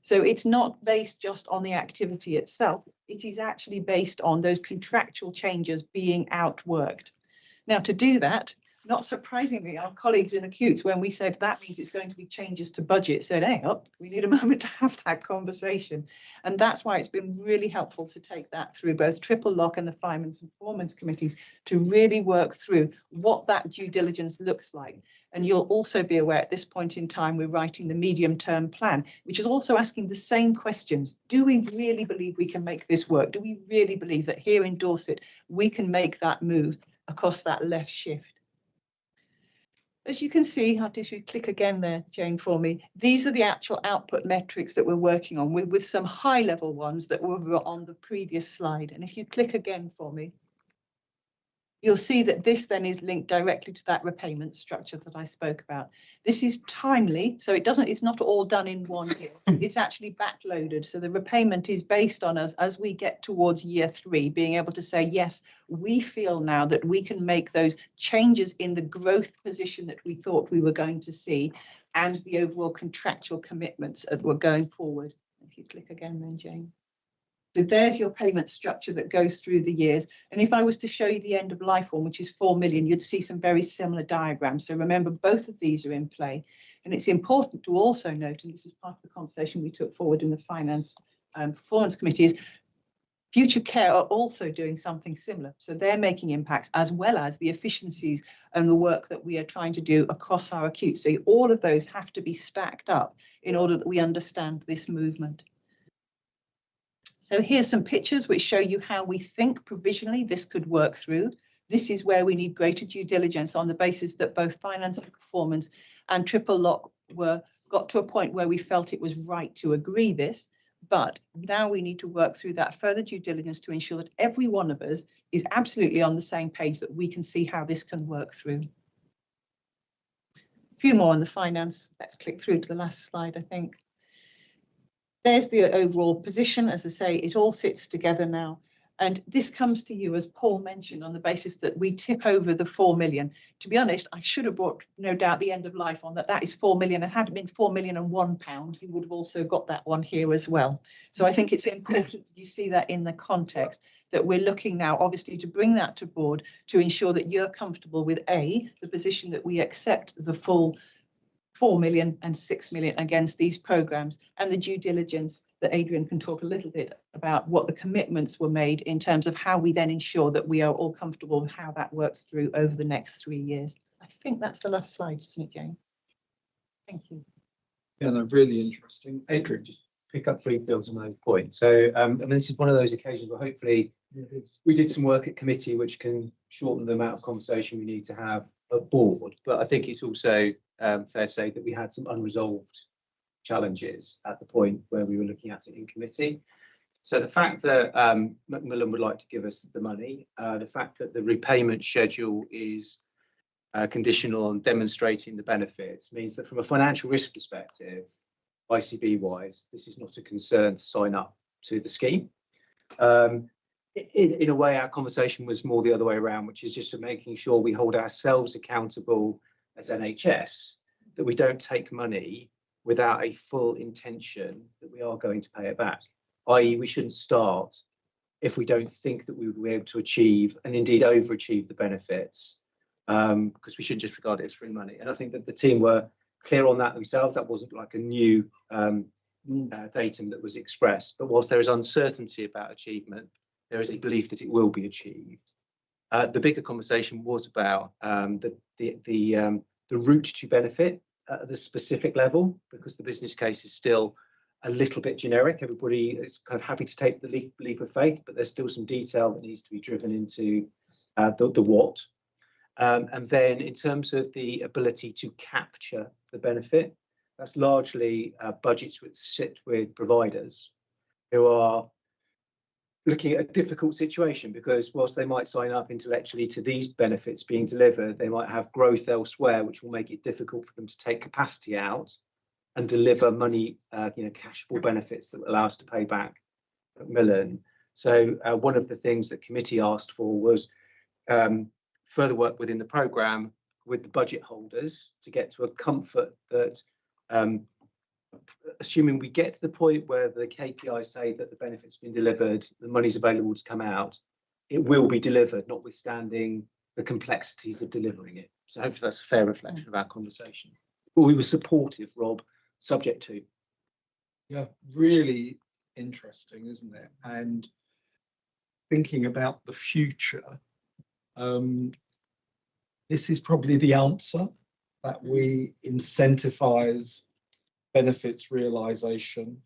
So it's not based just on the activity itself, it is actually based on those contractual changes being outworked. Now, to do that, not surprisingly, our colleagues in acutes, when we said that means it's going to be changes to budget, said, hey, we need a moment to have that conversation. And that's why it's been really helpful to take that through both triple lock and the Finance and Performance Committees to really work through what that due diligence looks like. And you'll also be aware at this point in time, we're writing the medium-term plan, which is also asking the same questions. Do we really believe we can make this work? Do we really believe that here in Dorset, we can make that move across that left shift? As you can see, if you click again there, Jane, for me, these are the actual output metrics that we're working on with some high level ones that were on the previous slide. And if you click again for me, you'll see that this then is linked directly to that repayment structure that I spoke about. This is timely, so it's not all done in 1 year. It's actually backloaded. So the repayment is based on us as we get towards year 3, being able to say, yes, we feel now that we can make those changes in the growth position that we thought we were going to see and the overall contractual commitments that were going forward. If you click again then, Jane. So there's your payment structure that goes through the years. And if I was to show you the end of life one, which is 4 million, you'd see some very similar diagrams. So remember, both of these are in play. And it's important to also note, and this is part of the conversation we took forward in the Finance and Performance Committee, is Future Care are also doing something similar. So they're making impacts as well as the efficiencies and the work that we are trying to do across our acute. So all of those have to be stacked up in order that we understand this movement. So here's some pictures which show you how we think provisionally this could work through. This is where we need greater due diligence on the basis that both Finance and Performance and Triple Lock got to a point where we felt it was right to agree this. But now we need to work through that further due diligence to ensure that every one of us is absolutely on the same page, that we can see how this can work through. A few more on the finance. Let's click through to the last slide, I think. There's the overall position. As I say, it all sits together now. And this comes to you, as Paul mentioned, on the basis that we tip over the 4 million. To be honest, I should have brought, no doubt, the end of life on that. That is 4 million. And had it been 4 million and £1, you would have also got that one here as well. So I think it's important that you see that in the context, that we're looking now, obviously, to bring that to board to ensure that you're comfortable with A, the position that we accept the full 4 million and 6 million against these programmes, and the due diligence that Adrian can talk a little bit about what the commitments were made in terms of how we then ensure that we are all comfortable with how that works through over the next 3 years. I think that's the last slide, isn't it, Jane? Thank you. Yeah, no, really interesting. Adrian, just pick up 3 builds on those points. So, I mean, this is one of those occasions where hopefully we did some work at committee which can shorten the amount of conversation we need to have at board. But I think it's also fair to say that we had some unresolved challenges at the point where we were looking at it in committee. So the fact that Macmillan would like to give us the money, the fact that the repayment schedule is conditional on demonstrating the benefits, means that from a financial risk perspective, ICB wise, this is not a concern to sign up to the scheme. In a way, our conversation was more the other way around, which is just to making sure we hold ourselves accountable as NHS, that we don't take money without a full intention that we are going to pay it back. I.e., we shouldn't start if we don't think that we would be able to achieve and indeed overachieve the benefits, because we shouldn't just regard it as free money. And I think that the team were clear on that themselves. That wasn't like a new datum that was expressed. But whilst there is uncertainty about achievement, there is a belief that it will be achieved. The bigger conversation was about the route to benefit at the specific level, because the business case is still a little bit generic. Everybody is kind of happy to take the leap of faith, but there's still some detail that needs to be driven into the what. And then in terms of the ability to capture the benefit, that's largely budgets which sit with providers who are looking at a difficult situation, because whilst they might sign up intellectually to these benefits being delivered, they might have growth elsewhere, which will make it difficult for them to take capacity out and deliver money, cashable benefits that will allow us to pay back Macmillan. So one of the things that committee asked for was further work within the programme with the budget holders to get to a comfort that assuming we get to the point where the KPIs say that the benefit's been delivered, the money's available to come out, it will be delivered, notwithstanding the complexities of delivering it. So hopefully that's a fair reflection of our conversation. But we were supportive, Rob, subject to. Yeah, really interesting, isn't it? And thinking about the future, this is probably the answer, that we incentivize benefits realization,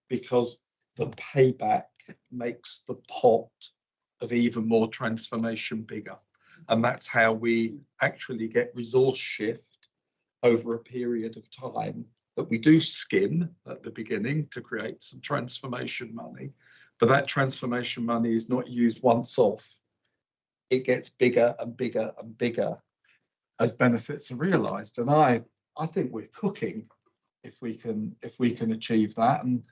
because the payback makes the pot of even more transformation bigger. And that's how we actually get resource shift over a period of time, that we do skim at the beginning to create some transformation money, but that transformation money is not used once off. It gets bigger and bigger and bigger as benefits are realised, and I think we're cooking if we can achieve that. And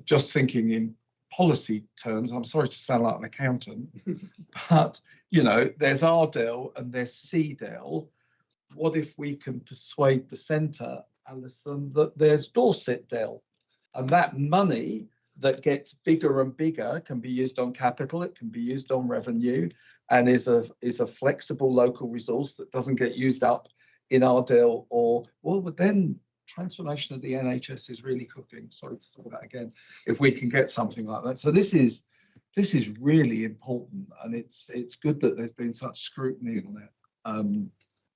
just thinking in policy terms, I'm sorry to sound like an accountant, but you know, there's RDEL and there's CDEL. What if we can persuade the centre, Alison, that there's Dorset DEL, and that money that gets bigger and bigger can be used on capital, it can be used on revenue, and is a flexible local resource that doesn't get used up in RDEL, or well, but then transformation of the NHS is really cooking. Sorry to say that again. If we can get something like that, so this is really important, and it's good that there's been such scrutiny on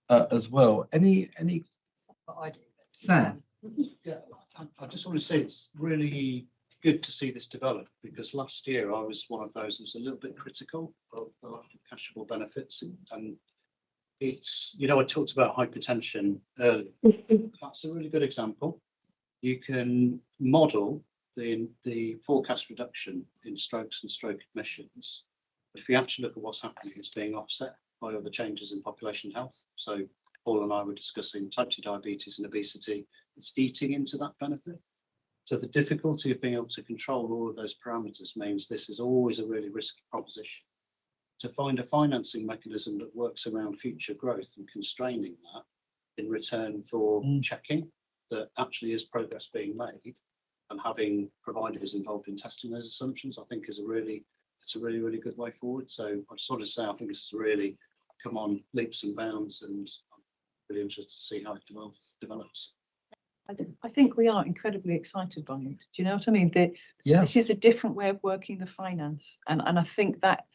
it as well. Any Sam? Yeah, I just want to say it's really good to see this develop, because last year I was one of those who was a little bit critical of the lack of cashable benefits, and it's, you know, I talked about hypertension earlier. That's a really good example. You can model the forecast reduction in strokes and stroke admissions. If you actually look at what's happening, it's being offset by other changes in population health. So Paul and I were discussing type 2 diabetes and obesity. It's eating into that benefit. So the difficulty of being able to control all of those parameters means this is always a really risky proposition. To find a financing mechanism that works around future growth and constraining that in return for checking that actually is progress being made, and having providers involved in testing those assumptions, I think is a really good way forward. So I just wanted to say I think this has really come on leaps and bounds, and I'm really interested to see how it develops. I think we are incredibly excited by it. Do you know what I mean? This is a different way of working the finance, and I think that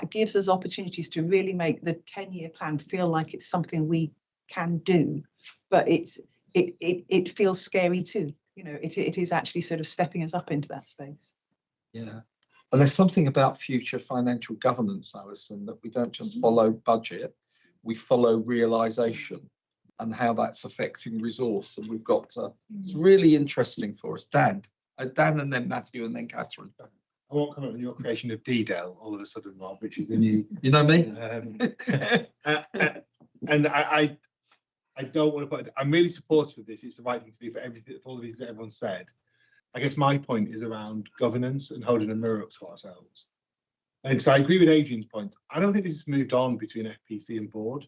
gives us opportunities to really make the 10-year plan feel like it's something we can do, but it feels scary too. You know, it is actually sort of stepping us up into that space. Yeah, and there's something about future financial governance, Alison, that we don't just follow budget, we follow realisation and how that's affecting resource. And we've got it's really interesting for us. Dan and then Matthew, and then Catherine. I won't comment on your creation of DDEL all of a sudden, Rob, which is the new. You know me. And I don't want to put. I'm really supportive of this. It's the right thing to do for everything, for all the reasons that everyone said. I guess my point is around governance and holding a mirror up to ourselves. And so I agree with Adrian's point. I don't think this has moved on between FPC and board.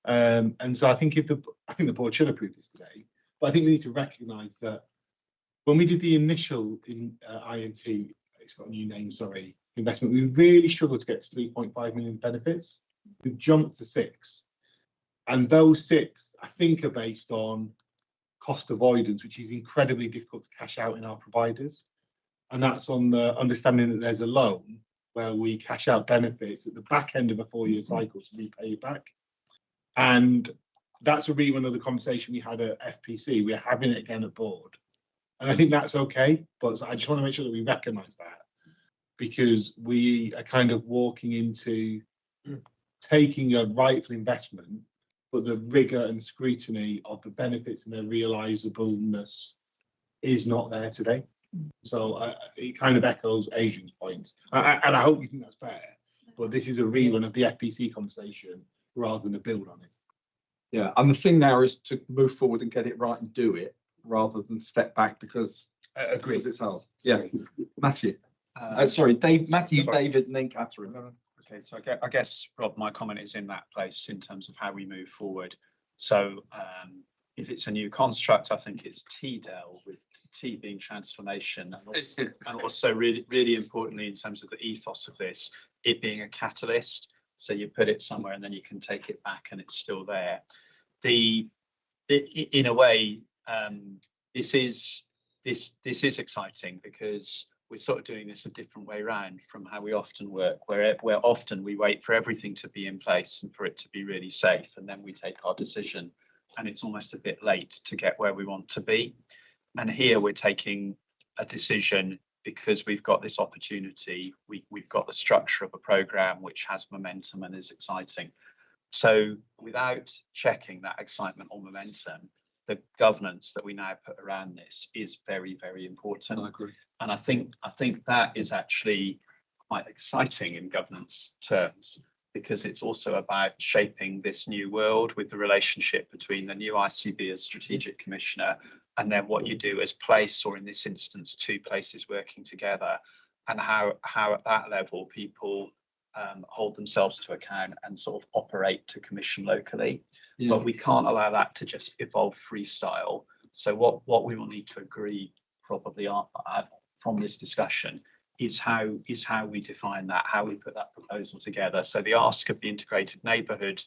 And so I think the board should approve this today. But I think we need to recognise that when we did the initial INT, it's got a new name, sorry, investment, we really struggled to get to 3.5 million benefits. We've jumped to 6. And those 6, I think, are based on cost avoidance, which is incredibly difficult to cash out in our providers. And that's on the understanding that there's a loan where we cash out benefits at the back end of a 4-year cycle to repay it back. And that's really one of the conversation we had at FPC. We're having it again at board. And I think that's okay, but I just want to make sure that we recognise that, because we are kind of walking into taking a rightful investment, but the rigour and scrutiny of the benefits and their realisableness is not there today. So it kind of echoes Adrian's point. And I hope you think that's fair, but this is a rerun of the FPC conversation rather than a build on it. Yeah, and the thing now is to move forward and get it right and do it, rather than step back because it's hard. Yeah, Matthew. Sorry, Dave, Matthew, sorry. David, and then Catherine. Okay, so I guess, Rob, my comment is in that place in terms of how we move forward. So if it's a new construct, I think it's TDEL, with T being transformation, and also really, really importantly in terms of the ethos of this, it being a catalyst. So you put it somewhere and then you can take it back and it's still there. In a way, this is exciting, because we're sort of doing this a different way around from how we often work, where often we wait for everything to be in place and for it to be really safe, and then we take our decision, and it's almost a bit late to get where we want to be. And here we're taking a decision because we've got this opportunity, we've got the structure of a programme which has momentum and is exciting. So without checking that excitement or momentum, the governance that we now put around this is very, very important. I agree. And I think that is actually quite exciting in governance terms, because it's also about shaping this new world with the relationship between the new ICB as strategic commissioner and then what you do as place, or in this instance, two places working together, and how at that level people hold themselves to account and sort of operate to commission locally. Yeah. But we can't allow that to just evolve freestyle. So what we will need to agree probably from this discussion is how we define that, how we put that proposal together. So the ask of the Integrated Neighbourhood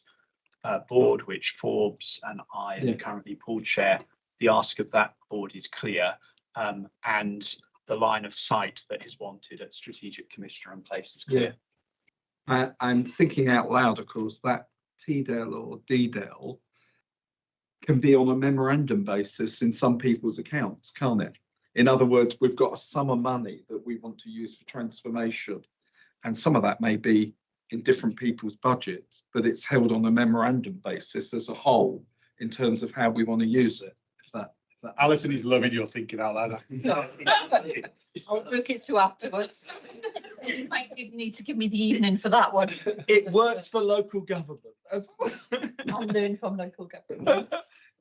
Board, which Forbes and I am currently pool chair, the ask of that board is clear, and the line of sight that is wanted at strategic commissioner and place is clear. And thinking out loud, of course, that TDEL or DDEL can be on a memorandum basis in some people's accounts, can't it? In other words, we've got a sum of money that we want to use for transformation, and some of that may be in different people's budgets, but it's held on a memorandum basis as a whole in terms of how we want to use it. If that Alison is loving your thinking out loud. I'll book it through afterwards. You might need to give me the evening for that one. It works for local government. I'll learn from local government.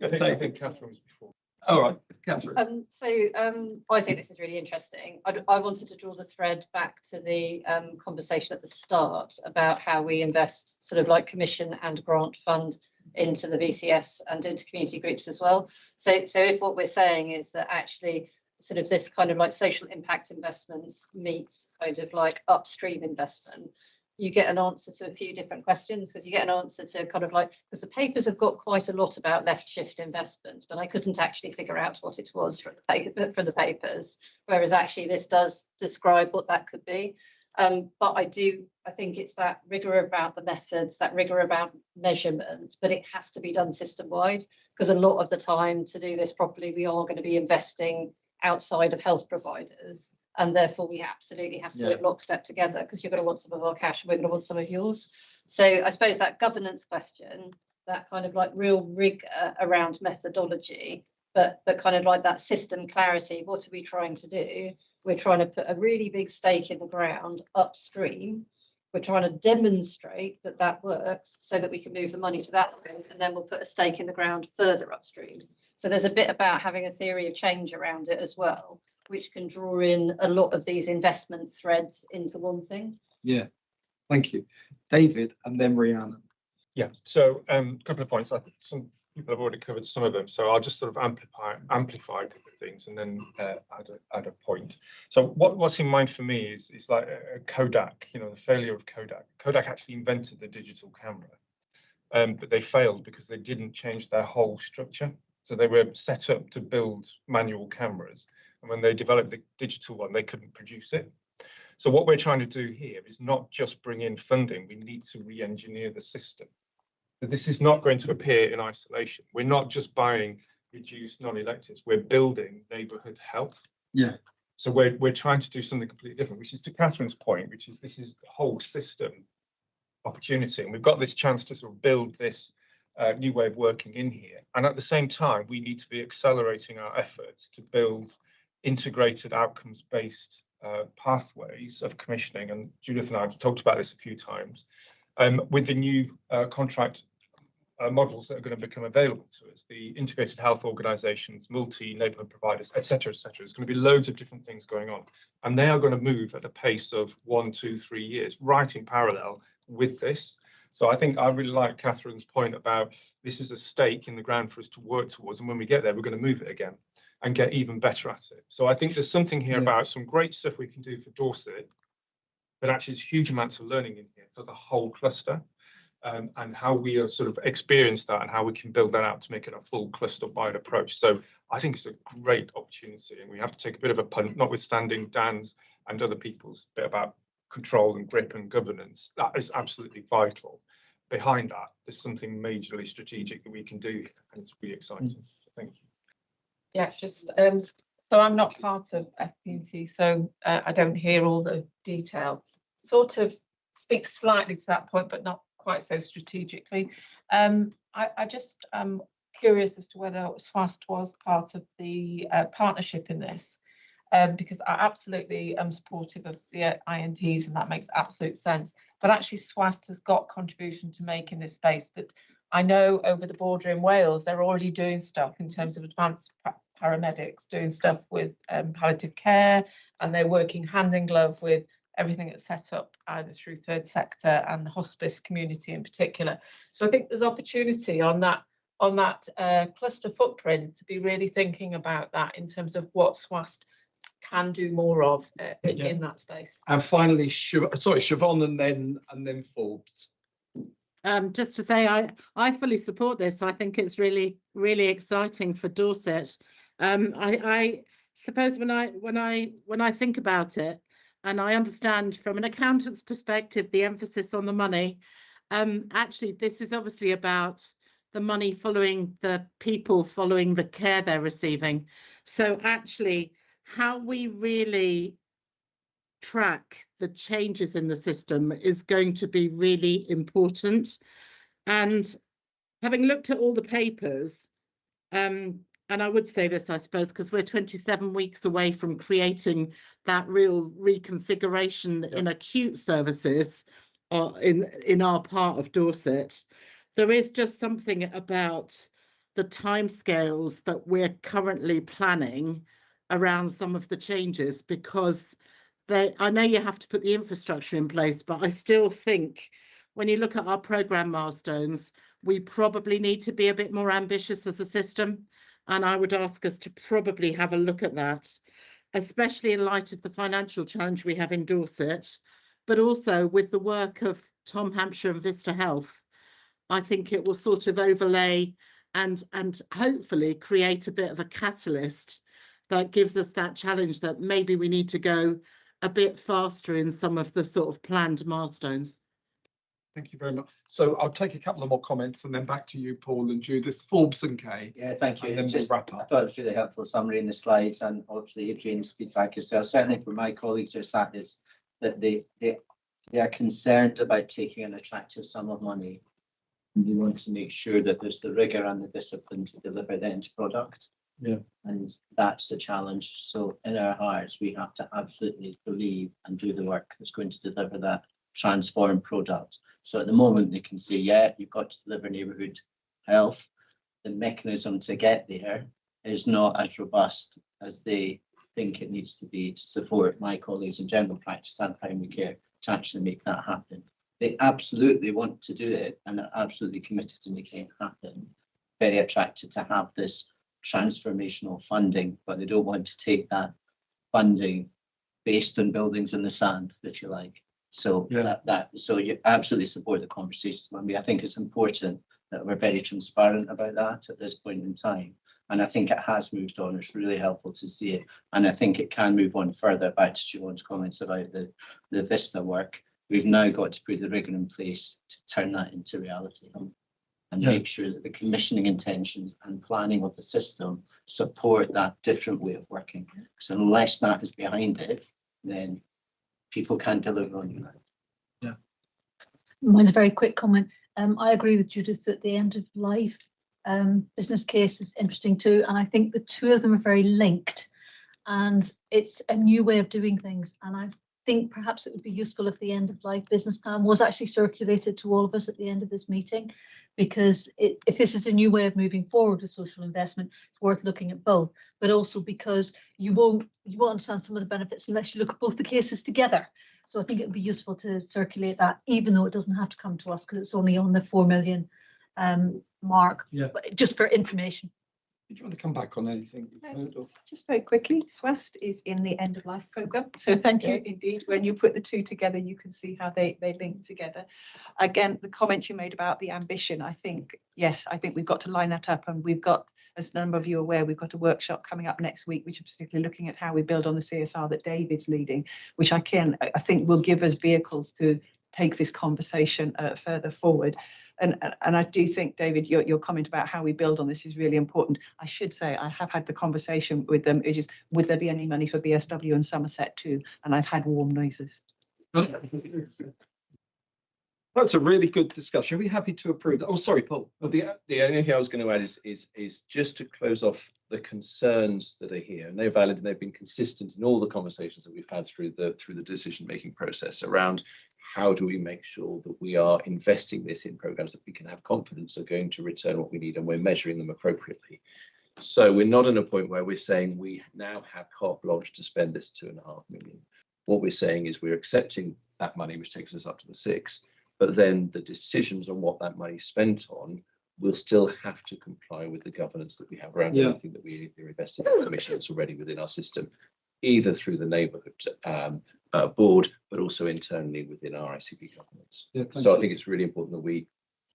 I think Catherine was before. All right, Catherine. I think this is really interesting. I wanted to draw the thread back to the conversation at the start about how we invest sort of like commission and grant fund into the BCS and into community groups as well. So if what we're saying is that actually sort of this kind of like social impact investment meets kind of like upstream investment, you get an answer to a few different questions, because you get an answer to kind of like, because the papers have got quite a lot about left shift investment, but I couldn't actually figure out what it was from the papers, whereas actually this does describe what that could be. But I think it's that rigor about the methods, that rigor about measurement, but it has to be done system wide, because a lot of the time to do this properly, we are going to be investing outside of health providers. And therefore, we absolutely have to do it lockstep together, because you're going to want some of our cash and we're going to want some of yours. So I suppose that governance question, that kind of like real rigor around methodology, but kind of like that system clarity. What are we trying to do? We're trying to put a really big stake in the ground upstream. We're trying to demonstrate that that works so that we can move the money to that point, and then we'll put a stake in the ground further upstream. So there's a bit about having a theory of change around it as well, which can draw in a lot of these investment threads into one thing. Yeah, thank you. David, and then Rhiannon. Yeah, so a couple of points. I think some people have already covered some of them, so I'll just sort of amplify a couple of things and then add a point. So what's in mind for me is like Kodak, you know, the failure of Kodak. Kodak actually invented the digital camera, but they failed because they didn't change their whole structure. So they were set up to build manual cameras, and when they developed the digital one, they couldn't produce it. So what we're trying to do here is not just bring in funding, we need to re-engineer the system. So this is not going to appear in isolation. We're not just buying reduced non-electives, we're building neighbourhood health. Yeah. So we're trying to do something completely different, which is to Catherine's point, which is this is the whole system opportunity. And we've got this chance to sort of build this new way of working in here. And at the same time, we need to be accelerating our efforts to build integrated outcomes-based pathways of commissioning. And Judith and I have talked about this a few times with the new contract models that are going to become available to us, the integrated health organisations, multi-neighbourhood providers, etc., etc. There's going to be loads of different things going on, and they are going to move at a pace of 1, 2, 3 years, right in parallel with this. So I think I really like Catherine's point about this is a stake in the ground for us to work towards, and when we get there, we're going to move it again and get even better at it. So I think there's something here about some great stuff we can do for Dorset, but actually there's huge amounts of learning in here for the whole cluster, and how we are sort of experience that and how we can build that out to make it a full cluster-wide approach. So I think it's a great opportunity, and we have to take a bit of a punt, notwithstanding Dan's and other people's bit about control and grip and governance. That is absolutely vital. Behind that, there's something majorly strategic that we can do, and it's really exciting. So thank you. Yeah, just so I'm not part of FPT, so I don't hear all the detail. Sort of speaks slightly to that point, but not quite so strategically. I just curious as to whether SWAST was part of the partnership in this, because I absolutely am supportive of the INTs and that makes absolute sense. But actually SWAST has got contribution to make in this space that I know over the border in Wales, they're already doing stuff in terms of advanced paramedics, doing stuff with palliative care, and they're working hand in glove with everything that's set up either through third sector and the hospice community in particular. So I think there's opportunity on that cluster footprint to be really thinking about that in terms of what SWAST can do more of in that space. And finally, Siobhan and then Forbes. Just to say, I fully support this. I think it's really, really exciting for Dorset. I suppose when I think about it, and I understand from an accountant's perspective the emphasis on the money, actually this is obviously about the money following the people, following the care they're receiving. So actually, how we really track the changes in the system is going to be really important. And having looked at all the papers, and I would say this, I suppose, because we're 27 weeks away from creating that real reconfiguration in acute services in our part of Dorset, there is just something about the timescales that we're currently planning around some of the changes, because I know you have to put the infrastructure in place, but I still think when you look at our programme milestones, we probably need to be a bit more ambitious as a system. And I would ask us to probably have a look at that, especially in light of the financial challenge we have in Dorset, but also with the work of Tom Hampshire and Vista Health. I think it will sort of overlay and hopefully create a bit of a catalyst that gives us that challenge that maybe we need to go a bit faster in some of the sort of planned milestones. Thank you very much. So I'll take a couple of more comments and then back to you, Paul and Judith. Forbes and Kay. Yeah, thank you. And then we'll wrap up. I thought it was really helpful summary in the slides, and obviously Adrian's feedback as well. Certainly for my colleagues are sat is that they are concerned about taking an attractive sum of money. And we want to make sure that there's the rigour and the discipline to deliver the end product. Yeah. And that's the challenge. So in our hearts, we have to absolutely believe and do the work that's going to deliver that transformed product. So at the moment they can say, yeah, you've got to deliver neighbourhood health. The mechanism to get there is not as robust as they think it needs to be to support my colleagues in general practice and primary care to actually make that happen. They absolutely want to do it and are absolutely committed to making it happen. Very attracted to have this transformational funding, but they don't want to take that funding based on buildings in the sand, if you like. So so you absolutely support the conversations. I think it's important that we're very transparent about that at this point in time. And I think it has moved on. It's really helpful to see it. And I think it can move on further. Back to Siobhan's comments about the Vista work. We've now got to put the rigour in place to turn that into reality and make sure that the commissioning intentions and planning of the system support that different way of working. Because unless that is behind it, then people can't deliver on that. Yeah. Mine's a very quick comment. I agree with Judith that the end of life business case is interesting too. And I think the two of them are very linked. And it's a new way of doing things. And I think perhaps it would be useful if the end of life business plan was actually circulated to all of us at the end of this meeting, because if this is a new way of moving forward with social investment, it's worth looking at both, but also because you won't understand some of the benefits unless you look at both the cases together. So I think it would be useful to circulate that, even though it doesn't have to come to us because it's only on the 4 million mark, but just for information. Did you want to come back on anything? Just very quickly, SWAST is in the end of life programme. So thank you indeed. When you put the two together, you can see how they link together. Again, the comments you made about the ambition, I think, yes, I think we've got to line that up, and we've got, as a number of you are aware, we've got a workshop coming up next week, which is particularly looking at how we build on the CSR that David's leading, which I think will give us vehicles to take this conversation further forward. And I do think, David, your comment about how we build on this is really important. I should say I have had the conversation with them, which is, would there be any money for BSW and Somerset too? And I've had warm noises. That's a really good discussion. Are we happy to approve that? Oh, sorry, Paul. Well, the only thing I was going to add is just to close off the concerns that are here, and they're valid and they've been consistent in all the conversations that we've had through the decision-making process around how do we make sure that we are investing this in programs that we can have confidence are going to return what we need, and we're measuring them appropriately. So we're not in a point where we're saying we now have carte blanche to spend this 2.5 million. What we're saying is we're accepting that money, which takes us up to the 6, but then the decisions on what that money is spent on will still have to comply with the governance that we have around everything that we are investing in commissions already within our system, either through the neighbourhood board, but also internally within our ICB governance. So I think it's really important that we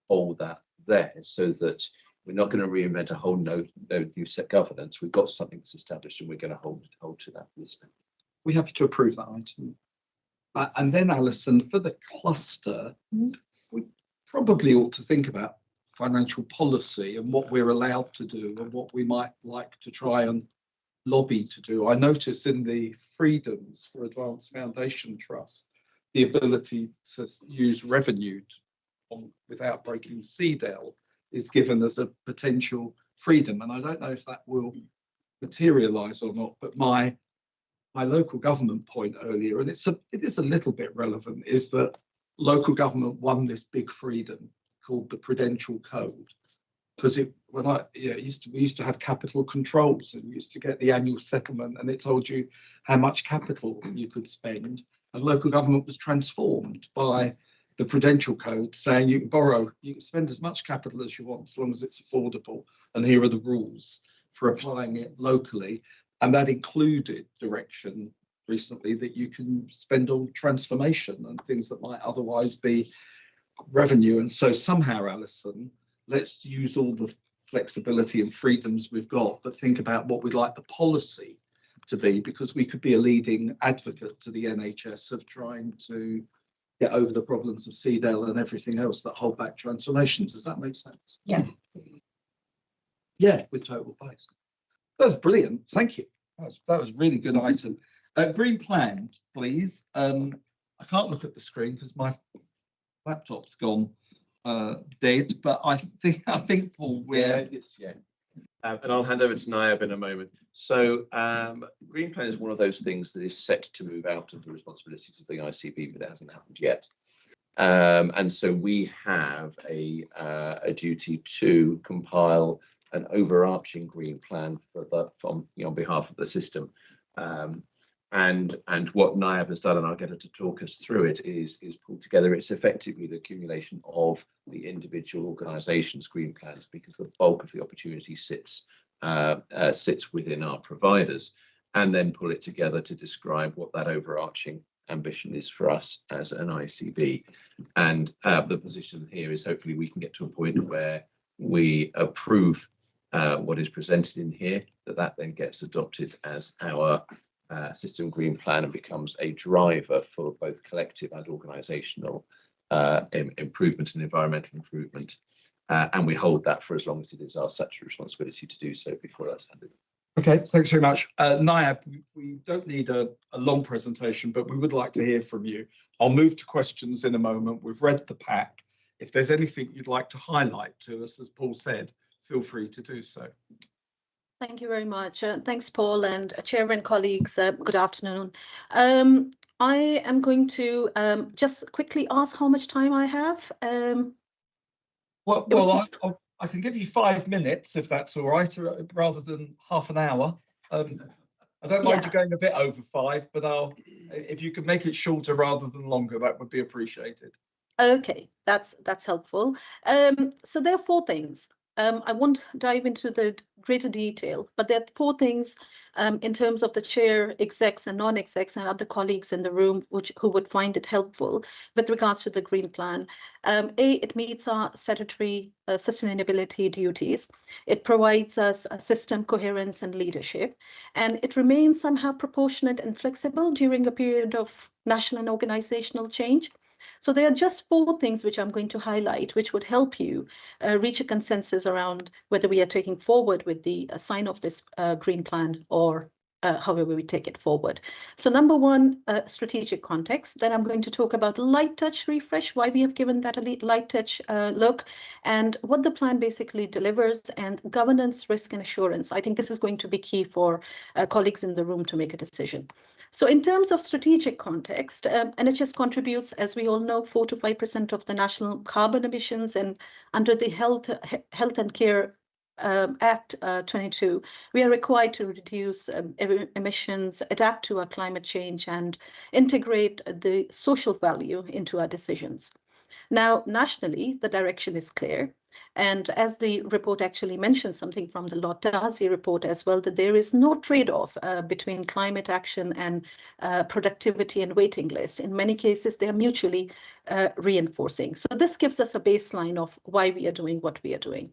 hold that there, so that we're not going to reinvent a whole no new set governance. We've got something that's established, and we're going to hold to that. We're happy to approve that item. And then, Alison, for the cluster, we probably ought to think about financial policy and what we're allowed to do and what we might like to try and lobby to do. I notice in the Freedoms for Advanced Foundation Trust, the ability to use revenue without breaking CDEL is given as a potential freedom. And I don't know if that will materialise or not, but my local government point earlier, and it is a little bit relevant, is that local government won this big freedom called the Prudential Code, because we used to have capital controls, and you used to get the annual settlement, and it told you how much capital you could spend, and local government was transformed by the Prudential Code saying you can spend as much capital as you want as long as it's affordable, and here are the rules for applying it locally. And that included direction recently that you can spend on transformation and things that might otherwise be revenue. And so somehow, Alison, let's use all the flexibility and freedoms we've got, but think about what we'd like the policy to be, because we could be a leading advocate to the NHS of trying to get over the problems of CDEL and everything else that hold back transformation. Does that make sense? Yeah. Yeah, with total face. That was brilliant. Thank you. That was a really good item. Green plan, please. I can't look at the screen because my laptop's gone dead, but I think Paul, and I'll hand over to Niab in a moment. So Green Plan is one of those things that is set to move out of the responsibilities of the ICB, but it hasn't happened yet. And so we have a duty to compile an overarching Green Plan on behalf of the system. And what Niab has done, and I'll get her to talk us through it, is pulled together. It's effectively the accumulation of the individual organisations' green plans, because the bulk of the opportunity sits within our providers, and then pull it together to describe what that overarching ambition is for us as an ICB. And the position here is hopefully we can get to a point where we approve what is presented in here, that then gets adopted as our system green plan and becomes a driver for both collective and organisational improvement and environmental improvement. And we hold that for as long as it is our statutory responsibility to do so before that's handed. Okay, thanks very much. Niab, we don't need a long presentation, but we would like to hear from you. I'll move to questions in a moment. We've read the pack. If there's anything you'd like to highlight to us, as Paul said, feel free to do so. Thank you very much. Thanks, Paul, and Chairman, colleagues. Good afternoon. I am going to just quickly ask how much time I have. I can give you 5 minutes if that's all right, rather than half an hour. I don't mind you going a bit over 5, but if you can make it shorter rather than longer, that would be appreciated. Okay, that's helpful. So there are 4 things. I won't dive into the greater detail, but there are 4 things in terms of the chair, execs and non-execs and other colleagues in the room who would find it helpful with regards to the green plan. It meets our statutory sustainability duties. It provides us a system coherence and leadership, and it remains somehow proportionate and flexible during a period of national and organizational change. So there are just 4 things which I'm going to highlight, which would help you reach a consensus around whether we are taking forward with the sign of this green plan or however we take it forward. So number one, strategic context. Then I'm going to talk about light touch refresh, why we have given that a light touch look, and what the plan basically delivers, and governance, risk and assurance. I think this is going to be key for colleagues in the room to make a decision. So in terms of strategic context, NHS contributes, as we all know, 4 to 5% of the national carbon emissions, and under the Health and Care Act 22, we are required to reduce emissions, adapt to our climate change, and integrate the social value into our decisions. Now, nationally, the direction is clear. And as the report actually mentions something from the Lord Darcy report as well, that there is no trade-off between climate action and productivity and waiting list. In many cases, they are mutually reinforcing. So this gives us a baseline of why we are doing what we are doing.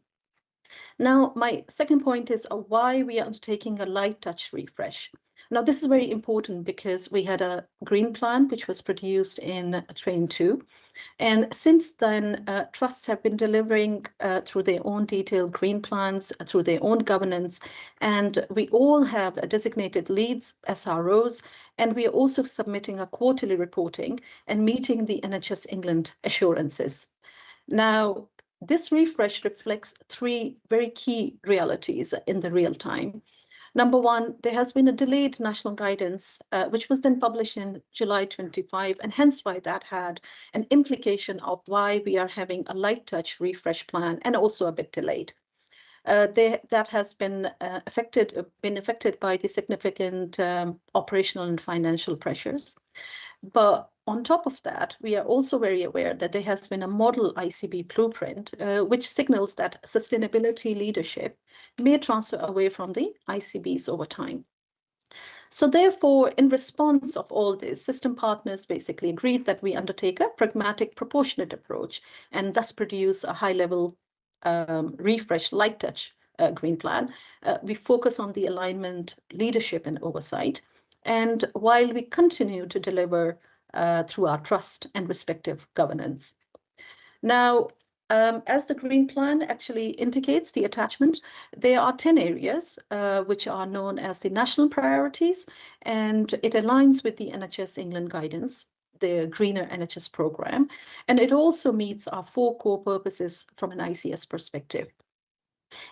Now, my second point is why we are undertaking a light touch refresh. Now, this is very important because we had a green plan which was produced in 22. And since then, trusts have been delivering through their own detailed green plans, through their own governance. And we all have designated leads, SROs, and we are also submitting a quarterly reporting and meeting the NHS England assurances. Now, this refresh reflects 3 very key realities in the real time. Number one, there has been a delayed national guidance, which was then published in July 25, and hence why that had an implication of why we are having a light touch refresh plan, and also a bit delayed. That has been affected by the significant operational and financial pressures. But on top of that, we are also very aware that there has been a model ICB blueprint, which signals that sustainability leadership may transfer away from the ICBs over time. So therefore, in response of all this, system partners basically agreed that we undertake a pragmatic, proportionate approach, and thus produce a high-level refresh light touch green plan. We focus on the alignment, leadership and oversight. And while we continue to deliver through our trust and respective governance. Now, as the Green Plan actually indicates, the attachment, there are 10 areas which are known as the national priorities, and it aligns with the NHS England guidance, the Greener NHS programme, and it also meets our 4 core purposes from an ICS perspective.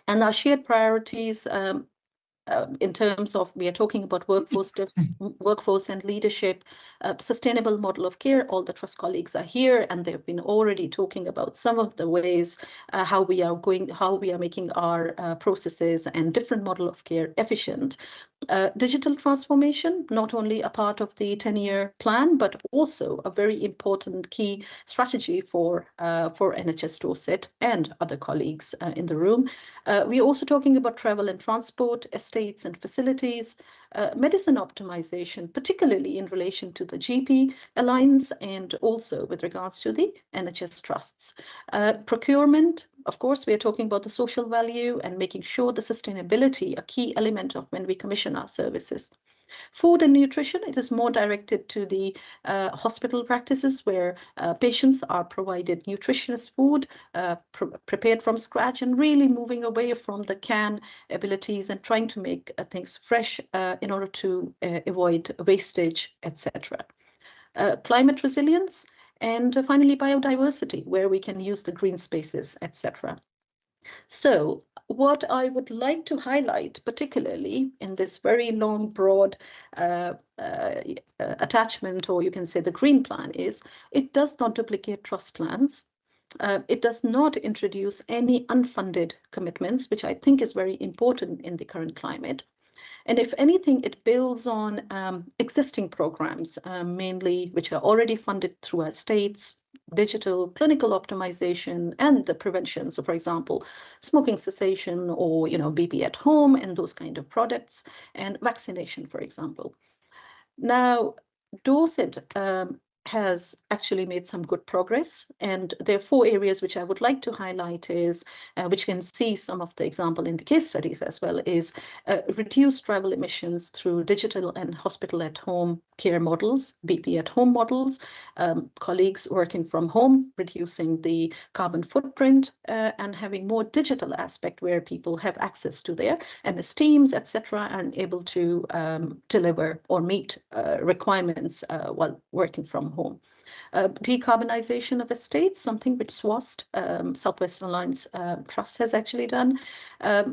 And our shared priorities in terms of, we are talking about workforce and leadership, sustainable model of care. All the trust colleagues are here, and they've been already talking about some of the ways how we are making our processes and different model of care efficient. Digital transformation, not only a part of the 10-year plan, but also a very important key strategy for NHS Dorset and other colleagues in the room. We're also talking about travel and transport, estates and facilities, medicine optimization, particularly in relation to the GP Alliance and also with regards to the NHS trusts. Procurement, of course, we are talking about the social value and making sure the sustainability, a key element of when we commission our services. Food and nutrition, it is more directed to the hospital practices where patients are provided nutritious food prepared from scratch, and really moving away from the can abilities and trying to make things fresh in order to avoid wastage, etc. Climate resilience, and finally biodiversity, where we can use the green spaces, etc. So what I would like to highlight, particularly in this very long, broad attachment, or you can say the green plan, is it does not duplicate trust plans. It does not introduce any unfunded commitments, which I think is very important in the current climate. And if anything, it builds on existing programs, mainly which are already funded through our states, digital, clinical optimization, and the prevention. So, for example, smoking cessation or, BP at home and those kind of products, and vaccination, for example. Now, Dorset has actually made some good progress. And there are 4 areas which I would like to highlight is, which can see some of the example in the case studies as well, is reduced travel emissions through digital and hospital at home care models, BP at home models, colleagues working from home, reducing the carbon footprint, and having more digital aspect where people have access to their MS Teams, etc., and able to deliver or meet requirements while working from home. Decarbonisation of estates, something which SWAST, Southwestern Alliance Trust, has actually done.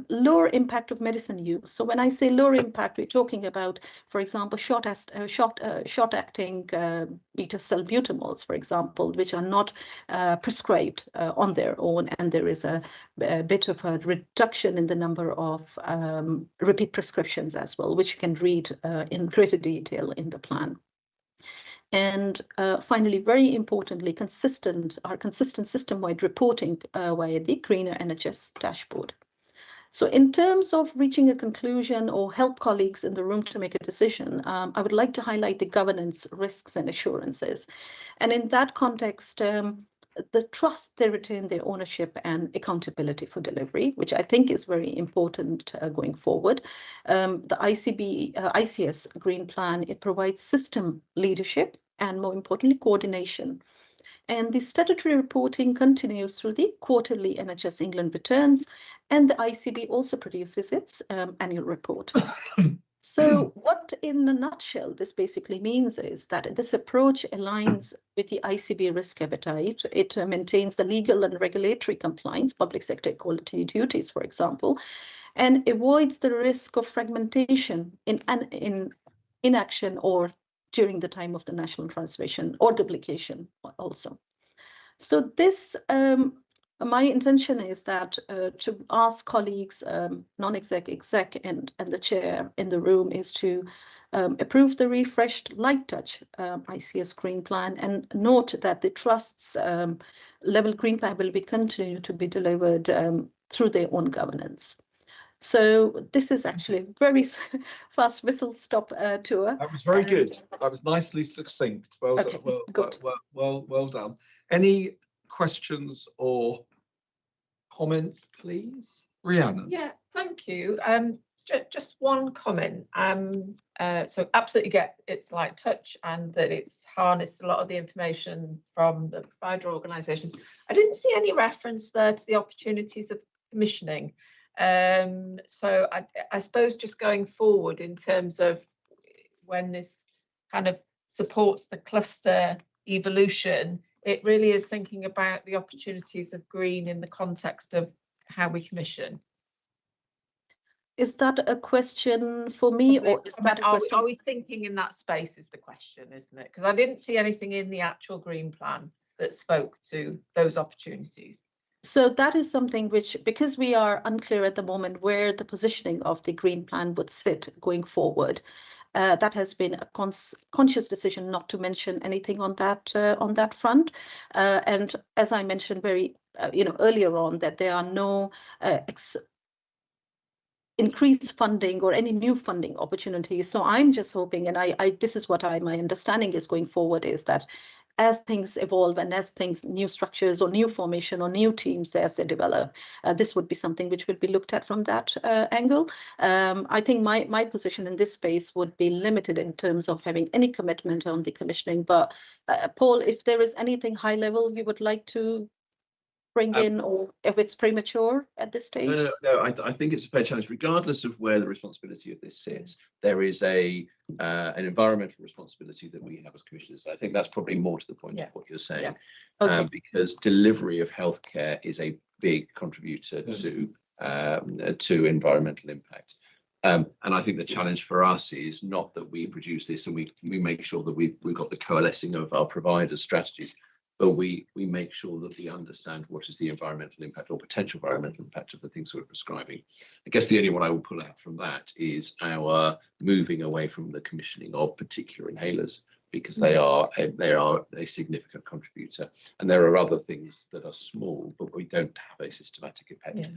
Lower impact of medicine use. So when I say lower impact, we're talking about, for example, short-acting beta-salbutamols, for example, which are not prescribed on their own, and there is a bit of a reduction in the number of repeat prescriptions as well, which you can read in greater detail in the plan. And finally, very importantly, consistent system-wide reporting via the greener NHS dashboard. So in terms of reaching a conclusion or help colleagues in the room to make a decision, I would like to highlight the governance risks and assurances. And in that context, the trust they retain their ownership and accountability for delivery, which I think is very important going forward. The ICS Green Plan, it provides system leadership and, more importantly, coordination. And the statutory reporting continues through the quarterly NHS England returns, and the ICB also produces its annual report. So what, in a nutshell, this basically means is that this approach aligns with the ICB risk appetite. It maintains the legal and regulatory compliance, public sector equality duties, for example, and avoids the risk of fragmentation in inaction or during the time of the national transmission or duplication also. So this, my intention is that to ask colleagues, non-exec, exec, and the chair in the room is to approve the refreshed light touch ICS Green Plan, and note that the trust's level Green Plan will be continued to be delivered through their own governance. So this is actually a very fast whistle stop tour. That was very good. That was nicely succinct. Well Okay, done. Well done. Any questions or comments, please? Rhiannon. Yeah, thank you. Just one comment. So absolutely get it's light touch and that it's harnessed a lot of the information from the provider organisations. I didn't see any reference there to the opportunities of commissioning. So I suppose just going forward in terms of when this kind of supports the cluster evolution, it really is thinking about the opportunities of green in the context of how we commission. Is that a question for me, or is that a question? Are we thinking in that space is the question, isn't it? Because I didn't see anything in the actual green plan that spoke to those opportunities. So that is something which, because we are unclear at the moment where the positioning of the green plan would sit going forward, that has been a conscious decision not to mention anything on that front. And as I mentioned very earlier on, that there are no increased funding or any new funding opportunities. So I'm just hoping, and this is what my understanding is going forward, is that as things evolve and as new structures or new formation or new teams as they develop, this would be something which would be looked at from that angle. I think my position in this space would be limited in terms of having any commitment on the commissioning. But Paul, if there is anything high level you would like to bring in, or if it's premature at this stage? No, I think it's a fair challenge. Regardless of where the responsibility of this sits, there is an environmental responsibility that we have as commissioners. I think that's probably more to the point of what you're saying, because delivery of healthcare is a big contributor to environmental impact. And I think the challenge for us is not that we produce this and we make sure that we've got the coalescing of our providers' strategies, but we make sure that we understand what is the environmental impact or potential environmental impact of the things we're prescribing. I guess the only one I will pull out from that is our moving away from the commissioning of particular inhalers, because they are a significant contributor, and there are other things that are small, but we don't have a systematic effect.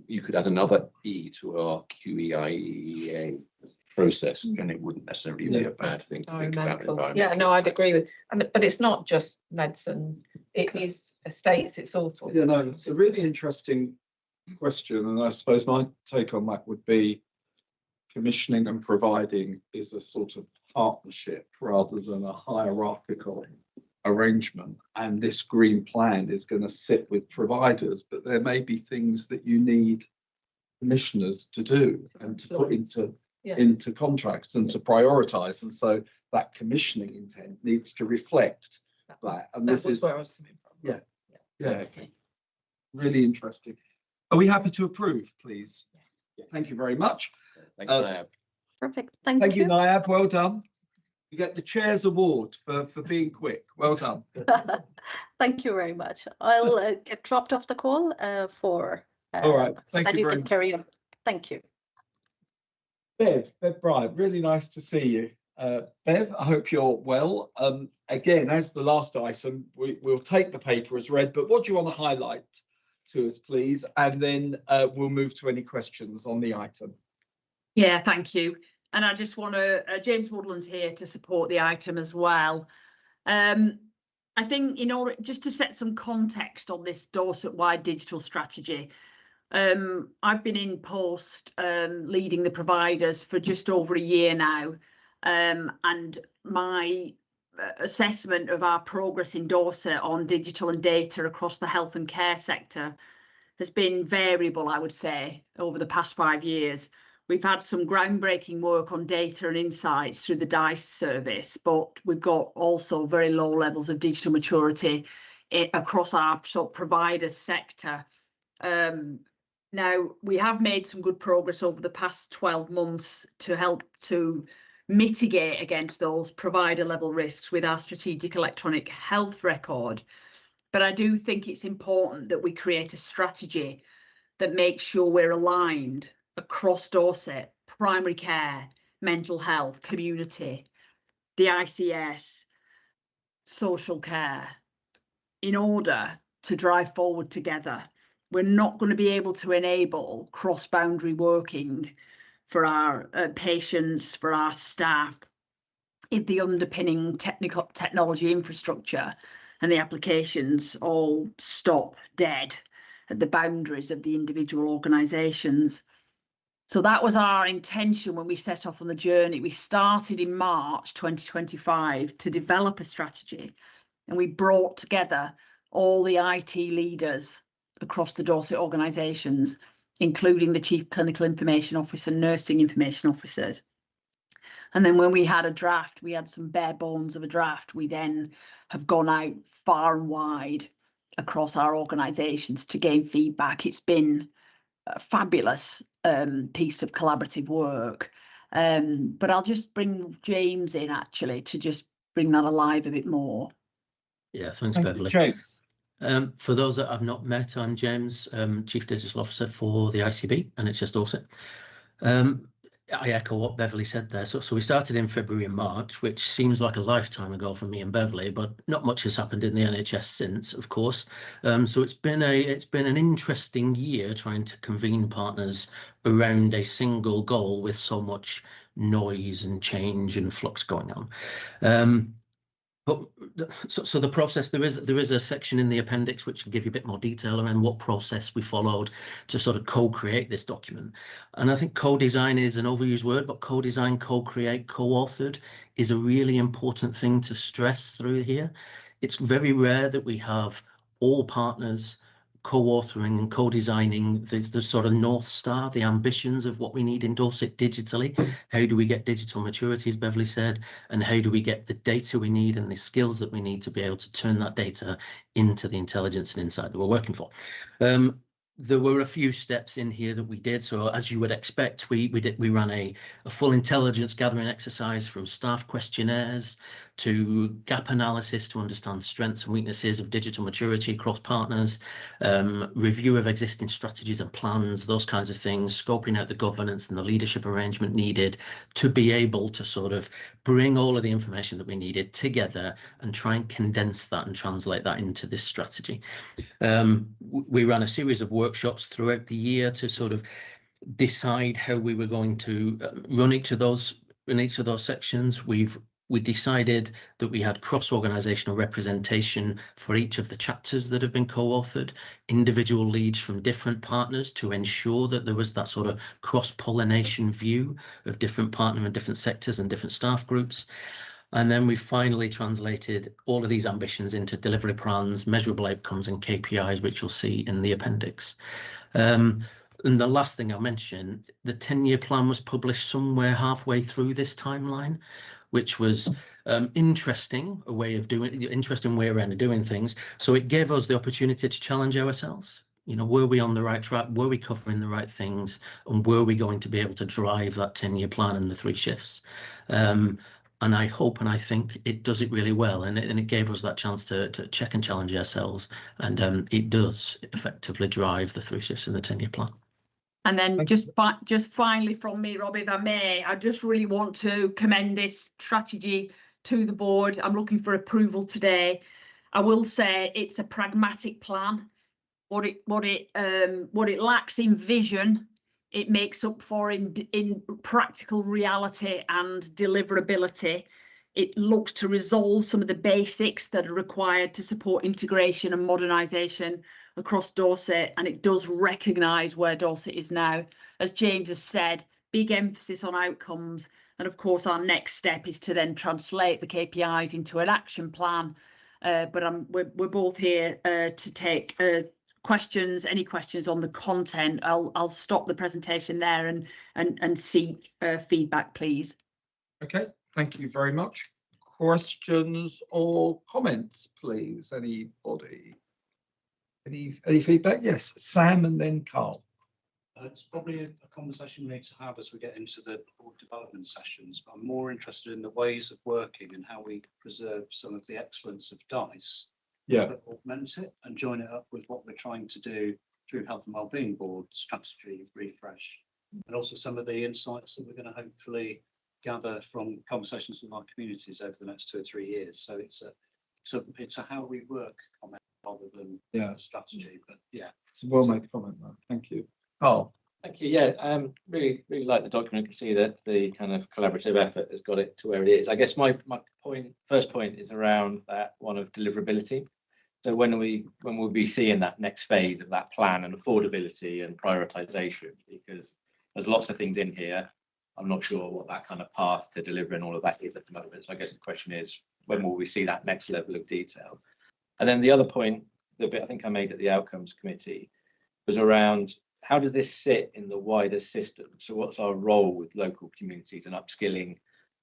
You could add another E to our QEIEA process, and it wouldn't necessarily be a bad thing to think about environmental. Yeah, no, I'd agree with, but it's not just medicines, it is estates, it's all sorts. Yeah, no, it's a really interesting question, and I suppose my take on that would be commissioning and providing is a sort of partnership rather than a hierarchical arrangement, and this green plan is going to sit with providers, but there may be things that you need commissioners to do and to put into contracts and to prioritize, and so that commissioning intent needs to reflect that. And this is where I was coming from. Yeah, okay. Really interesting. Are we happy to approve, please? Thank you very much. Thanks, Niab. Perfect. Thank you, Niab. Well done. You get the Chair's Award for being quick. Well done. Thank you very much. I'll get dropped off the call for. All right. So Thank that you you very can much. carry on. Thank you. Bev Bryant, really nice to see you. Bev, I hope you're well. Again, as the last item, we'll take the paper as read, but what do you want to highlight to us, please? And then we'll move to any questions on the item. Yeah, thank you. And I just want to, James Woodland's here to support the item as well. I think in order, just to set some context on this Dorset-wide digital strategy, I've been in post leading the providers for just over a year now, and my assessment of our progress in Dorset on digital and data across the health and care sector has been variable, I would say, over the past 5 years. We've had some groundbreaking work on data and insights through the DICE service, but we've got also very low levels of digital maturity across our provider sector. Now, we have made some good progress over the past 12 months to help to mitigate against those provider level risks with our strategic electronic health record. But I do think it's important that we create a strategy that makes sure we're aligned across Dorset, primary care, mental health, community, the ICS, social care, in order to drive forward together. We're not going to be able to enable cross-boundary working for our patients, for our staff, if the underpinning technology infrastructure and the applications all stop dead at the boundaries of the individual organisations. So that was our intention when we set off on the journey. We started in March 2025 to develop a strategy, and we brought together all the IT leaders across the Dorset organisations, including the Chief Clinical Information Officer, Nursing Information Officers. And then when we had a draft, we had some bare bones of a draft. We then have gone out far and wide across our organisations to gain feedback. It's been a fabulous piece of collaborative work. But I'll just bring James in actually to just bring that alive a bit more. Yeah, thanks, Thank Beverly. you, James. For those that I've not met, I'm James, Chief Digital Officer for the ICB, NHS Dorset. I echo what Beverly said there. So we started in February and March, which seems like a lifetime ago for me and Beverly, but not much has happened in the NHS since, of course. So it's been an interesting year trying to convene partners around a single goal with so much noise and change and flux going on. But so the process, there is a section in the appendix which will give you a bit more detail around what process we followed to sort of co-create this document. And I think co-design is an overused word, but co-design, co-create, co-authored is a really important thing to stress through here. It's very rare that we have all partners co-authoring and co-designing the sort of North Star, the ambitions of what we need in Dorset digitally. How do we get digital maturity, as Beverly said, and how do we get the data we need and the skills that we need to be able to turn that data into the intelligence and insight that we're working for. There were a few steps in here that we did. So as you would expect, we ran a full intelligence gathering exercise, from staff questionnaires to gap analysis to understand strengths and weaknesses of digital maturity across partners, review of existing strategies and plans, those kinds of things, scoping out the governance and the leadership arrangement needed to be able to sort of bring all of the information that we needed together and try and condense that and translate that into this strategy. We ran a series of workshops throughout the year to sort of decide how we were going to run each of those sections. We decided that we had cross-organisational representation for each of the chapters that have been co-authored, individual leads from different partners to ensure that there was that sort of cross-pollination view of different partner and different sectors and different staff groups. And then we finally translated all of these ambitions into delivery plans, measurable outcomes and KPIs, which you'll see in the appendix. And the last thing I'll mention, the 10-year plan was published somewhere halfway through this timeline, which was interesting way around doing things. So it gave us the opportunity to challenge ourselves. You know, were we on the right track? Were we covering the right things? And were we going to be able to drive that 10-year plan and the 3 shifts? And I hope and I think it does it really well. And it gave us that chance to check and challenge ourselves. And it does effectively drive the 3 shifts in the 10-year plan. And then just finally from me, Rob, if I may, I just really want to commend this strategy to the board. I'm looking for approval today. I will say it's a pragmatic plan. What it lacks in vision, it makes up for in practical reality and deliverability. It looks to resolve some of the basics that are required to support integration and modernisation across Dorset, and it does recognise where Dorset is now. As James has said, big emphasis on outcomes, and of course our next step is to then translate the KPIs into an action plan. But we're both here to take questions, any questions on the content. I'll stop the presentation there and seek feedback, please. Okay, thank you very much. Questions or comments, please? Anybody? Any feedback? Yes, Sam and then Carl. It's probably a conversation we need to have as we get into the board development sessions, but I'm more interested in the ways of working and how we preserve some of the excellence of DICE, but augment it and join it up with what we're trying to do through Health and Wellbeing Board strategy refresh, and also some of the insights that we're going to hopefully gather from conversations with our communities over the next 2 or 3 years. So it's a how we work comment rather than a strategy. But yeah, it's a well-made comment, though. Thank you. Oh, thank you. Yeah, really like the document. You can see that the kind of collaborative effort has got it to where it is. I guess my first point is around that one of deliverability. So when we'll be seeing that next phase of that plan and affordability and prioritisation, because there's lots of things in here. I'm not sure what that kind of path to delivering all of that is at the moment. So I guess the question is, when will we see that next level of detail? And then the other point, the bit I think I made at the outcomes committee, was around how does this sit in the wider system? So what's our role with local communities and upskilling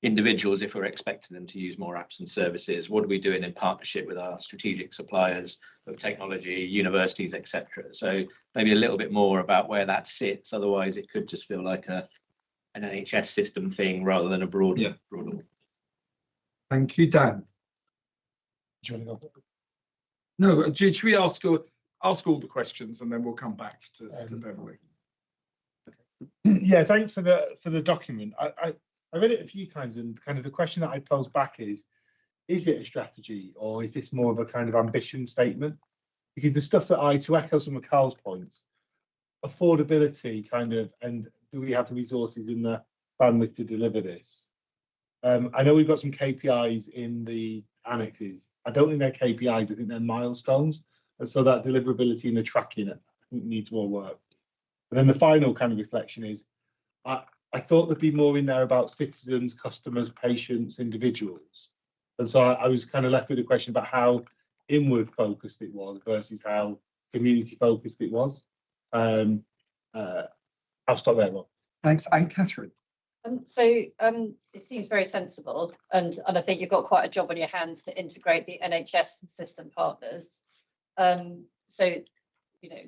individuals if we're expecting them to use more apps and services? What are we doing in partnership with our strategic suppliers of technology, universities, etc.? So maybe a little bit more about where that sits. Otherwise, it could just feel like an NHS system thing rather than a broader. Thank you, Dan. Do you want to go? No, should we ask all the questions and then we'll come back to Beverly? Yeah, thanks for the document. I read it a few times, and kind of the question that I pose back is it a strategy or is this more of a kind of ambition statement? Because the stuff that to echo some of Carl's points, affordability kind of, and do we have the resources in the bandwidth to deliver this? I know we've got some KPIs in the annexes. I don't think they're KPIs, I think they're milestones. And so that deliverability and the tracking, I think needs more work. And then the final kind of reflection is, I thought there'd be more in there about citizens, customers, patients, individuals. And so I was kind of left with a question about how inward focused it was versus how community focused it was. I'll stop there, Rob. Thanks. And Catherine. It seems very sensible, and I think you've got quite a job on your hands to integrate the NHS system partners. So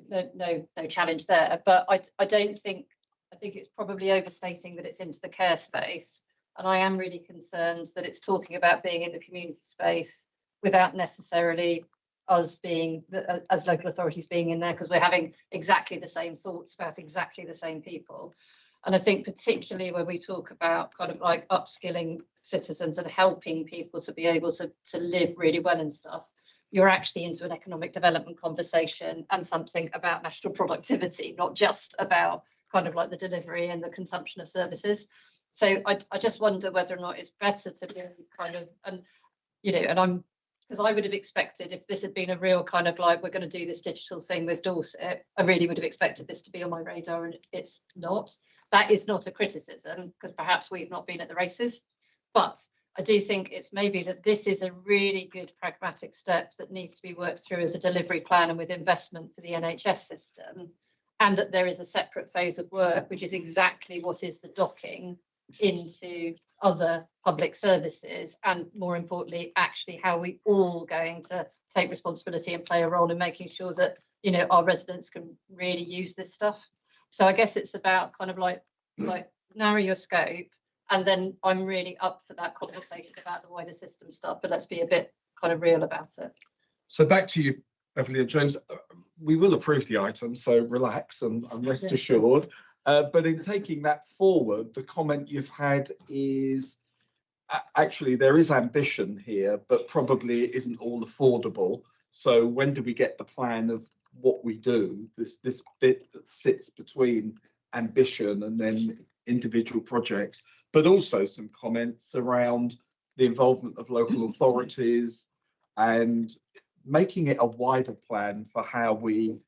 no challenge there. But I think it's probably overstating that it's into the care space, and I am really concerned that it's talking about being in the community space without necessarily us being as local authorities being in there, because we're having exactly the same thoughts about exactly the same people. And I think particularly when we talk about kind of like upskilling citizens and helping people to be able to live really well and stuff, you're actually into an economic development conversation and something about national productivity, not just about kind of like the delivery and the consumption of services. So I just wonder whether or not it's better to be kind of, and you know, and I'm, because I would have expected, if this had been a real kind of like, we're going to do this digital thing with Dorset, I really would have expected this to be on my radar, and it's not. That is not a criticism, because perhaps we've not been at the races, but I do think it's maybe that this is a really good pragmatic step that needs to be worked through as a delivery plan and with investment for the NHS system, and that there is a separate phase of work, which is exactly what is the docking into other public services, and more importantly, actually how we all going to take responsibility and play a role in making sure that, you know, our residents can really use this stuff. So I guess it's about kind of like narrow your scope, and then I'm really up for that conversation about the wider system stuff, but let's be a bit kind of real about it. So back to you, Beverly and James. We will approve the item, so relax and rest assured. But in taking that forward, the comment you've had is actually there is ambition here, but probably it isn't all affordable. So when do we get the plan of what we do? This bit that sits between ambition and then individual projects, but also some comments around the involvement of local authorities and making it a wider plan for how we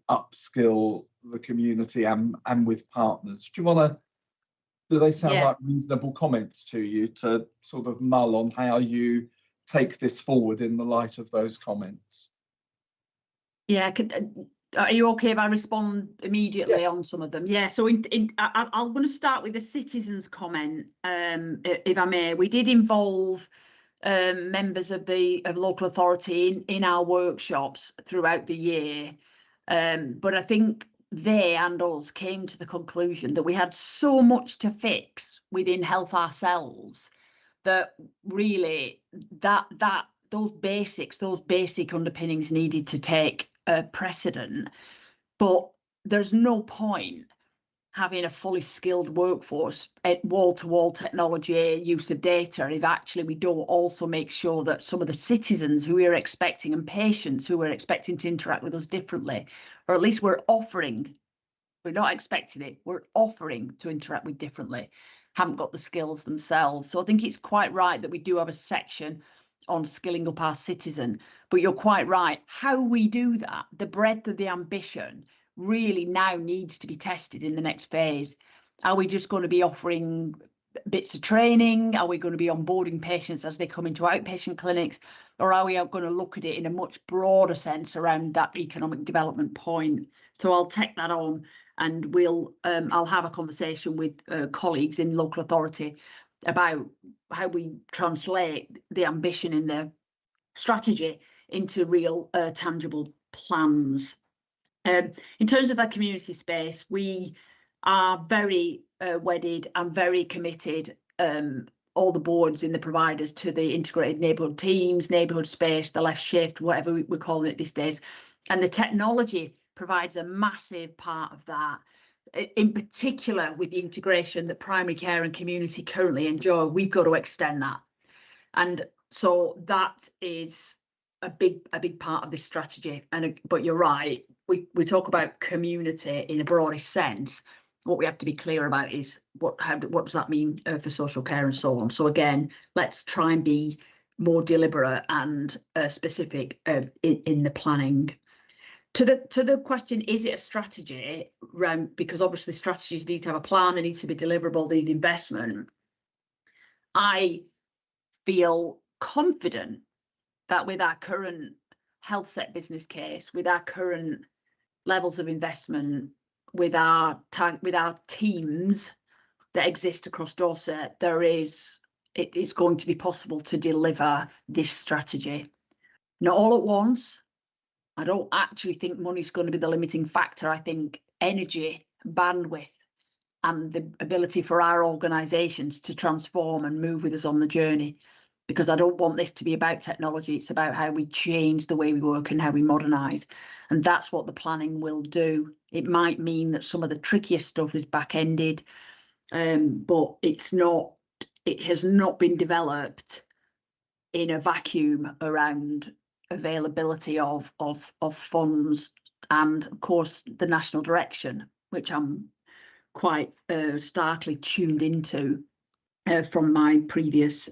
upskill the community and with partners. Do you want to, do they sound like reasonable comments to you to sort of mull on how you take this forward in the light of those comments? Yeah, are you okay if I respond immediately on some of them? Yeah, so I'm going to start with the citizens' comment, if I may. We did involve members of local authority in our workshops throughout the year, but I think they and us came to the conclusion that we had so much to fix within health ourselves that really those basic underpinnings needed to take precedent. But there's no point having a fully skilled workforce at wall-to-wall technology, use of data, if actually we don't also make sure that some of the citizens who we're expecting and patients who we're expecting to interact with us differently, or at least we're not expecting it, we're offering to interact with differently, haven't got the skills themselves. So I think it's quite right that we do have a section on skilling up our citizen, but you're quite right. How we do that, the breadth of the ambition really now needs to be tested in the next phase. Are we just going to be offering bits of training? Are we going to be onboarding patients as they come into outpatient clinics? Or are we going to look at it in a much broader sense around that economic development point? So I'll take that on, and I'll have a conversation with colleagues in local authority about how we translate the ambition in the strategy into real tangible plans. In terms of our community space, we are very wedded and very committed, all the boards in the providers, to the integrated neighbourhood teams, neighbourhood space, the left shift, whatever we're calling it these days. And the technology provides a massive part of that, in particular with the integration that primary care and community currently enjoy. We've got to extend that. And so that is a big part of this strategy. But you're right, we talk about community in a broader sense. What we have to be clear about is what does that mean for social care and so on. So again, let's try and be more deliberate and specific in the planning. To the question, is it a strategy? Because obviously strategies need to have a plan, they need to be deliverable, they need investment. I feel confident that with our current health set business case, with our current levels of investment, with our teams that exist across Dorset, it is going to be possible to deliver this strategy. Not all at once. I don't actually think money's going to be the limiting factor. I think energy, bandwidth, and the ability for our organisations to transform and move with us on the journey. Because I don't want this to be about technology. It's about how we change the way we work and how we modernise. And that's what the planning will do. It might mean that some of the trickier stuff is back-ended, but it has not been developed in a vacuum around availability of funds and, of course, the national direction, which I'm quite starkly tuned into from my previous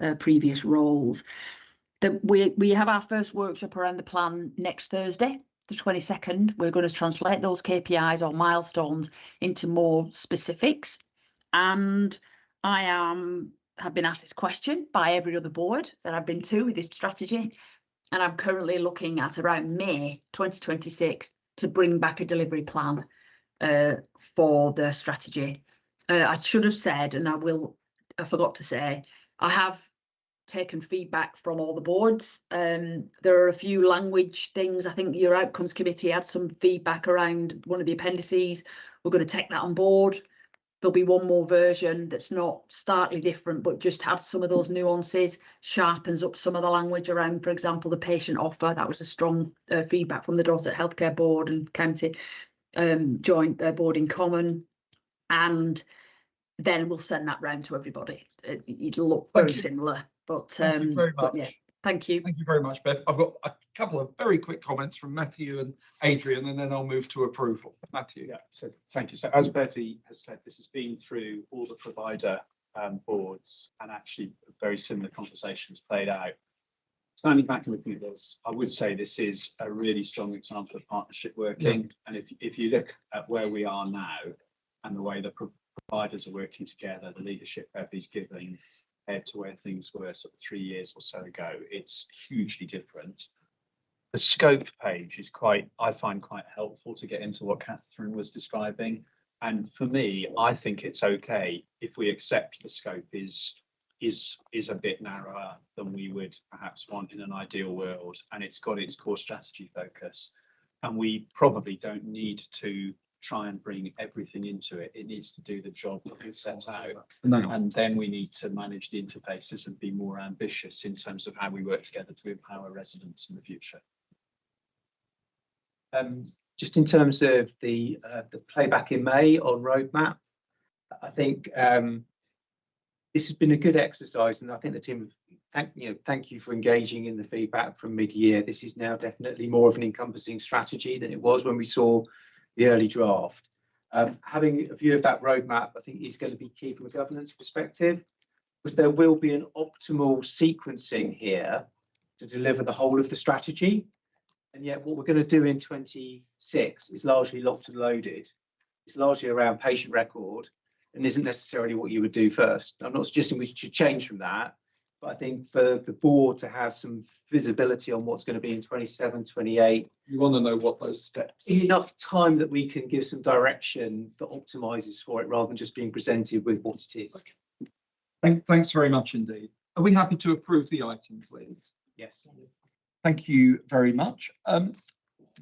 roles. We have our first workshop around the plan next Thursday, the 22nd. We're going to translate those KPIs or milestones into more specifics. And I have been asked this question by every other board that I've been to with this strategy. And I'm currently looking at around May 2026 to bring back a delivery plan for the strategy. I should have said, and I forgot to say, I have taken feedback from all the boards. There are a few language things. I think your outcomes committee had some feedback around one of the appendices. We're going to take that on board. There'll be one more version that's not starkly different, but just has some of those nuances, sharpens up some of the language around, for example, the patient offer. That was a strong feedback from the Dorset Healthcare Board and County Joint Board in Common. And then we'll send that round to everybody. It'll look very similar, but thank you very much. yeah, thank you. Thank you very much, Beth. I've got a couple of very quick comments from Matthew and Adrian, and then I'll move to approval. Matthew. Yeah, so thank you. So as Betty has said, this has been through all the provider boards, and actually very similar conversations played out. Standing back and looking at this, I would say this is a really strong example of partnership working. Yeah. And if you look at where we are now and the way the providers are working together, the leadership Beverly's giving compared to where things were sort of 3 years or so ago, it's hugely different. The scope page is I find quite helpful to get into what Catherine was describing. And for me, I think it's okay if we accept the scope is a bit narrower than we would perhaps want in an ideal world, and it's got its core strategy focus. And we probably don't need to try and bring everything into it. It needs to do the job that we set out. No. And then we need to manage the interfaces and be more ambitious in terms of how we work together to empower residents in the future. Just in terms of the playback in May on roadmap, I think this has been a good exercise, and I think the team, thank you for engaging in the feedback from mid-year. This is now definitely more of an encompassing strategy than it was when we saw the early draft. Having a view of that roadmap, I think, is going to be key from a governance perspective, because there will be an optimal sequencing here to deliver the whole of the strategy. And yet what we're going to do in 26 is largely locked and loaded. It's largely around patient record and isn't necessarily what you would do first. I'm not suggesting we should change from that, but I think for the board to have some visibility on what's going to be in 27, 28. You want to know what those steps. Enough time that we can give some direction that optimises for it rather than just being presented with what it is. Okay. Thanks very much indeed. Are we happy to approve the item, please? Yes. Thank you very much.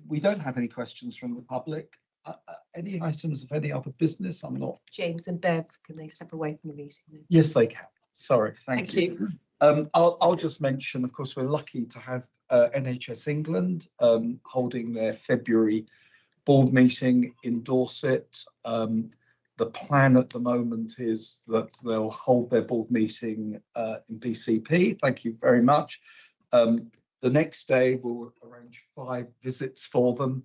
We don't have any questions from the public. Any items of any other business? I'm not. James and Bev, can they step away from the meeting? Yes, they can. Sorry. Thank you. I'll just mention, of course, we're lucky to have NHS England holding their February board meeting in Dorset. The plan at the moment is that they'll hold their board meeting in BCP. Thank you very much. The next day, we'll arrange 5 visits for them.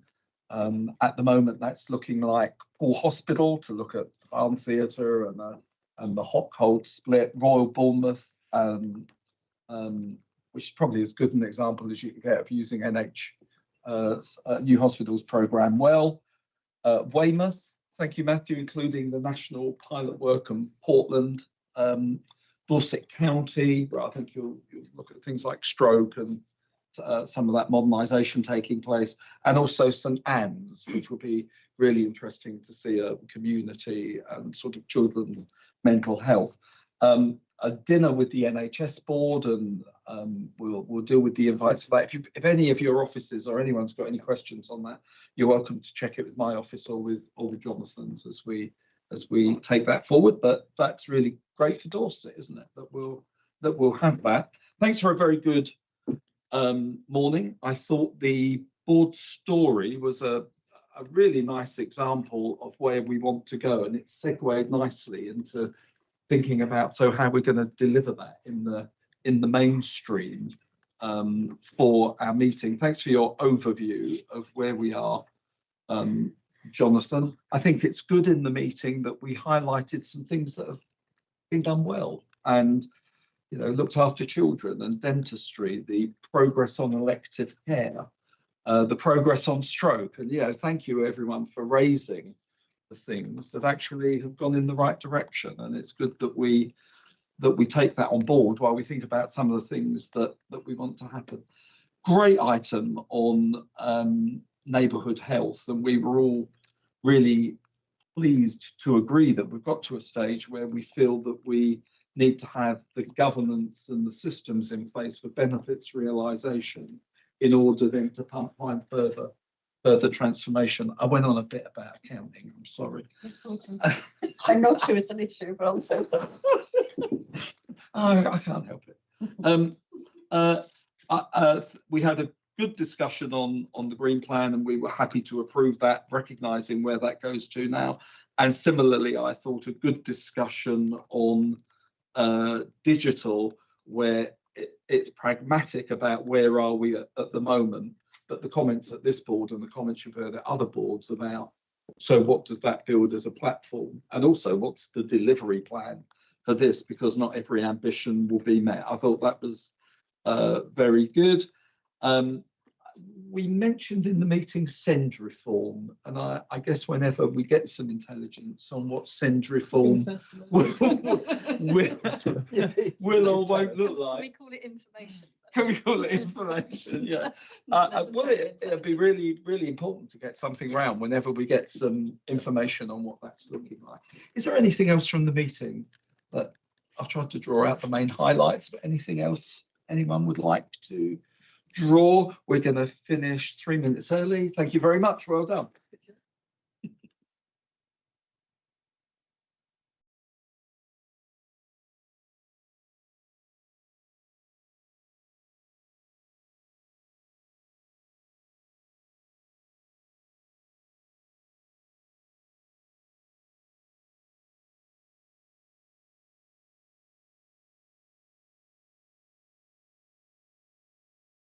At the moment, that's looking like Paul Hospital to look at the Barn Theatre and the hot cold split, Royal Bournemouth, which is probably as good an example as you can get of using New Hospitals programme well. Weymouth, thank you, Matthew, including the national pilot work in Portland. Dorset County, where I think you'll look at things like stroke and some of that modernisation taking place, and also St Anne's, which will be really interesting to see a community and sort of children mental health. A dinner with the NHS board, and we'll deal with the invites for that. If any of your offices or anyone's got any questions on that, you're welcome to check it with my office or with Jonathan's as we take that forward. But that's really great for Dorset, isn't it? That we'll have that. Thanks for a very good morning. I thought the board story was a really nice example of where we want to go, and it segued nicely into thinking about how we're going to deliver that in the mainstream for our meeting. Thanks for your overview of where we are Jonathan. I think it's good in the meeting that we highlighted some things that have been done well, and looked after children and dentistry, the progress on elective care, the progress on stroke. And thank you everyone for raising the things that actually have gone in the right direction. And it's good that we take that on board while we think about some of the things that we want to happen. Great item on neighbourhood health, and we were all really pleased to agree that we've got to a stage where we feel that we need to have the governance and the systems in place for benefits realisation in order then to find further transformation. I went on a bit about accounting, I'm sorry. I'm not sure it's an issue, but also I can't help it. We had a good discussion on the Green Plan, and we were happy to approve that, recognising where that goes to now. And similarly, I thought a good discussion on digital, where it's pragmatic about where are we at the moment, but the comments at this board and the comments you've heard at other boards about, so what does that build as a platform, and also what's the delivery plan for this, because not every ambition will be met. I thought that was very good. We mentioned in the meeting send reform, and I guess whenever we get some intelligence on what send reform will or won't look like. We call it information. Can we call it information? Yeah. Well, it'd be really, really important to get something around whenever we get some information on what that's looking like. Is there anything else from the meeting that I've tried to draw out the main highlights, but anything else anyone would like to draw? We're going to finish 3 minutes early. Thank you very much. Well done.